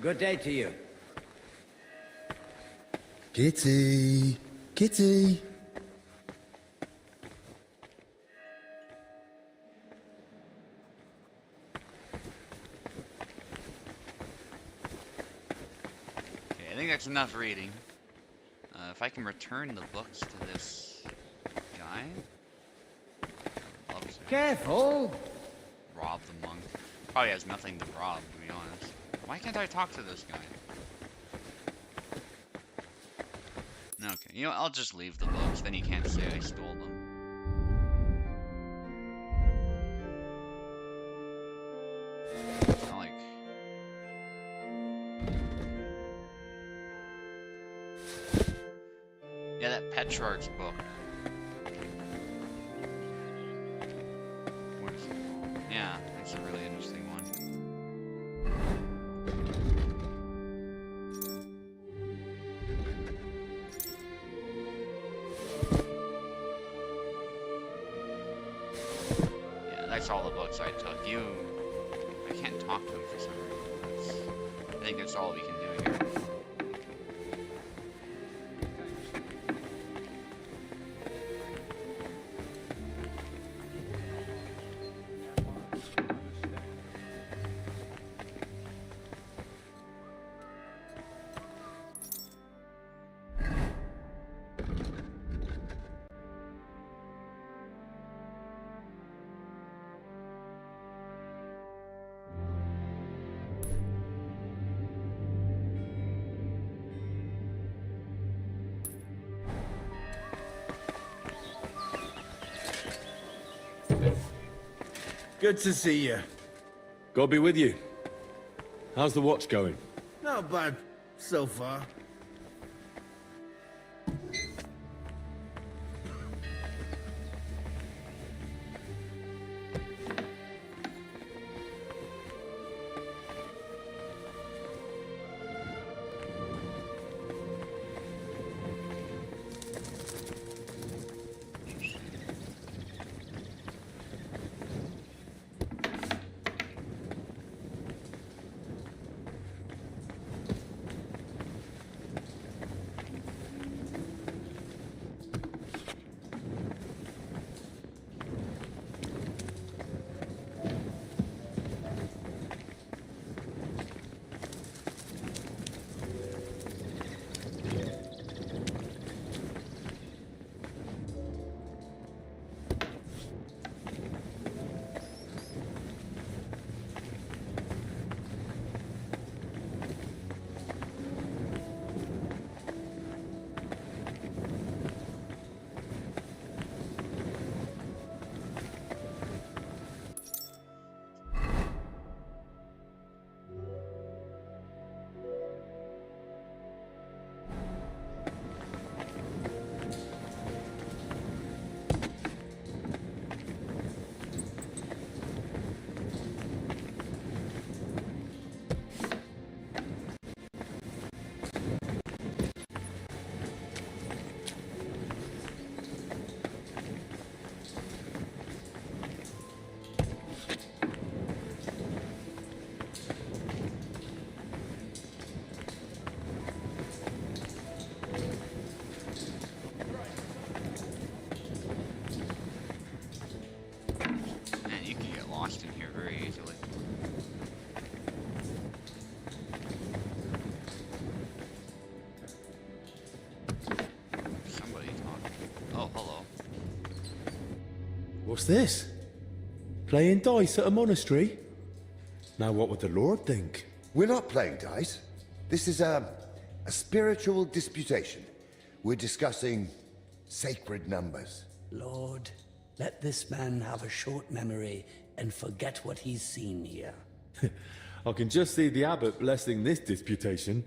N: Good day to you.
C: Kitty! Kitty!
A: Okay, I think that's enough reading. If I can return the books to this guy, I'd love to.
N: Careful!
A: Rob the monk. Probably has nothing to rob, to be honest. Why can't I talk to this guy? Okay, I'll just leave the books, then you can't say I stole them. It's not like... Yeah, that Petrarch's book. What is it called? Yeah, that's a really interesting one. That's all the books I took. I can't talk to him for some reason. I think that's all we can do here.
K: Good to see you.
C: God be with you. How's the watch going?
K: Not bad so far.
C: What's this? Playing dice at a monastery? Now what would the Lord think?
N: We're not playing dice. This is a spiritual disputation. We're discussing sacred numbers.
B: Lord, let this man have a short memory and forget what he's seen here.
C: I can just see the abbot blessing this disputation,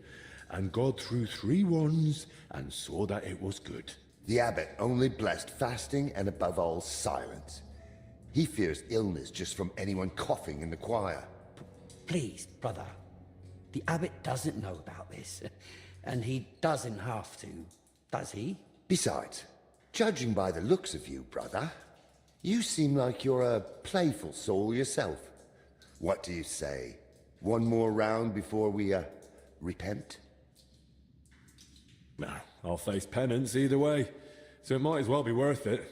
C: and God threw 3 wands and saw that it was good.
N: The abbot only blessed fasting and above all silence. He fears illness just from anyone coughing in the choir.
B: Please, brother. The abbot doesn't know about this, and he doesn't have to, does he?
N: Besides, judging by the looks of you, brother, you seem like you're a playful soul yourself. What do you say? One more round before we, repent?
C: Nah, I'll face penance either way, so it might as well be worth it.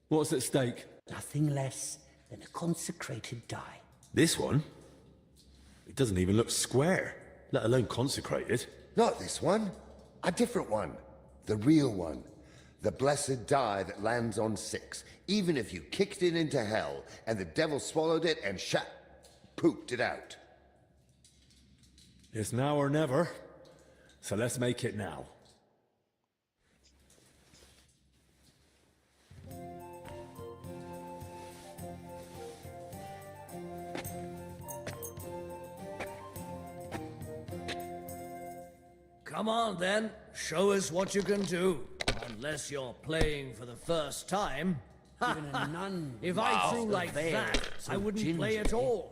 C: What's at stake?
B: Nothing less than a consecrated die.
C: This one? It doesn't even look square, let alone consecrated.
N: Not this one. A different one. The real one. The blessed die that lands on 6. Even if you kicked it into hell, and the devil swallowed it and pooped it out.
C: It's now or never, so let's make it now.
B: Come on, then. Show us what you can do. Unless you're playing for the first time. If I threw like that, I wouldn't play at all.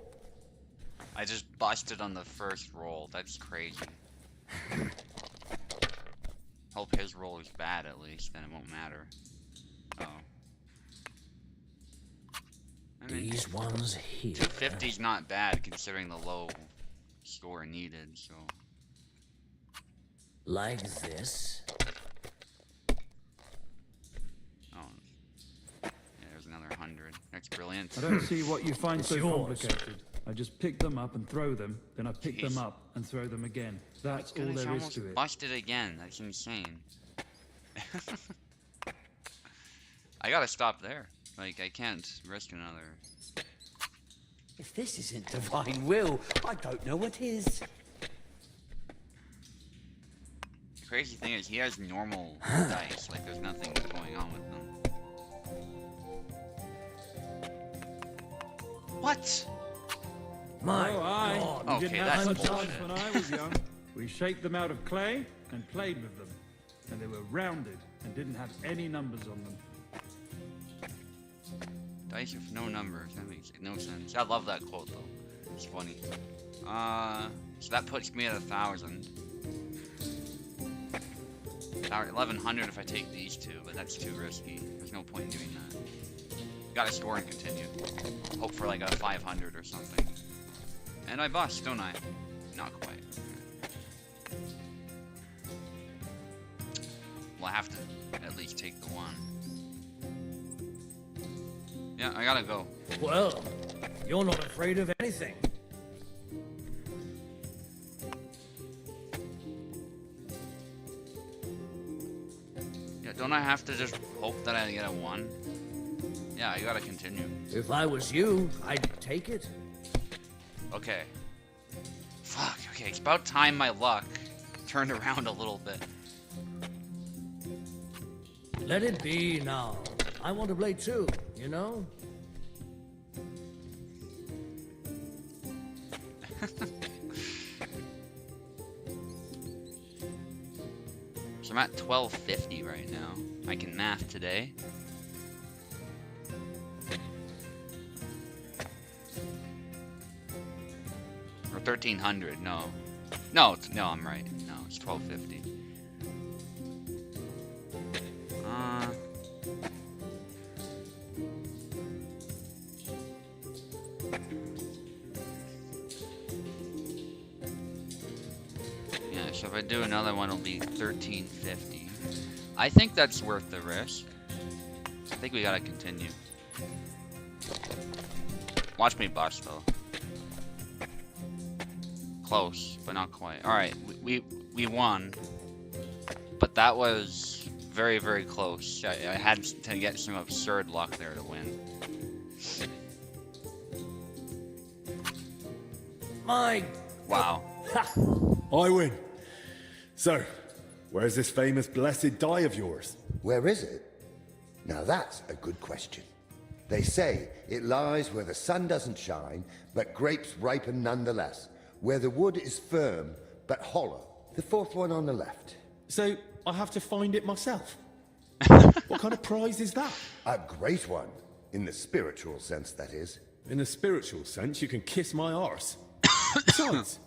A: I just busted on the first roll. That's crazy. Hope his roll is bad at least, then it won't matter. Oh. I mean,
B: These ones here.
A: 250's not bad considering the low score needed, so.
B: Like this.
A: Oh. Yeah, there's another 100. That's brilliant.
O: I don't see what you find
B: It's
O: so
B: yours.
O: complicated. I just pick them up and throw them, then I pick them up and throw them again. That's all
A: Goodness, I
O: there is
A: almost
O: to it.
A: busted again. That's insane. I gotta stop there. Like, I can't risk another.
B: If this isn't divine will, I don't know what is.
A: The crazy thing is, he has normal dice. Like, there's nothing going on with them. What?
B: My
O: Oh, aye.
B: God.
O: We
A: Okay,
O: didn't
A: that's
O: have such
A: bullshit.
O: dice when I was young. We shaped them out of clay and played with them. And they were rounded and didn't have any numbers on them.
A: Dice with no numbers. That makes no sense. I love that quote, though. It's funny. So that puts me at 1,000. 1,100 if I take these two, but that's too risky. There's no point in doing that. Gotta score and continue. Hope for like a 500 or something. And I bust, don't I? Not quite. Well, I have to at least take the one. Yeah, I gotta go.
B: Well, you're not afraid of anything.
A: Yeah, don't I have to just hope that I get a 1? Yeah, I gotta continue.
B: If I was you, I'd take it.
A: Okay. Fuck, okay, it's about time my luck turned around a little bit.
B: Let it be now. I want to play too, you know?
A: So I'm at 1250 right now. I can math today. Or 1300, no. No, I'm right. No, it's 1250. Yeah, so if I do another one, it'll be 1350. I think that's worth the risk. I think we gotta continue. Watch me bust, though. Close, but not quite. Alright, we won. But that was very, very close. I had to get some absurd luck there to win.
B: My...
A: Wow.
C: I win. So, where's this famous blessed die of yours?
N: Where is it? Now that's a good question. They say it lies where the sun doesn't shine, but grapes ripen nonetheless. Where the wood is firm, but hollow. The fourth one on the left.
P: So, I have to find it myself? What kind of prize is that?
N: A great one. In the spiritual sense, that is.
C: In the spiritual sense, you can kiss my arse.
P: Besides,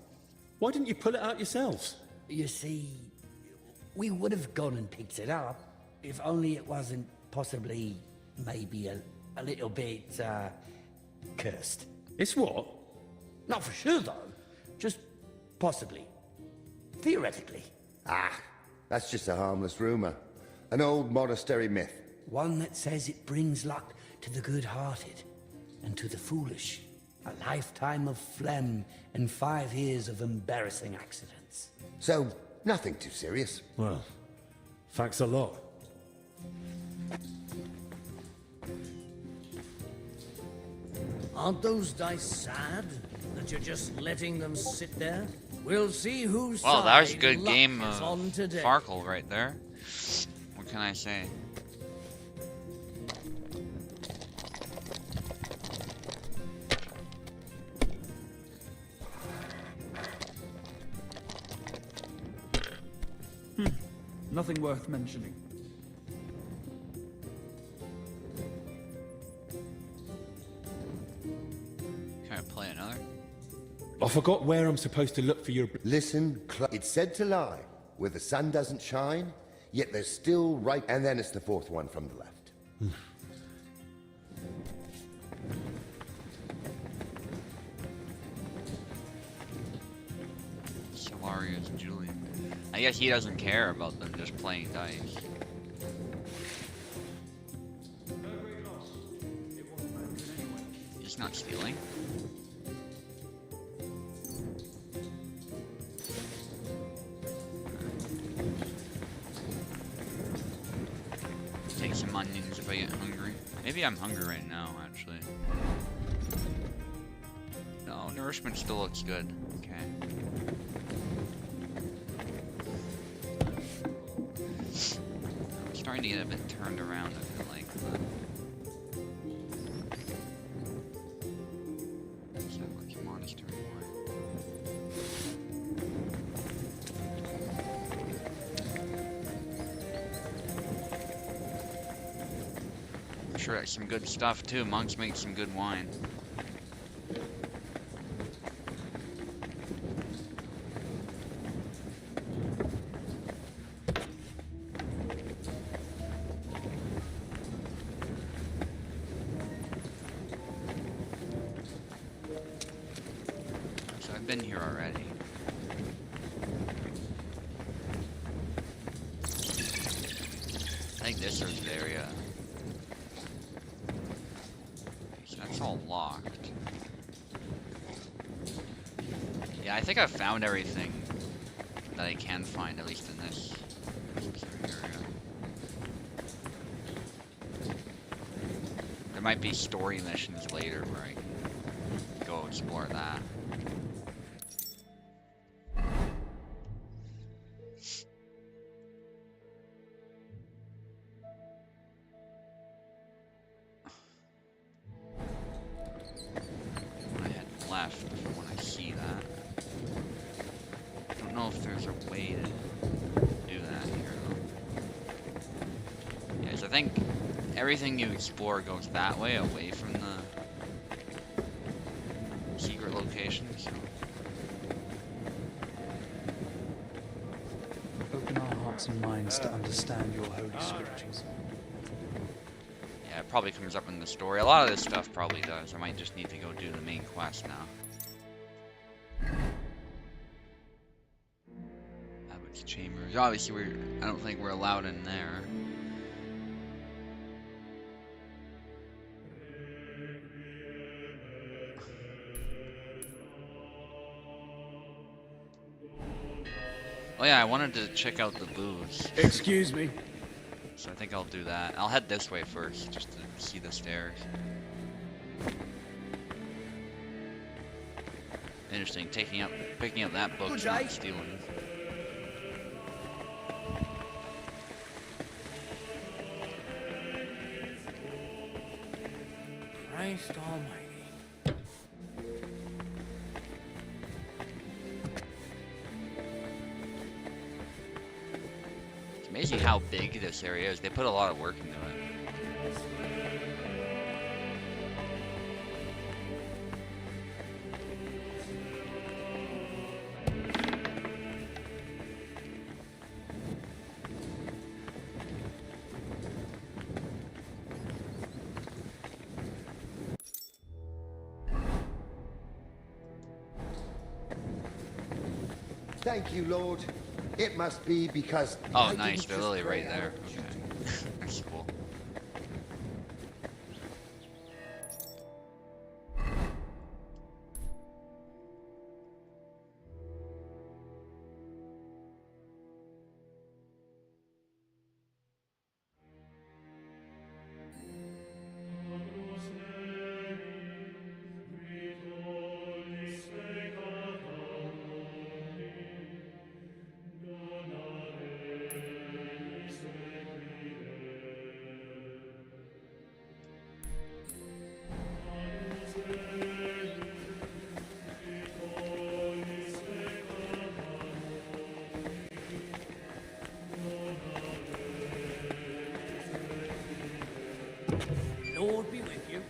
P: why didn't you pull it out yourselves?
B: You see, we would have gone and picked it up, if only it wasn't possibly, maybe a little bit, cursed.
P: It's what?
B: Not for sure, though. Just possibly. Theoretically.
N: Ah, that's just a harmless rumor. An old monastery myth.
B: One that says it brings luck to the good-hearted and to the foolish. A lifetime of phlegm and 5 years of embarrassing accidents.
N: So, nothing too serious.
C: Well, thanks a lot.
B: Aren't those dice sad that you're just letting them sit there? We'll see who's
A: Well, that was a good game of
B: on today.
A: Farkle right there. What can I say?
O: Nothing worth mentioning.
A: Can I play another?
C: I forgot where I'm supposed to look for your...
N: Listen, it's said to lie where the sun doesn't shine, yet there's still right... And then it's the fourth one from the left.
A: Solarius Julian. I guess he doesn't care about them just playing dice. He's not stealing. Take some onions if I get hungry. Maybe I'm hungry right now, actually. No, nourishment still looks good. Okay. I'm starting to get a bit turned around, I feel like. So, what's monastery more? I'm sure that's some good stuff too. Monks make some good wine. So I've been here already. I think this is the area. So that's all locked. Yeah, I think I've found everything that I can find, at least in this specific area. There might be story missions later where I can go explore that. I head left when I see that. I don't know if there's a way to do that here though. Yes, I think everything you explore goes that way, away from the secret location, so.
Q: Open our hearts and minds to understand your holy scriptures.
A: Yeah, it probably comes up in the story. A lot of this stuff probably does. I might just need to go do the main quest now. Abbot's chambers. Obviously, I don't think we're allowed in there. Oh yeah, I wanted to check out the booths.
B: Excuse me.
A: so I think I'll do that. I'll head this way first, just to see the stairs. Interesting, picking up that book's not stealing.
B: Christ almighty.
A: It's amazing how big this area is. They put a lot of work into it.
N: Thank you, Lord. It must be because...
A: Oh, nice. They're literally right there. Okay. That's cool.
B: Lord be with you.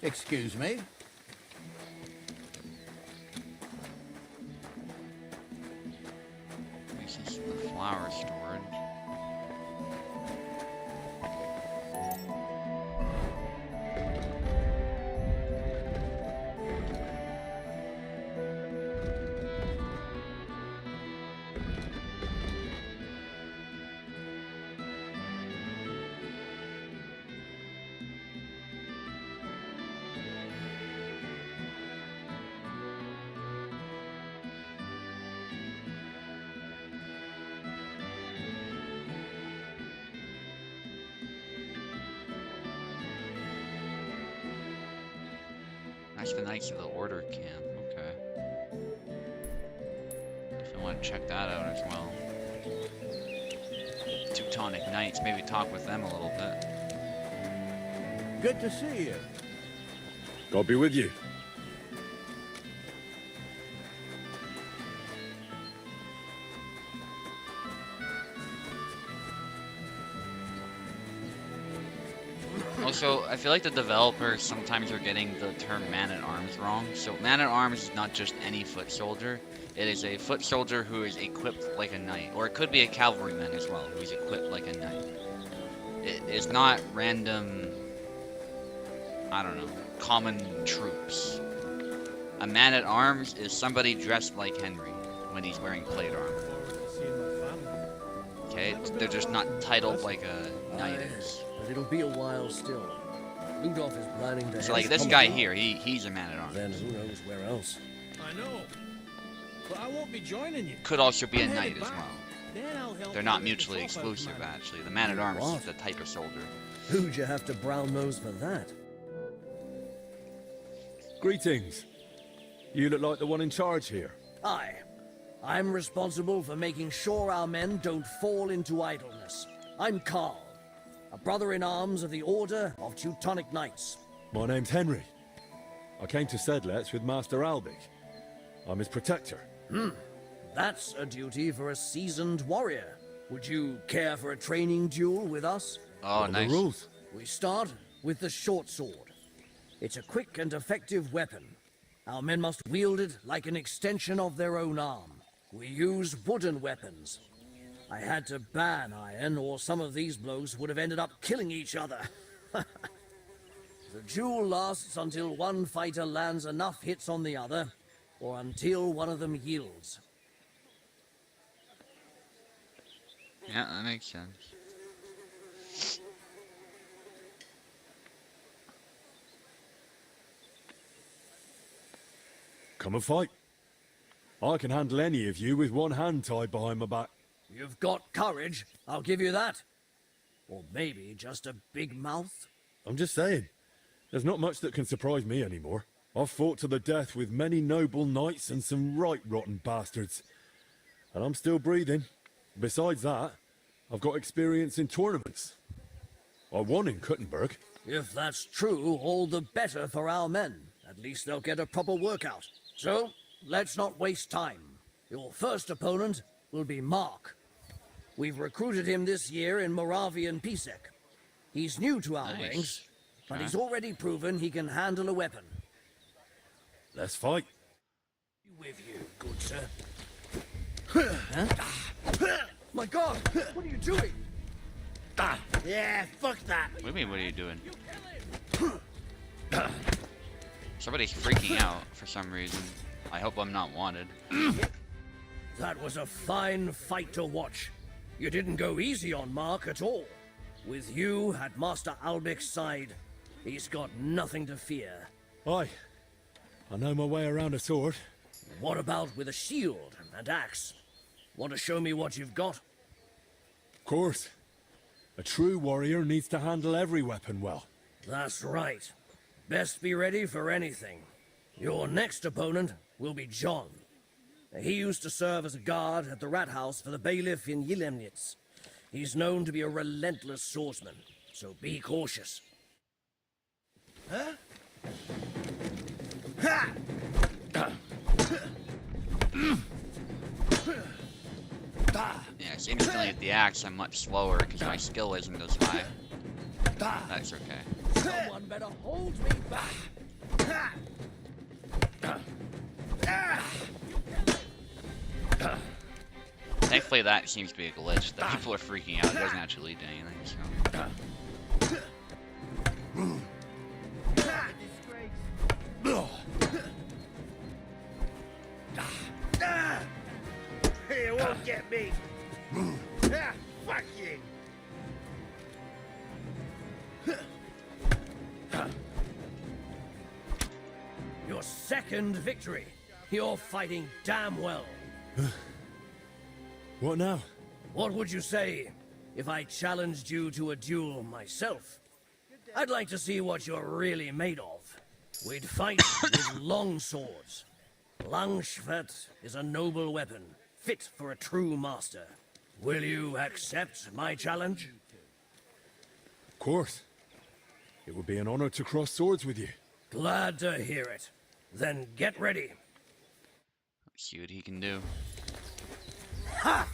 F: Excuse me.
A: This is the flower storage. That's the Knights of the Order camp. Okay. Definitely want to check that out as well. Teutonic Knights. Maybe talk with them a little bit.
K: Good to see you.
C: God be with you.
A: Also, I feel like the developers sometimes are getting the term man-at-arms wrong. So man-at-arms is not just any foot soldier. It is a foot soldier who is equipped like a knight. Or it could be a cavalryman as well, who is equipped like a knight. It is not random, I don't know, common troops. A man-at-arms is somebody dressed like Henry when he's wearing plate armor. Okay, they're just not titled like a knight is.
B: But it'll be a while still. Rudolph is planning to...
A: So like this guy here, he's a man-at-arms.
B: Then who knows where else?
K: I know. But I won't be joining you.
A: Could also be a
K: I'm
A: knight
K: headed
A: as
K: back.
A: well.
K: Then I'll help
A: They're
K: you
A: not
K: get the
A: mutually
K: swap out
A: exclusive,
K: command.
A: actually. The man-at-arms
B: What?
A: is the type of soldier.
B: Who'd you have to brown nose for that?
C: Greetings. You look like the one in charge here.
B: Aye. I'm responsible for making sure our men don't fall into idleness. I'm Carl, a brother-in-arms of the Order of Teutonic Knights.
C: My name's Henry. I came to Sedlets with Master Albic. I'm his protector.
B: That's a duty for a seasoned warrior. Would you care for a training duel with us?
A: Oh,
C: What are
A: nice.
C: the rules?
B: We start with the short sword. It's a quick and effective weapon. Our men must wield it like an extension of their own arm. We use wooden weapons. I had to ban iron, or some of these blokes would have ended up killing each other. The duel lasts until one fighter lands enough hits on the other, or until one of them yields.
A: Yeah, that makes sense.
C: Come and fight. I can handle any of you with one hand tied behind my back.
B: You've got courage, I'll give you that. Or maybe just a big mouth.
C: I'm just saying, there's not much that can surprise me anymore. I've fought to the death with many noble knights and some right rotten bastards. And I'm still breathing. Besides that, I've got experience in tournaments. I won in Kuttenberg.
B: If that's true, all the better for our men. At least they'll get a proper workout. So, let's not waste time. Your first opponent will be Mark. We've recruited him this year in Moravian Pisek. He's new to our ranks, but he's already proven he can handle a weapon.
C: Let's fight.
B: With you, good sir. Huh? My God, what are you doing?
K: Yeah, fuck that.
A: What do you mean, what are you doing? Somebody's freaking out for some reason. I hope I'm not wanted.
B: That was a fine fight to watch. You didn't go easy on Mark at all. With you at Master Albic's side, he's got nothing to fear.
C: Aye. I know my way around a sword.
B: What about with a shield and axe? Want to show me what you've got?
C: Of course. A true warrior needs to handle every weapon well.
B: That's right. Best be ready for anything. Your next opponent will be John. He used to serve as a guard at the rat house for the bailiff in Yilemnitz. He's known to be a relentless swordsman, so be cautious.
K: Huh? Ha!
A: Yeah, interestingly with the axe, I'm much slower because my skill isn't as high. That's okay.
B: Someone better hold me back.
A: Thankfully, that seems to be a glitch. That people are freaking out. It doesn't actually lead to anything,
K: You won't get me. Fuck you.
B: Your second victory. You're fighting damn well.
C: What now?
B: What would you say if I challenged you to a duel myself? I'd like to see what you're really made of. We'd fight with long swords. Langschwert is a noble weapon, fit for a true master. Will you accept my challenge?
C: Of course. It would be an honor to cross swords with you.
B: Glad to hear it. Then get ready.
A: Let's see what he can do.
B: Ha!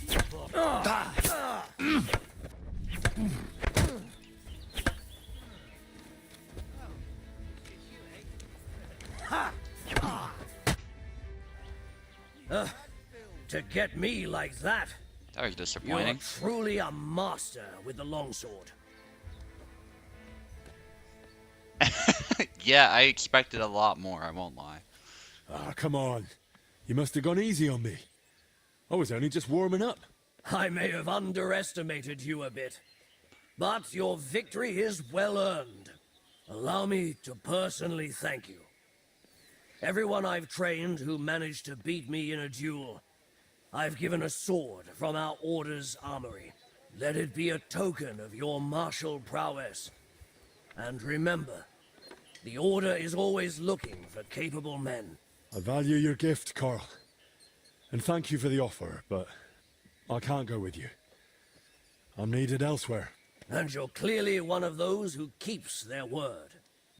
B: To get me like that,
A: That was
B: you're
A: disappointing.
B: truly a master with the longsword.
A: Yeah, I expected a lot more, I won't lie.
C: Ah, come on. You must have gone easy on me. I was only just warming up.
B: I may have underestimated you a bit, but your victory is well earned. Allow me to personally thank you. Everyone I've trained who managed to beat me in a duel, I've given a sword from our order's armory. Let it be a token of your martial prowess. And remember, the order is always looking for capable men.
C: I value your gift, Carl. And thank you for the offer, but I can't go with you. I'm needed elsewhere.
B: And you're clearly one of those who keeps their word.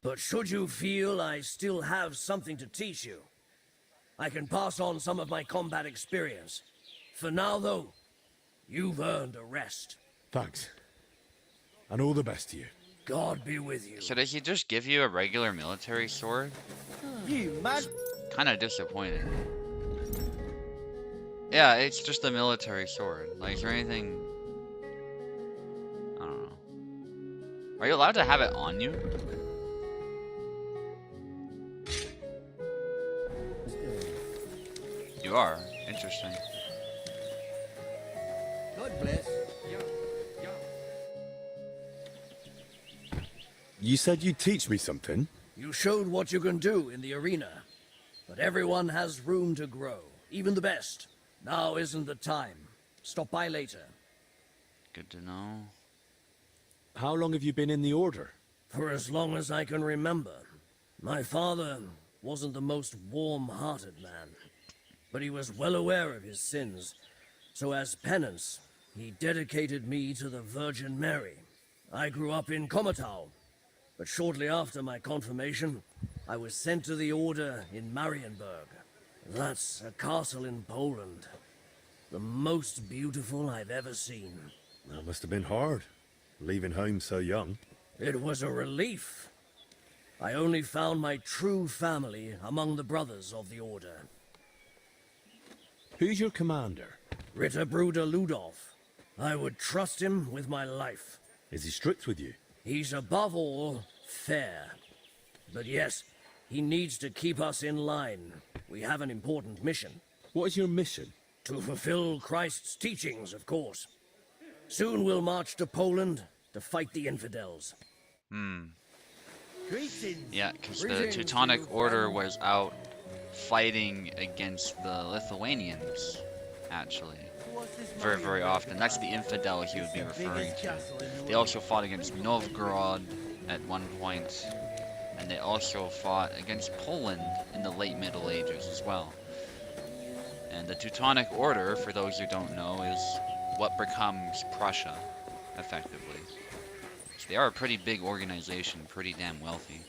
B: But should you feel I still have something to teach you, I can pass on some of my combat experience. For now, though, you've earned a rest.
C: Thanks. And all the best to you.
B: God be with you.
A: So does he just give you a regular military sword?
K: You mad?
A: Kinda disappointed. Yeah, it's just a military sword. Like, is there anything... I don't know. Are you allowed to have it on you? You are. Interesting.
K: God bless.
C: You said you'd teach me something?
B: You showed what you can do in the arena. But everyone has room to grow, even the best. Now isn't the time. Stop by later.
A: Good to know.
C: How long have you been in the Order?
B: For as long as I can remember. My father wasn't the most warm-hearted man, but he was well aware of his sins. So as penance, he dedicated me to the Virgin Mary. I grew up in Komatau, but shortly after my confirmation, I was sent to the Order in Marienburg. That's a castle in Poland. The most beautiful I've ever seen.
C: That must have been hard, leaving home so young.
B: It was a relief. I only found my true family among the brothers of the Order.
C: Who's your commander?
B: Ritterbruder Ludolf. I would trust him with my life.
C: Is he strict with you?
B: He's above all fair. But yes, he needs to keep us in line. We have an important mission.
C: What is your mission?
B: To fulfill Christ's teachings, of course. Soon we'll march to Poland to fight the infidels.
A: Yeah, because the Teutonic Order was out fighting against the Lithuanians, actually. Very, very often. That's the infidel he would be referring to. They also fought against Novgorod at one point, and they also fought against Poland in the late Middle Ages as well. And the Teutonic Order, for those who don't know, is what becomes Prussia, effectively. So they are a pretty big organization, pretty damn wealthy.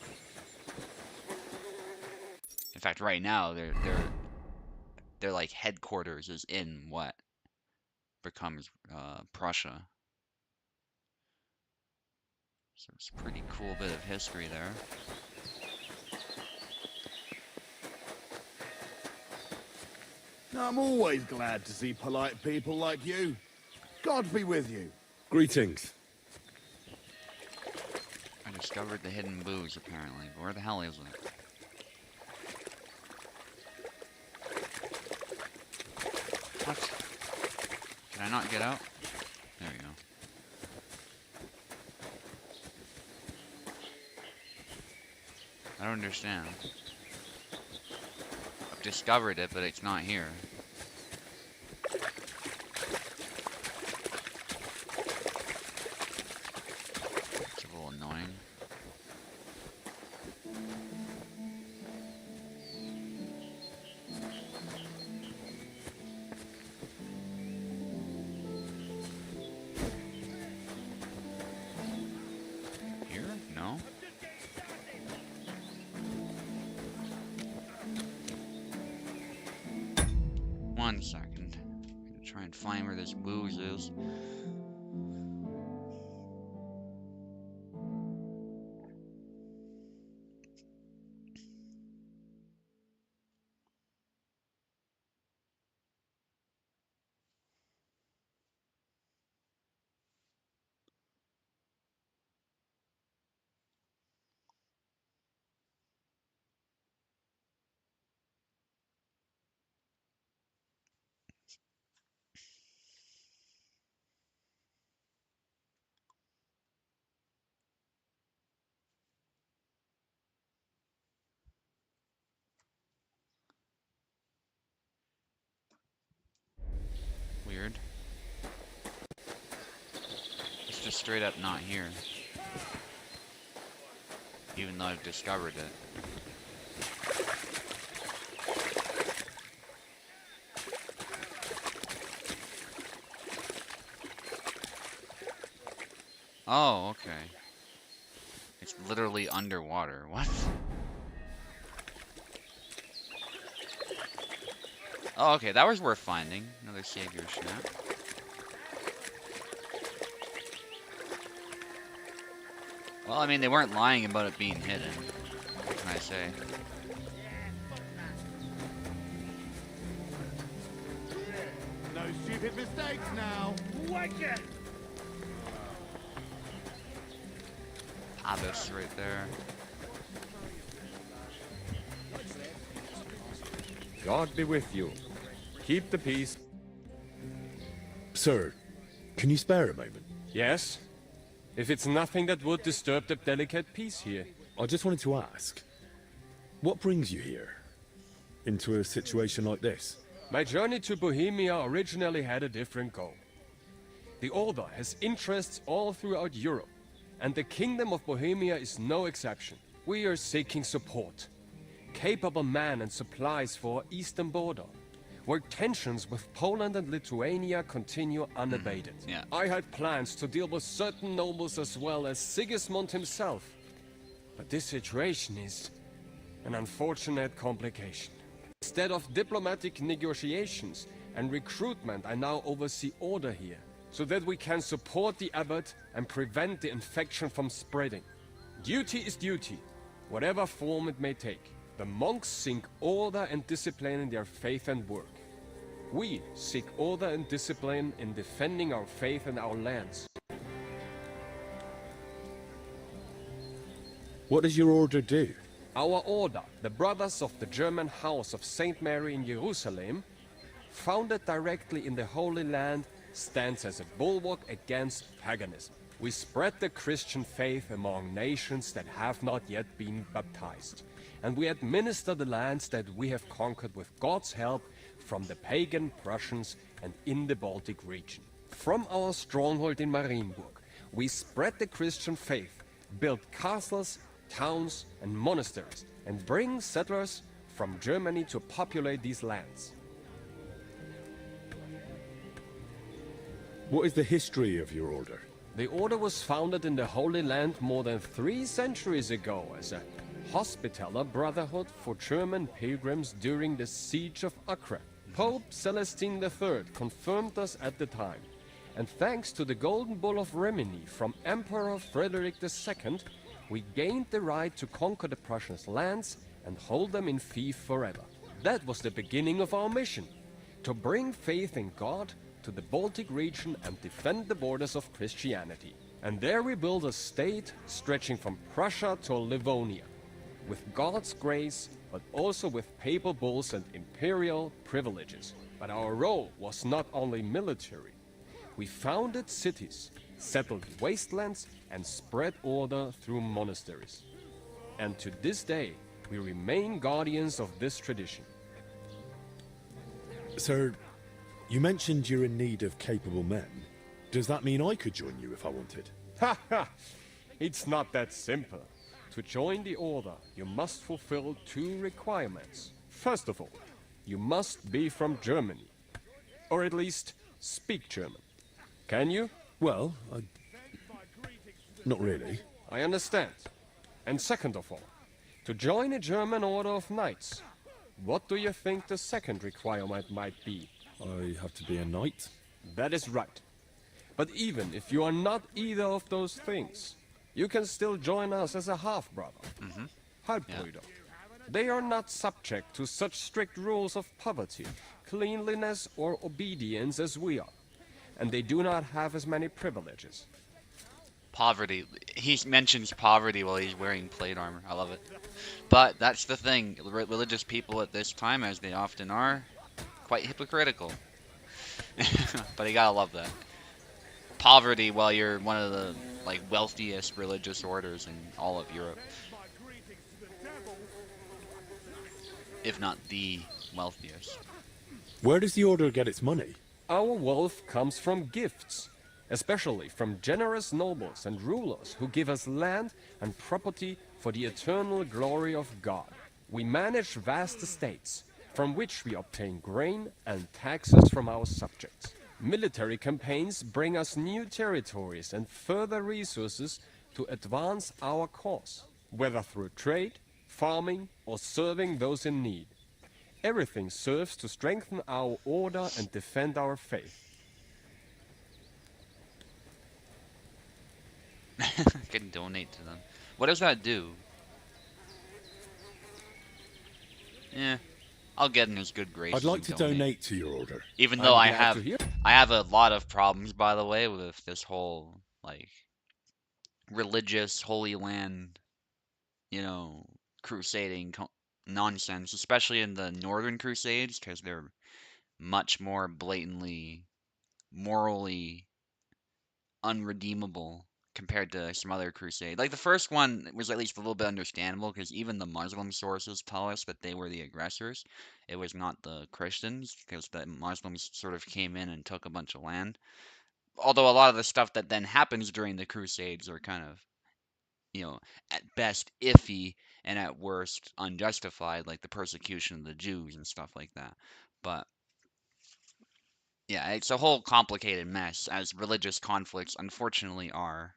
A: In fact, right now, their like headquarters is in what becomes Prussia. So it's a pretty cool bit of history there.
K: I'm always glad to see polite people like you. God be with you.
C: Greetings.
A: I discovered the hidden booze, apparently. But where the hell is it? What? Can I not get out? There we go. I don't understand. I've discovered it, but it's not here. It's a little annoying. Here? No? One second. I'm gonna try and find where this booze is. Weird. It's just straight up not here. Even though I've discovered it. Oh, okay. It's literally underwater. What? Oh, okay, that was worth finding. Another savior snap. Well, I mean, they weren't lying about it being hidden. What can I say?
K: No stupid mistakes now. Wake it!
A: Abyss right there.
R: God be with you. Keep the peace.
C: Sir, can you spare a moment?
R: Yes? If it's nothing that would disturb the delicate peace here.
C: I just wanted to ask, what brings you here? Into a situation like this?
R: My journey to Bohemia originally had a different goal. The Order has interests all throughout Europe, and the Kingdom of Bohemia is no exception. We are seeking support, capable men and supplies for our eastern border, where tensions with Poland and Lithuania continue unabated. I had plans to deal with certain nobles as well as Sigismund himself, but this situation is an unfortunate complication. Instead of diplomatic negotiations and recruitment, I now oversee order here, so that we can support the abbot and prevent the infection from spreading. Duty is duty, whatever form it may take. The monks seek order and discipline in their faith and work. We seek order and discipline in defending our faith and our lands.
C: What does your order do?
R: Our order, the Brothers of the German House of Saint Mary in Jerusalem, founded directly in the Holy Land, stands as a bulwark against paganism. We spread the Christian faith among nations that have not yet been baptized, and we administer the lands that we have conquered with God's help from the pagan Prussians and in the Baltic region. From our stronghold in Marienburg, we spread the Christian faith, build castles, towns and monasteries, and bring settlers from Germany to populate these lands.
C: What is the history of your order?
R: The order was founded in the Holy Land more than 3 centuries ago as a hospitaller brotherhood for German pilgrims during the siege of Acre. Pope Celestine III confirmed us at the time, and thanks to the Golden Bull of Rimini from Emperor Frederick II, we gained the right to conquer the Prussians' lands and hold them in fief forever. That was the beginning of our mission, to bring faith in God to the Baltic region and defend the borders of Christianity. And there we built a state stretching from Prussia to Livonia, with God's grace, but also with papal bulls and imperial privileges. But our role was not only military. We founded cities, settled wastelands, and spread order through monasteries. And to this day, we remain guardians of this tradition.
C: Sir, you mentioned you're in need of capable men. Does that mean I could join you if I wanted?
R: Ha ha! It's not that simple. To join the order, you must fulfill 2 requirements. First of all, you must be from Germany, or at least speak German. Can you?
C: Well, not really.
R: I understand. And second of all, to join a German order of knights, what do you think the second requirement might be?
C: I have to be a knight?
R: That is right. But even if you are not either of those things, you can still join us as a half-brother. Halbbrüder. They are not subject to such strict rules of poverty, cleanliness, or obedience as we are, and they do not have as many privileges.
A: Poverty. He mentions poverty while he's wearing plate armor. I love it. But that's the thing. Religious people at this time, as they often are, quite hypocritical. But you gotta love that. Poverty while you're one of the wealthiest religious orders in all of Europe. If not the wealthiest.
C: Where does the order get its money?
R: Our wealth comes from gifts, especially from generous nobles and rulers who give us land and property for the eternal glory of God. We manage vast estates, from which we obtain grain and taxes from our subjects. Military campaigns bring us new territories and further resources to advance our cause, whether through trade, farming, or serving those in need. Everything serves to strengthen our order and defend our faith.
A: I can donate to them. What does that do? Yeah, I'll get in his good graces.
C: I'd like to donate to your order.
A: Even though I have a lot of problems, by the way, with this whole religious Holy Land, crusading nonsense, especially in the Northern Crusades, because they're much more blatantly, morally unredeemable compared to some other crusades. Like the first one was at least a little bit understandable because even the Muslim sources tell us that they were the aggressors. It was not the Christians because the Muslims sort of came in and took a bunch of land. Although a lot of the stuff that then happens during the crusades are kind of, at best iffy and at worst unjustified, like the persecution of the Jews and stuff like that. But yeah, it's a whole complicated mess, as religious conflicts unfortunately are.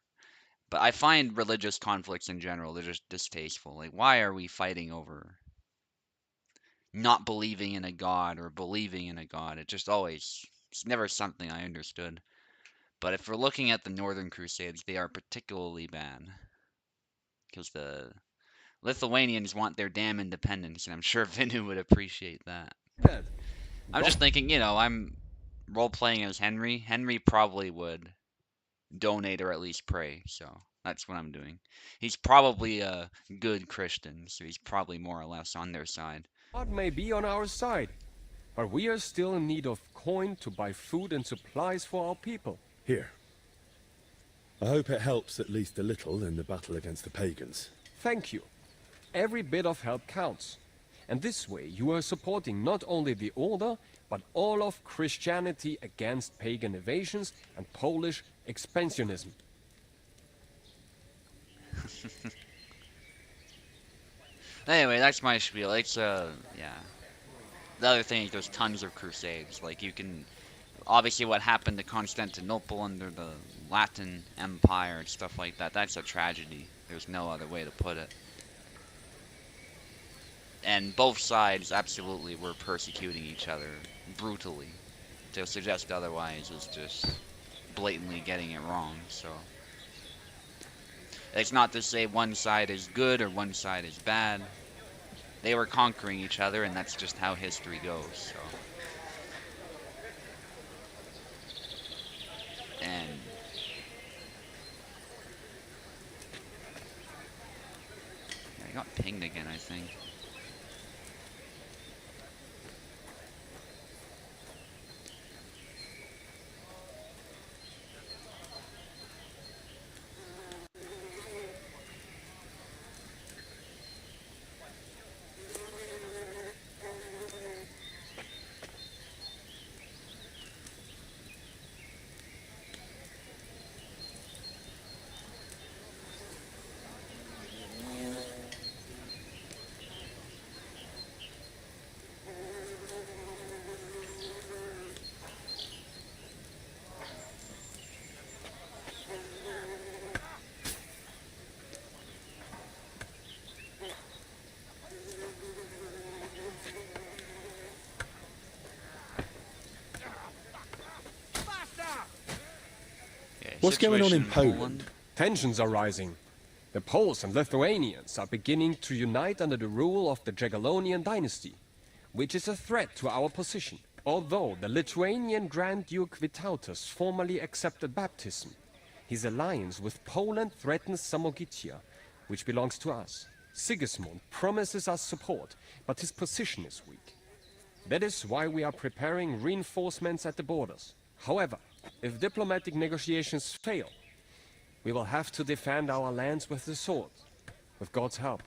A: But I find religious conflicts in general, they're just distasteful. Like, why are we fighting over not believing in a god or believing in a god? It's never something I understood. But if we're looking at the Northern Crusades, they are particularly bad. Because the Lithuanians want their damn independence, and I'm sure Vinu would appreciate that. I'm just thinking, I'm role-playing as Henry. Henry probably would donate or at least pray, so that's what I'm doing. He's probably a good Christian, so he's probably more or less on their side.
R: God may be on our side, but we are still in need of coin to buy food and supplies for our people.
C: Here. I hope it helps at least a little in the battle against the pagans.
R: Thank you. Every bit of help counts. And this way you are supporting not only the Order, but all of Christianity against pagan invasions and Polish expansionism.
A: Anyway, that's my spiel. It's, yeah. The other thing is there's tons of crusades. Like, you can... Obviously, what happened to Constantinople under the Latin Empire and stuff like that, that's a tragedy. There's no other way to put it. And both sides absolutely were persecuting each other brutally. To suggest otherwise is just blatantly getting it wrong, so... It's not to say one side is good or one side is bad. They were conquering each other, and that's just how history goes, so... And... I got pinged again, I think.
C: What's going on in Poland?
R: Tensions are rising. The Poles and Lithuanians are beginning to unite under the rule of the Jagiellonian dynasty, which is a threat to our position. Although the Lithuanian Grand Duke Vytautas formally accepted baptism, his alliance with Poland threatens Samogitia, which belongs to us. Sigismund promises us support, but his position is weak. That is why we are preparing reinforcements at the borders. However, if diplomatic negotiations fail, we will have to defend our lands with the sword, with God's help.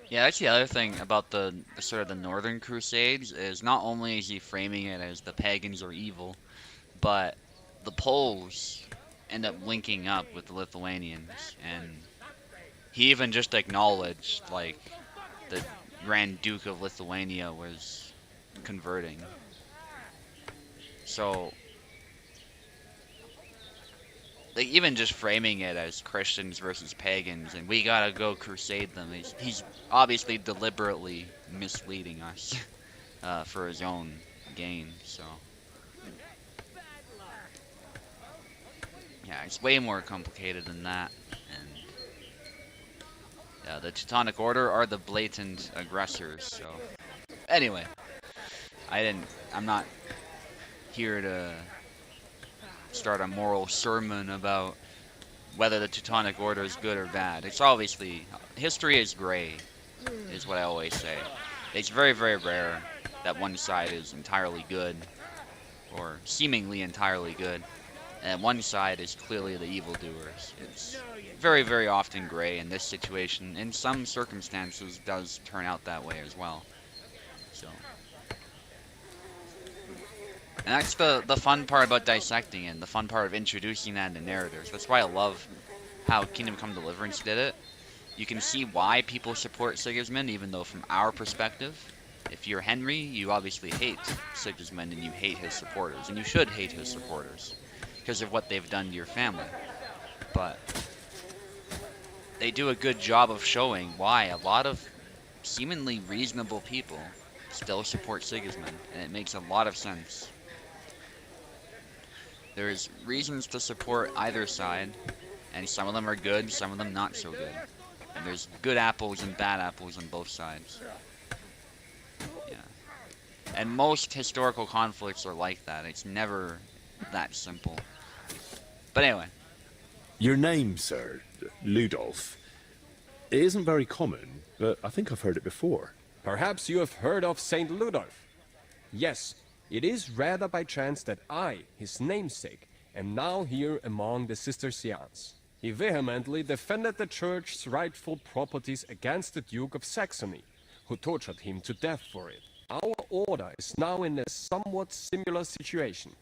A: Yeah, that's the other thing about the sort of the Northern Crusades, is not only is he framing it as the pagans are evil, but the Poles end up linking up with the Lithuanians, and he even just acknowledged, like, the Grand Duke of Lithuania was converting. So, like, even just framing it as Christians versus pagans, and we gotta go crusade them, he's obviously deliberately misleading us for his own gain, so... Yeah, it's way more complicated than that, and... Yeah, the Teutonic Order are the blatant aggressors, so... Anyway, I'm not here to start a moral sermon about whether the Teutonic Order is good or bad. It's obviously, history is gray, is what I always say. It's very, very rare that one side is entirely good, or seemingly entirely good. and one side is clearly the evildoers. It's very, very often gray in this situation. In some circumstances, does turn out that way as well. So, and that's the fun part about dissecting it, and the fun part of introducing that into narratives. That's why I love how Kingdom Come Deliverance did it. You can see why people support Sigismund, even though from our perspective, if you're Henry, you obviously hate Sigismund and you hate his supporters, and you should hate his supporters because of what they've done to your family. But they do a good job of showing why a lot of seemingly reasonable people still support Sigismund, and it makes a lot of sense. There's reasons to support either side, and some of them are good, some of them not so good. And there's good apples and bad apples on both sides. Yeah. And most historical conflicts are like that. It's never that simple. But anyway.
P: Your name, sir, Ludolf, it isn't very common, but I think I've heard it before.
R: Perhaps you have heard of Saint Ludolf. Yes, it is rather by chance that I, his namesake, am now here among the Cistercians. He vehemently defended the church's rightful properties against the Duke of Saxony, who tortured him to death for it. Our order is now in a somewhat similar situation,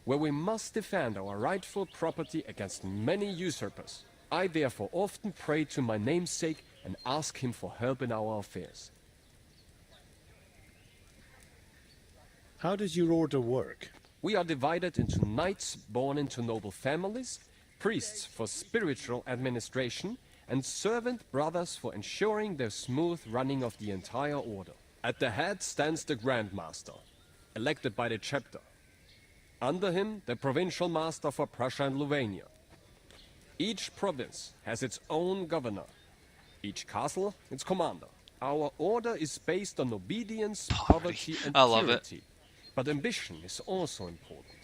R: where we must defend our rightful property against many usurpers. I therefore often pray to my namesake and ask him for help in our affairs.
P: How does your order work?
R: We are divided into knights born into noble families, priests for spiritual administration, and servant brothers for ensuring the smooth running of the entire order. At the head stands the Grand Master, elected by the chapter. Under him, the provincial master for Prussia and Livonia. Each province has its own governor, each castle its commander. Our order is based on obedience, poverty, and purity. But ambition is also important.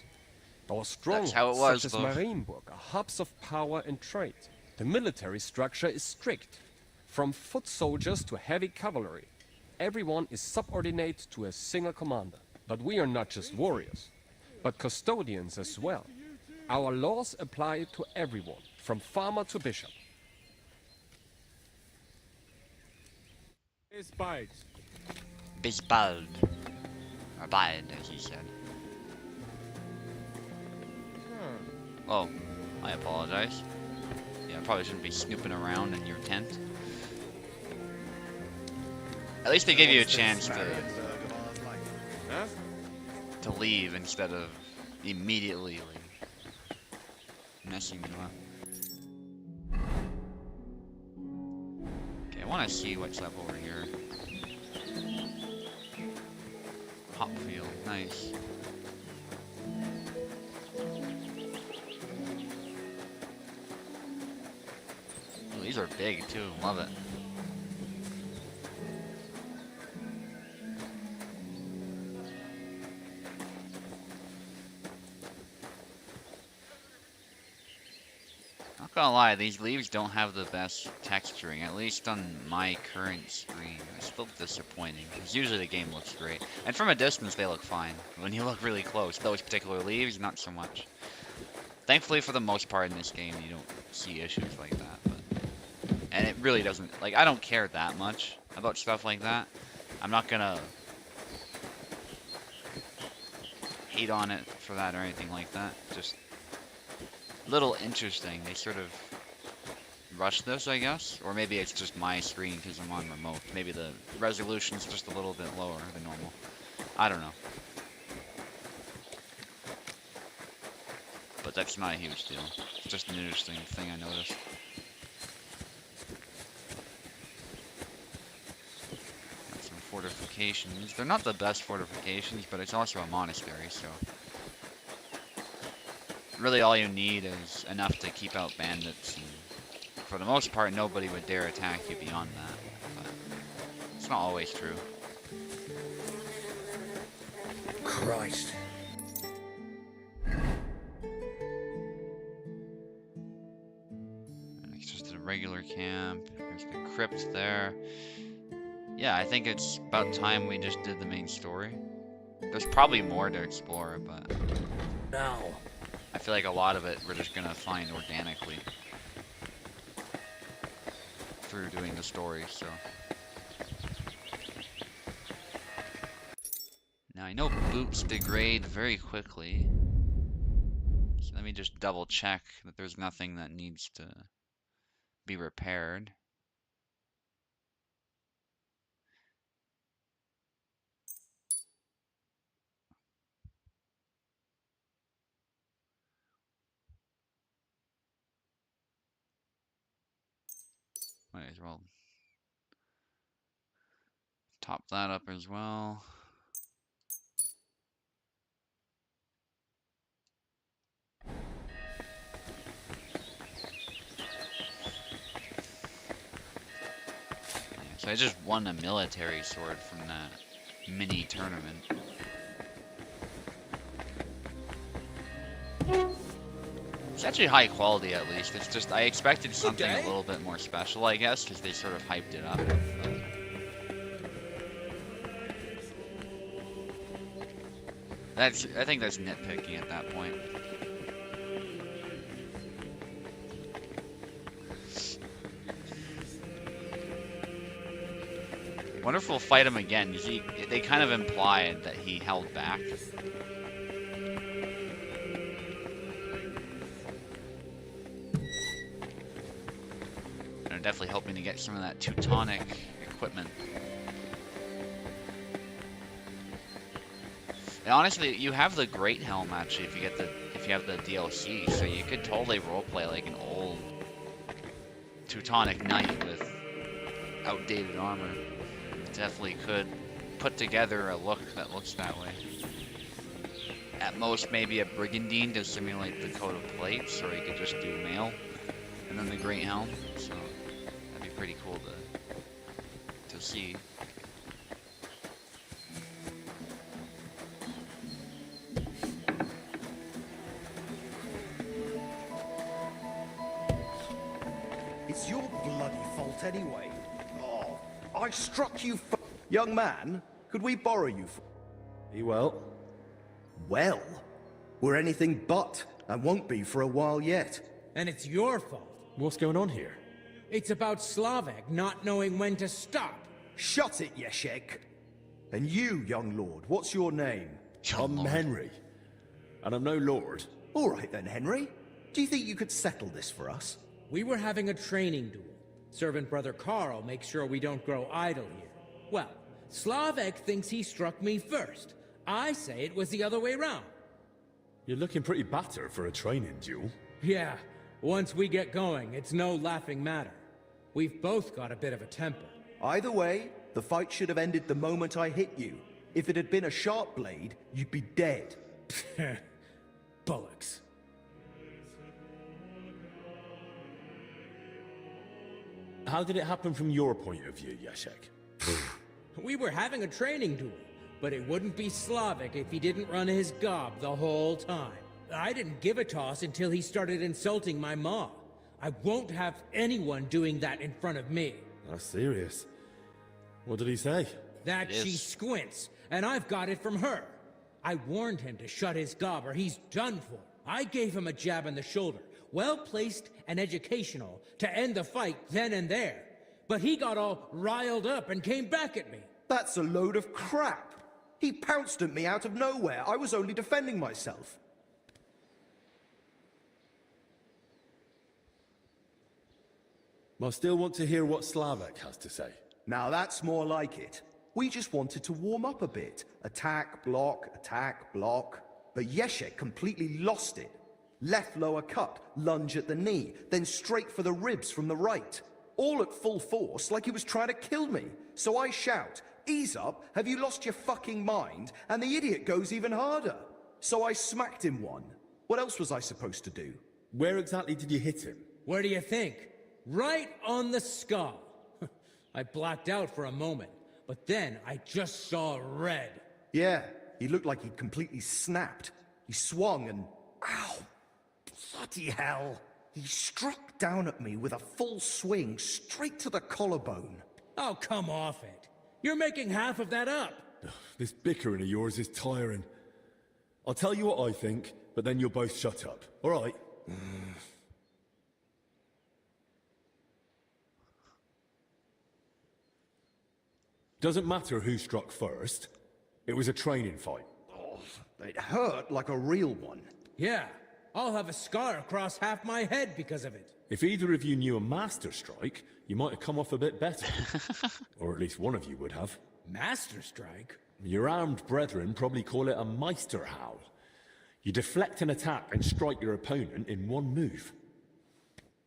R: Our strongholds, such as Marienburg, are hubs of power and trade. The military structure is strict. From foot soldiers to heavy cavalry, everyone is subordinate to a single commander. But we are not just warriors, but custodians as well. Our laws apply to everyone, from farmer to bishop.
A: Bisbald. Or Bide, as he said. Oh, I apologize. Yeah, I probably shouldn't be snooping around in your tent. At least they give you a chance to leave instead of immediately messing you up. Okay, I want to see what's up over here. Hopfield, nice. Oh, these are big too, love it. Not gonna lie, these leaves don't have the best texturing, at least on my current screen. It's still disappointing, because usually the game looks great. And from a distance, they look fine. When you look really close, those particular leaves, not so much. Thankfully, for the most part in this game, you don't see issues like that. But, and it really doesn't, like, I don't care that much about stuff like that. I'm not gonna hate on it for that or anything like that. Just little interesting. They sort of rushed this, I guess, or maybe it's just my screen because I'm on remote. Maybe the resolution's just a little bit lower than normal. I don't know. But that's not a huge deal. It's just an interesting thing I noticed. Got some fortifications. They're not the best fortifications, but it's also a monastery, so really all you need is enough to keep out bandits, and for the most part nobody would dare attack you beyond that, but it's not always true.
B: Christ.
A: It's just a regular camp. There's the crypt there. Yeah, I think it's about time we just did the main story. There's probably more to explore, but
B: Now,
A: I feel like a lot of it we're just gonna find organically through doing the story, so. Now I know boots degrade very quickly. So let me just double check that there's nothing that needs to be repaired. Might as well top that up as well. So I just won a military sword from that mini tournament. It's actually high quality at least. It's just, I expected something a little bit more special, I guess, because they sort of hyped it up. I think that's nitpicking at that point. Wonder if we'll fight him again. They kind of implied that he held back. And I'm definitely hoping to get some of that Teutonic equipment. And honestly, you have the Great Helm actually if you have the DLC, so you could totally roleplay like an old Teutonic knight with outdated armor. Definitely could put together a look that looks that way. At most, maybe a brigandine to simulate the coat of plates, or you could just do mail, and then the Great Helm. So that'd be pretty cool to see.
G: It's your bloody fault anyway. Oh, I struck you for... Young man, could we borrow you for...
C: You well?
G: Well, we're anything but, and won't be for a while yet.
L: And it's your fault.
P: What's going on here?
L: It's about Slavek not knowing when to stop.
G: Shut it, Yeshek. And you, young lord, what's your name?
C: I'm Henry, and I'm no lord.
G: All right then, Henry. Do you think you could settle this for us?
L: We were having a training duel. Servant Brother Carl makes sure we don't grow idle here. Well, Slavek thinks he struck me first. I say it was the other way round.
C: You're looking pretty battered for a training duel.
L: Yeah, once we get going, it's no laughing matter. We've both got a bit of a temper.
G: Either way, the fight should have ended the moment I hit you. If it had been a sharp blade, you'd be dead.
L: Bullocks.
C: How did it happen from your point of view, Yashek?
L: We were having a training duel, but it wouldn't be Slavek if he didn't run his gob the whole time. I didn't give a toss until he started insulting my ma. I won't have anyone doing that in front of me.
C: That's serious. What did he say?
L: That she squints, and I've got it from her. I warned him to shut his gob or he's done for. I gave him a jab in the shoulder, well-placed and educational, to end the fight then and there. But he got all riled up and came back at me.
G: That's a load of crap. He pounced at me out of nowhere. I was only defending myself.
C: I still want to hear what Slavek has to say.
G: Now that's more like it. We just wanted to warm up a bit. Attack, block, But Yeshek completely lost it. Left lower cut, lunge at the knee, then straight for the ribs from the right. All at full force, like he was trying to kill me. So I shout, "Ease up, have you lost your fucking mind?" And the idiot goes even harder. So I smacked him one. What else was I supposed to do?
C: Where exactly did you hit him?
L: Where do you think? Right on the skull. I blacked out for a moment, but then I just saw red.
G: Yeah, he looked like he'd completely snapped. He swung and... Ow! Bloody hell! He struck down at me with a full swing straight to the collarbone.
L: Oh, come off it. You're making half of that up.
C: This bickering of yours is tiring. I'll tell you what I think, but then you'll both shut up. All right? Doesn't matter who struck first. It was a training fight.
G: Oh, it hurt like a real one.
L: Yeah, I'll have a scar across half my head because of it.
C: If either of you knew a master strike, you might have come off a bit better. Or at least one of you would have.
L: Master strike?
C: Your armed brethren probably call it a Meisterhowl. You deflect an attack and strike your opponent in one move.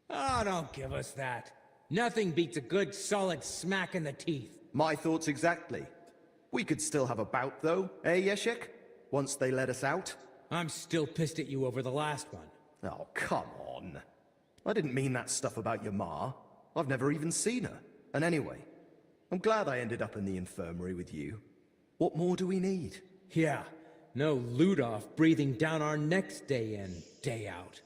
L: Oh, don't give us that. Nothing beats a good solid smack in the teeth.
G: My thoughts exactly. We could still have a bout though, eh, Yeshek? Once they let us out.
L: I'm still pissed at you over the last one.
G: Oh, come on. I didn't mean that stuff about your ma. I've never even seen her. And anyway, I'm glad I ended up in the infirmary with you. What more do we need?
L: Yeah, no Ludolf breathing down our necks day in, day out.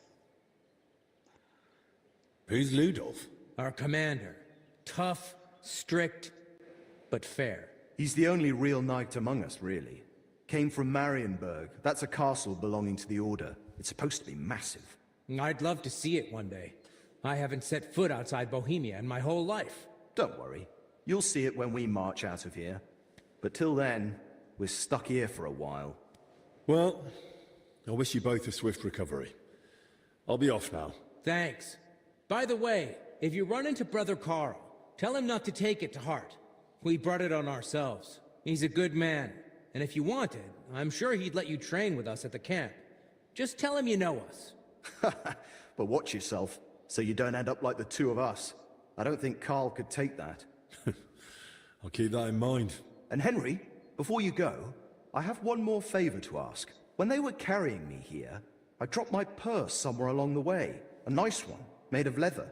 C: Who's Ludolf?
L: Our commander. Tough, strict, but fair.
G: He's the only real knight among us, really. Came from Marienburg. That's a castle belonging to the Order. It's supposed to be massive.
L: I'd love to see it one day. I haven't set foot outside Bohemia in my whole life.
G: Don't worry. You'll see it when we march out of here. But till then, we're stuck here for a while.
C: Well, I wish you both a swift recovery. I'll be off now.
L: Thanks. By the way, if you run into Brother Carl, tell him not to take it to heart. We brought it on ourselves. He's a good man. And if you wanted, I'm sure he'd let you train with us at the camp. Just tell him you know us.
G: But watch yourself, so you don't end up like the two of us. I don't think Carl could take that.
C: I'll keep that in mind.
G: And Henry, before you go, I have one more favor to ask. When they were carrying me here, I dropped my purse somewhere along the way. A nice one, made of leather.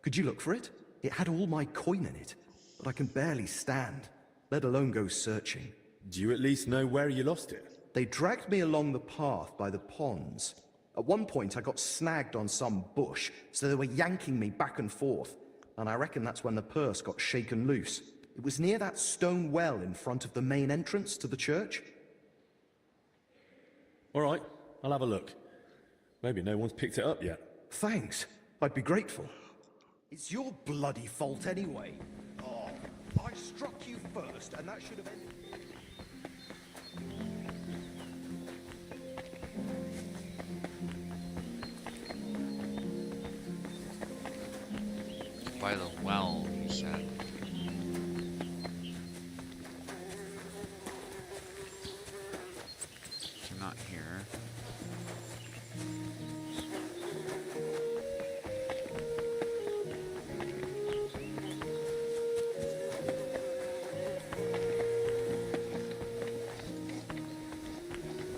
G: Could you look for it? It had all my coin in it, but I can barely stand, let alone go searching.
C: Do you at least know where you lost it?
G: They dragged me along the path by the ponds. At one point, I got snagged on some bush, so they were yanking me back and forth, and I reckon that's when the purse got shaken loose. It was near that stone well in front of the main entrance to the church.
C: All right, I'll have a look. Maybe no one's picked it up yet.
G: Thanks. I'd be grateful. It's your bloody fault anyway. Oh, I struck you first, and that should have ended...
A: By the well, you said. It's not here.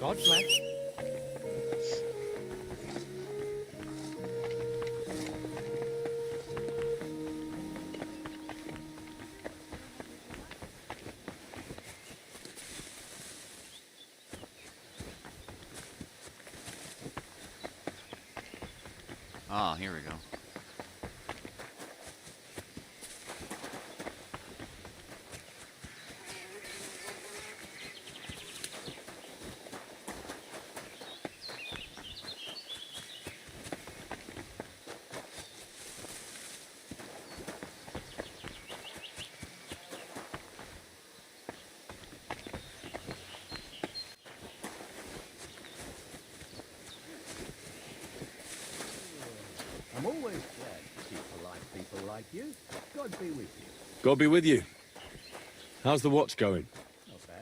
R: God bless.
A: Ah, here we go.
S: I'm always glad to see polite people like you. God be with you.
P: God be with you. How's the watch going?
S: Not bad.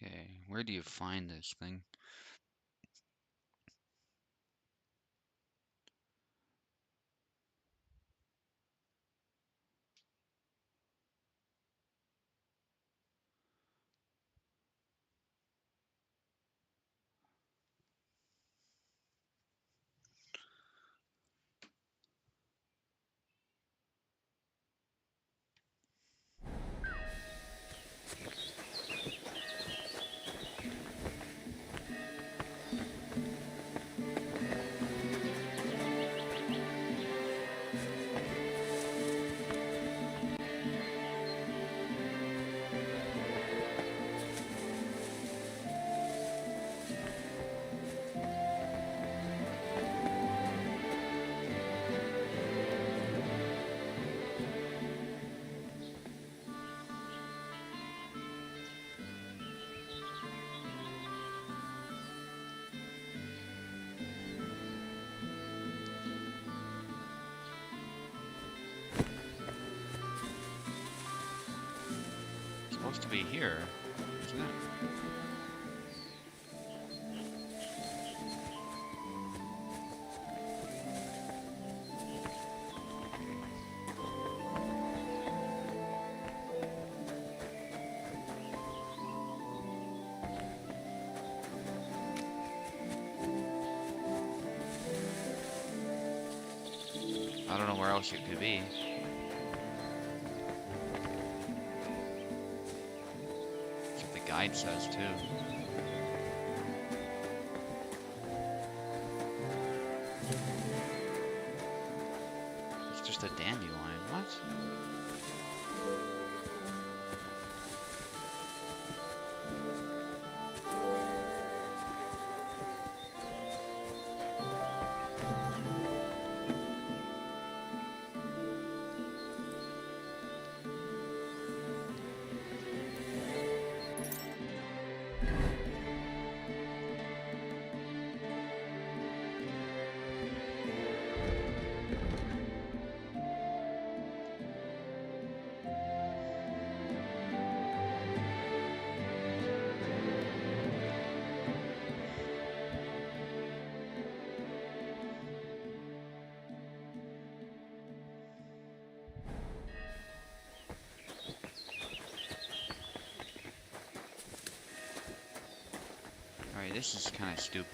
A: Okay, where do you find this thing? It's supposed to be here, isn't it? I don't know where else it could be. That's what the guide says too. It's just a dandelion. What? Alright, this is kind of stupid.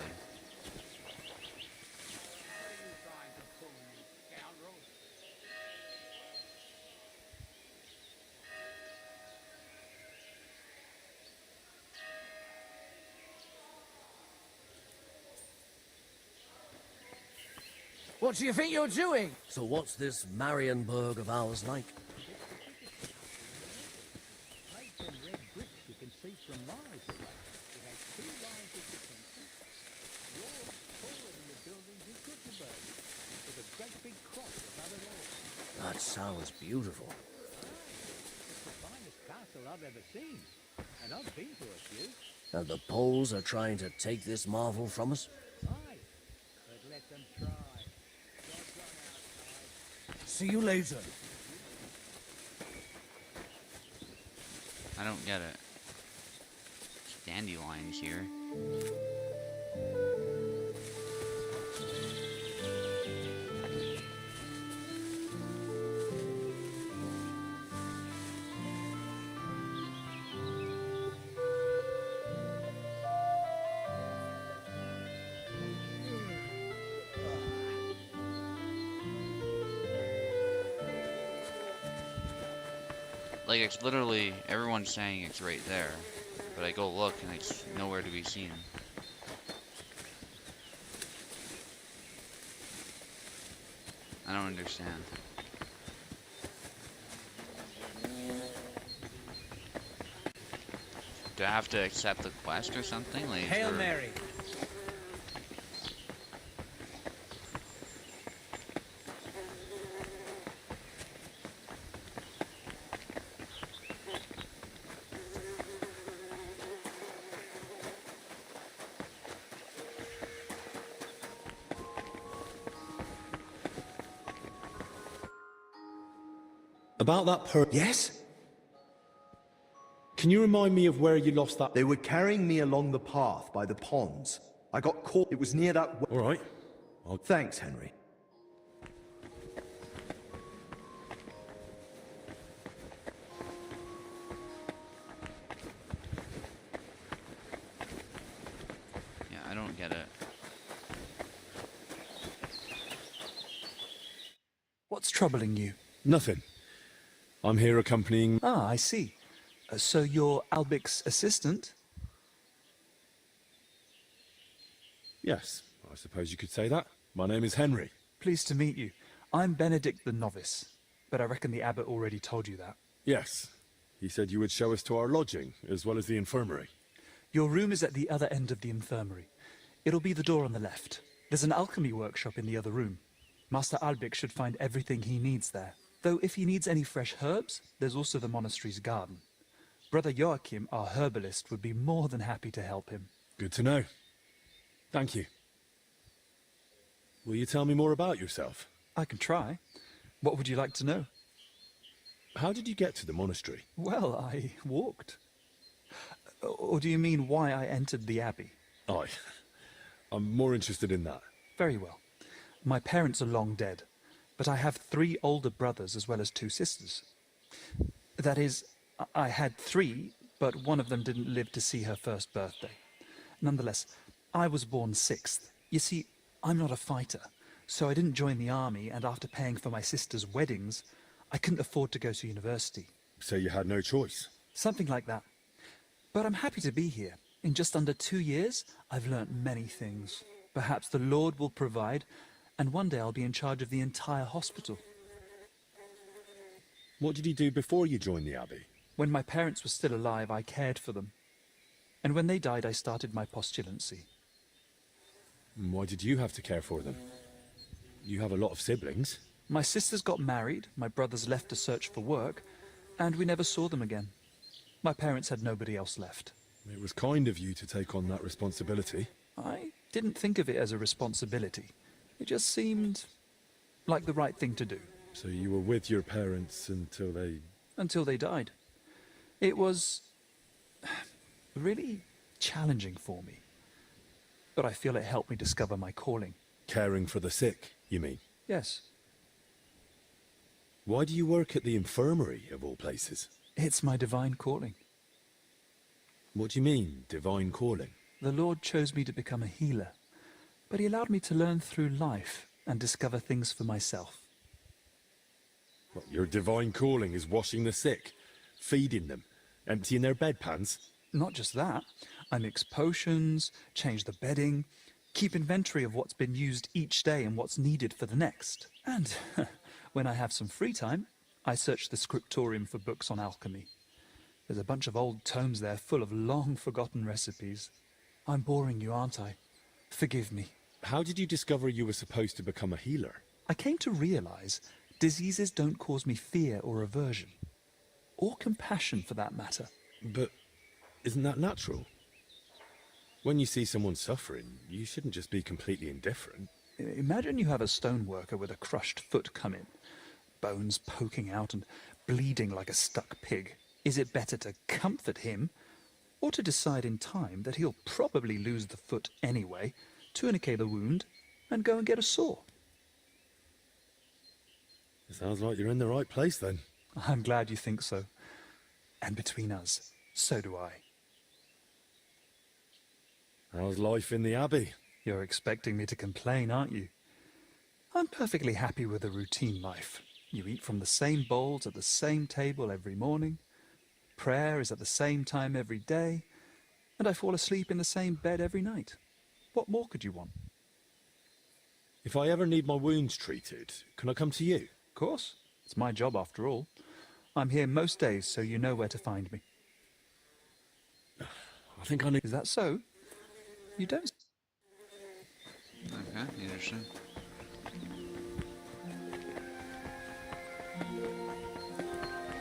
B: What do you think you're doing? So what's this Marienburg of ours like?
S: You can see from miles away. It has two lines of defenses. Walls taller than the buildings in Gutenberg, with a great big cross above it all.
B: That sounds beautiful.
S: It's the finest castle I've ever seen, and I've been to a few.
B: And the Poles are trying to take this marvel from us?
S: Aye, but let them try.
B: See you later.
A: I don't get it. It's dandelions here. Like, it's literally, everyone's saying it's right there, but I go look and it's nowhere to be seen. I don't understand. Do I have to accept the quest or something? Like,
L: Hail Mary!
C: About that Yes? Can you remind me of where you lost that?
G: They were carrying me along the path by the ponds. I got caught. It was near that...
C: All right.
G: Thanks, Henry.
A: Yeah, I don't get it.
Q: What's troubling you?
C: Nothing. I'm here accompanying...
Q: Ah, I see. So you're Albic's assistant?
C: Yes, I suppose you could say that. My name is Henry.
Q: Pleased to meet you. I'm Benedict the Novice, but I reckon the abbot already told you that.
C: Yes. He said you would show us to our lodging, as well as the infirmary.
Q: Your room is at the other end of the infirmary. It'll be the door on the left. There's an alchemy workshop in the other room. Master Albic should find everything he needs there. Though if he needs any fresh herbs, there's also the monastery's garden. Brother Joachim, our herbalist, would be more than happy to help him.
C: Good to know. Thank you. Will you tell me more about yourself?
Q: I can try. What would you like to know?
C: How did you get to the monastery?
Q: Well, I walked. Or do you mean why I entered the abbey?
C: Aye. I'm more interested in that.
Q: Very well. My parents are long dead, but I have 3 older brothers as well as 2 sisters. That is, I had 3, but one of them didn't live to see her first birthday. Nonetheless, I was born 6th. You see, I'm not a fighter, so I didn't join the army, and after paying for my sister's weddings, I couldn't afford to go to university.
C: So you had no choice?
Q: Something like that. But I'm happy to be here. In just under 2 years, I've learnt many things. Perhaps the Lord will provide, and one day I'll be in charge of the entire hospital.
C: What did you do before you joined the abbey?
Q: When my parents were still alive, I cared for them. And when they died, I started my postulancy.
C: And why did you have to care for them? You have a lot of siblings.
Q: My sisters got married, my brothers left to search for work, and we never saw them again. My parents had nobody else left.
C: It was kind of you to take on that responsibility.
Q: I didn't think of it as a responsibility. It just seemed like the right thing to do.
C: So you were with your parents until they...
Q: Until they died. It was really challenging for me. But I feel it helped me discover my calling.
C: Caring for the sick, you mean?
Q: Yes.
C: Why do you work at the infirmary, of all places?
Q: It's my divine calling.
C: What do you mean, divine calling?
Q: The Lord chose me to become a healer, but he allowed me to learn through life and discover things for myself.
C: What, your divine calling is washing the sick, feeding them, emptying their bedpans?
Q: Not just that. I mix potions, change the bedding, keep inventory of what's been used each day and what's needed for the next. And when I have some free time, I search the scriptorium for books on alchemy. There's a bunch of old tomes there full of long-forgotten recipes. I'm boring you, aren't I? Forgive me.
C: How did you discover you were supposed to become a healer?
Q: I came to realize diseases don't cause me fear or aversion. Or compassion, for that matter.
C: But isn't that natural? When you see someone suffering, you shouldn't just be completely indifferent.
Q: Imagine you have a stoneworker with a crushed foot come in, bones poking out and bleeding like a stuck pig. Is it better to comfort him, or to decide in time that he'll probably lose the foot anyway, tourniquet the wound, and go and get a saw?
C: It sounds like you're in the right place then.
Q: I'm glad you think so. And between us, so do I.
C: How's life in the abbey?
Q: You're expecting me to complain, aren't you? I'm perfectly happy with a routine life. You eat from the same bowls at the same table every morning. Prayer is at the same time every day. And I fall asleep in the same bed every night. What more could you want?
C: If I ever need my wounds treated, can I come to you?
Q: Of course. It's my job after all. I'm here most days, so you know where to find me.
C: I think I need...
Q: Is that so? You don't...
A: Okay, interesting.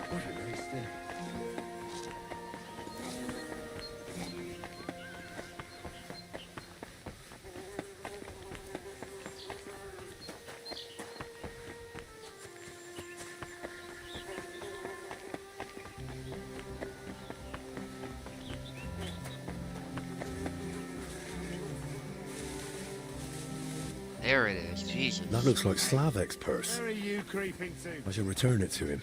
N: What a nice day.
A: There it is. Jesus.
C: That looks like Slavek's purse.
K: Where are you creeping to?
C: I shall return it to him.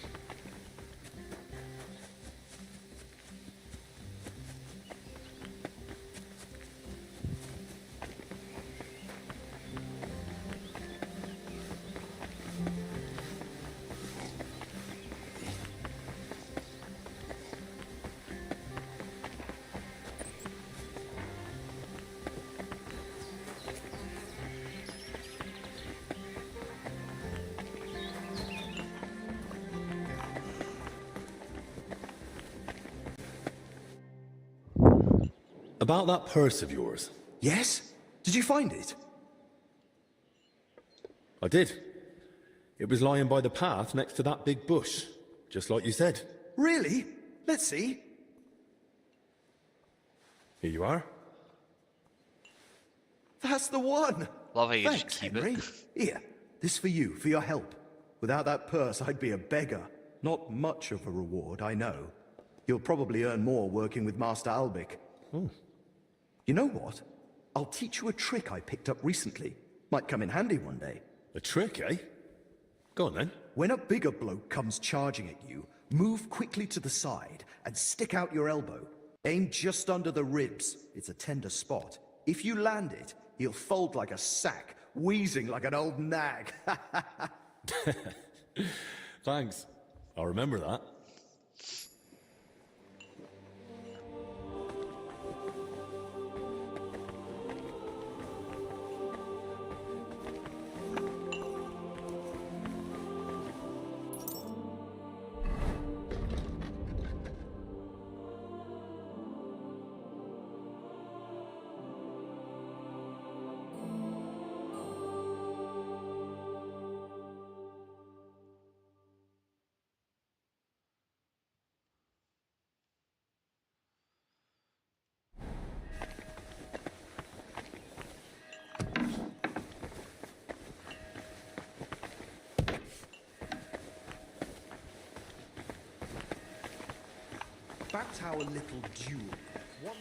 C: About that purse of yours.
G: Yes? Did you find it?
C: I did. It was lying by the path next to that big bush, just like you said.
G: Really? Let's see.
C: Here you are.
G: That's the one.
A: Love how you
G: Thanks,
A: just keep
G: Henry.
A: it.
G: Here, this for you, for your help. Without that purse, I'd be a beggar. Not much of a reward, I know. You'll probably earn more working with Master Albic.
C: Oh.
G: You know what? I'll teach you a trick I picked up recently. Might come in handy one day.
C: A trick, eh? Go on then.
G: When a bigger bloke comes charging at you, move quickly to the side and stick out your elbow. Aim just under the ribs. It's a tender spot. If you land it, he'll fold like a sack, wheezing like an old nag.
C: Thanks. I'll remember that.
G: That's our little duel. One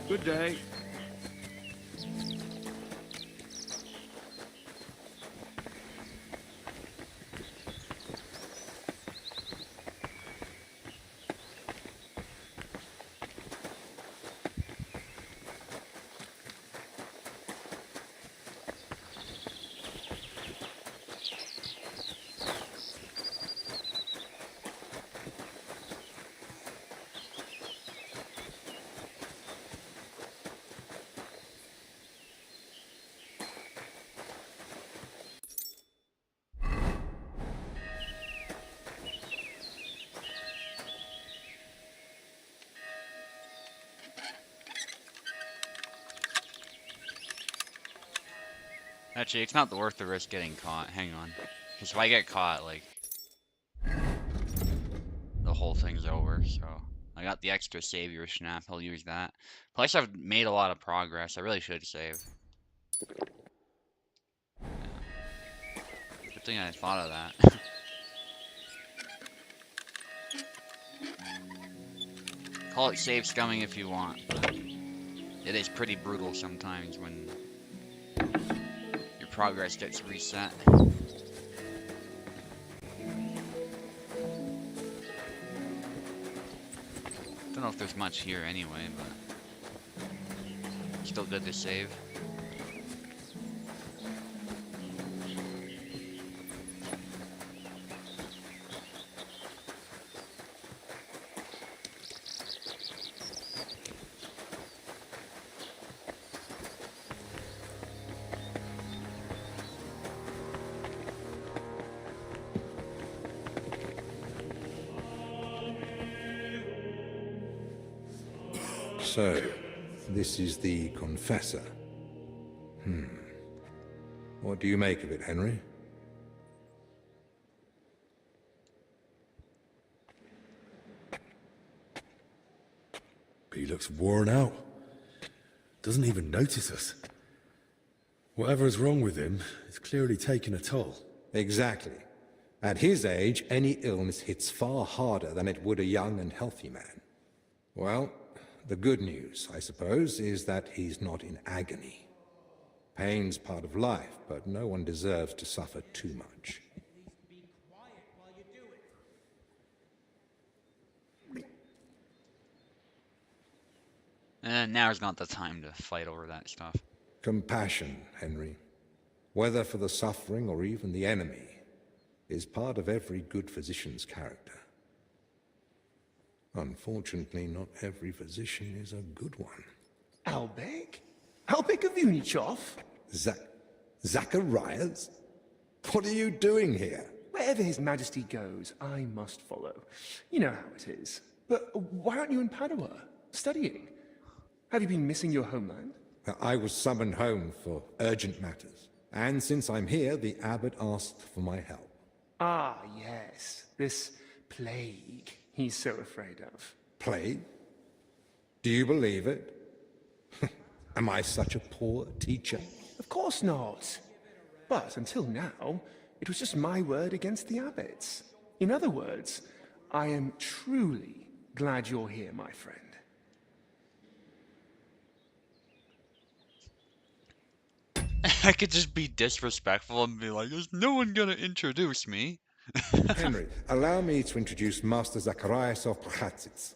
K: Good day.
A: Actually, it's not worth the risk getting caught. Hang on. Because if I get caught, like, the whole thing's over, so. I got the extra savior snap, I'll use that. Plus, I've made a lot of progress. I really should save. Yeah. Good thing I thought of that. Call it save scumming if you want, but it is pretty brutal sometimes when your progress gets reset. Don't know if there's much here anyway, but still good to save.
I: So, this is the confessor. What do you make of it, Henry?
C: He looks worn out. Doesn't even notice us. Whatever's wrong with him, it's clearly taken a toll.
I: Exactly. At his age, any illness hits far harder than it would a young and healthy man. Well, the good news, I suppose, is that he's not in agony. Pain's part of life, but no one deserves to suffer too much.
A: Now's not the time to fight over that stuff.
I: Compassion, Henry, whether for the suffering or even the enemy, is part of every good physician's character. Unfortunately, not every physician is a good one.
T: Albek? Albek of Unichov?
I: Zacharias? What are you doing here?
T: Wherever His Majesty goes, I must follow. You know how it is. But why aren't you in Padua, studying? Have you been missing your homeland?
I: I was summoned home for urgent matters, and since I'm here, the abbot asked for my help.
T: Ah, yes, this plague he's so afraid of.
I: Plague? Do you believe it? Am I such a poor teacher?
T: Of course not. But until now, it was just my word against the abbot's. In other words, I am truly glad you're here, my friend.
A: I could just be disrespectful and be like, "There's no one gonna introduce me."
I: Henry, allow me to introduce Master Zacharias of Prahatsitz.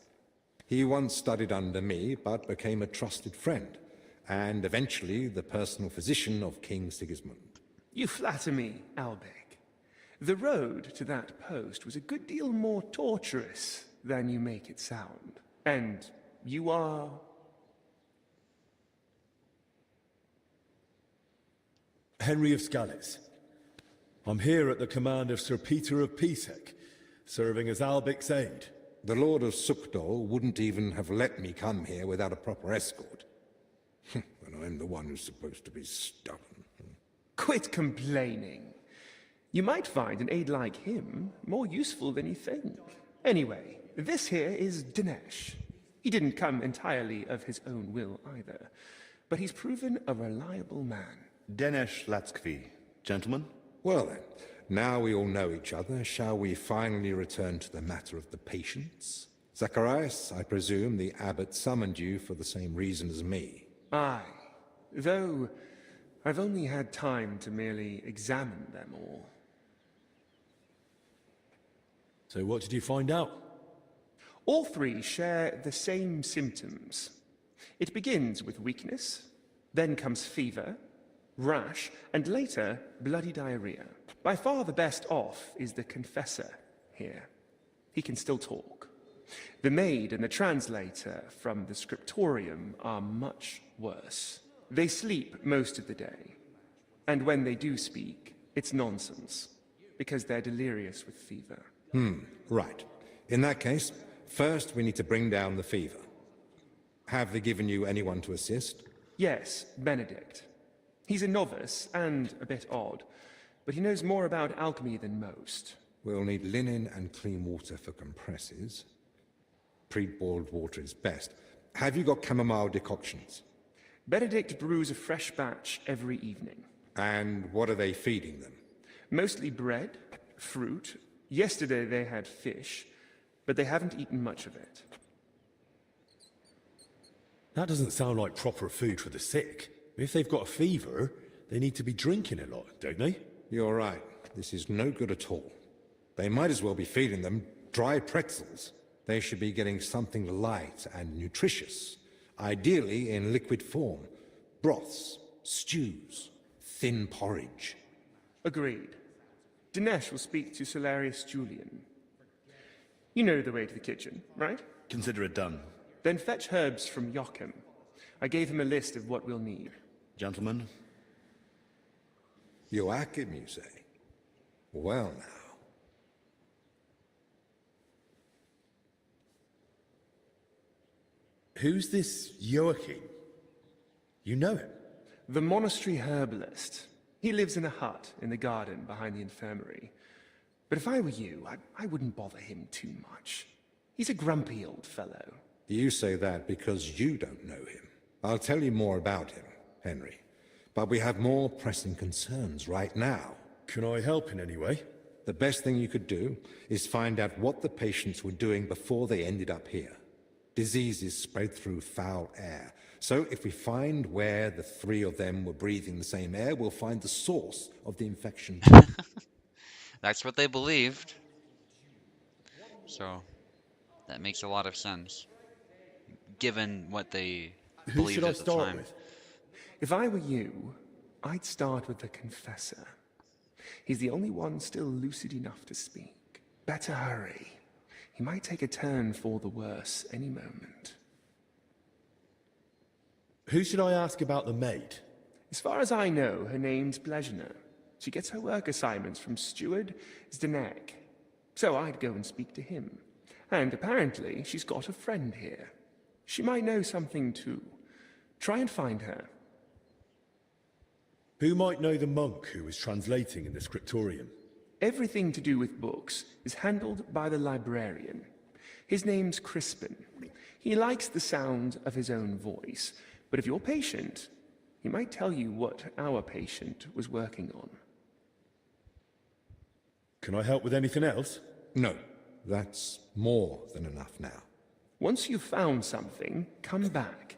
I: He once studied under me, but became a trusted friend, and eventually the personal physician of King Sigismund.
T: You flatter me, Albek. The road to that post was a good deal more torturous than you make it sound. And you are...
C: Henry of Scalitz. I'm here at the command of Sir Peter of Pisek, serving as Albic's aide.
I: The Lord of Sukdol wouldn't even have let me come here without a proper escort. And I'm the one who's supposed to be stubborn.
T: Quit complaining. You might find an aide like him more useful than you think. Anyway, this here is Dinesh. He didn't come entirely of his own will either, but he's proven a reliable man.
U: Dinesh Latskvi. Gentlemen?
I: Well then, now we all know each other, shall we finally return to the matter of the patients? Zacharias, I presume the abbot summoned you for the same reason as me.
T: Aye, though I've only had time to merely examine them all.
C: So what did you find out?
T: All three share the same symptoms. It begins with weakness, then comes fever, rash, and later bloody diarrhea. By far the best off is the confessor here. He can still talk. The maid and the translator from the scriptorium are much worse. They sleep most of the day, and when they do speak, it's nonsense, because they're delirious with fever.
I: Right. In that case, first we need to bring down the fever. Have they given you anyone to assist?
T: Yes, Benedict. He's a novice and a bit odd, but he knows more about alchemy than most.
I: We'll need linen and clean water for compresses. Pre-boiled water is best. Have you got chamomile decoctions?
T: Benedict brews a fresh batch every evening.
I: And what are they feeding them?
T: Mostly bread, fruit. Yesterday they had fish, but they haven't eaten much of it.
C: That doesn't sound like proper food for the sick. If they've got a fever, they need to be drinking a lot, don't they?
I: You're right. This is no good at all. They might as well be feeding them dry pretzels. They should be getting something light and nutritious, ideally in liquid form. Broths, stews, thin porridge.
T: Agreed. Dinesh will speak to Solarius Julian. You know the way to the kitchen, right?
U: Consider it done.
T: Then fetch herbs from Joachim. I gave him a list of what we'll need.
U: Gentlemen?
I: Joachim, you say? Well now.
C: Who's this Joachim? You know him?
T: The monastery herbalist. He lives in a hut in the garden behind the infirmary. But if I were you, I wouldn't bother him too much. He's a grumpy old fellow.
I: You say that because you don't know him. I'll tell you more about him, Henry. But we have more pressing concerns right now.
C: Can I help in any way?
I: The best thing you could do is find out what the patients were doing before they ended up here. Diseases spread through foul air. So if we find where the three of them were breathing the same air, we'll find the source of the infection.
A: That's what they believed. So that makes a lot of sense, given what they
C: Who
A: believed
C: should I
A: at the
C: start
A: time.
C: with?
T: If I were you, I'd start with the confessor. He's the only one still lucid enough to speak. Better hurry. He might take a turn for the worse any moment.
C: Who should I ask about the maid?
T: As far as I know, her name's Blezhna. She gets her work assignments from Steward Zdenek. So I'd go and speak to him. And apparently, she's got a friend here. She might know something too. Try and find her.
C: Who might know the monk who was translating in the scriptorium?
T: Everything to do with books is handled by the librarian. His name's Crispin. He likes the sound of his own voice, but if you're patient, he might tell you what our patient was working on.
C: Can I help with anything else?
I: No, that's more than enough now.
T: Once you've found something, come back.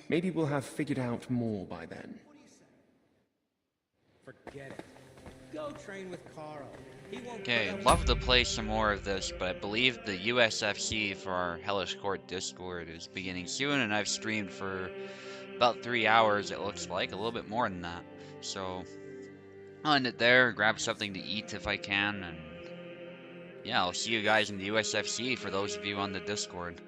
T: Maybe we'll have figured out more by then.
L: Forget it. Go train with Carl. He won't
A: Okay,
L: put up
A: love to play some more of this, but I believe the USFC for our Hellish Court Discord is beginning soon, and I've streamed for about 3 hours, it looks like, a little bit more than that. So, I'll end it there, grab something to eat if I can, and yeah, I'll see you guys in the USFC for those of you on the Discord.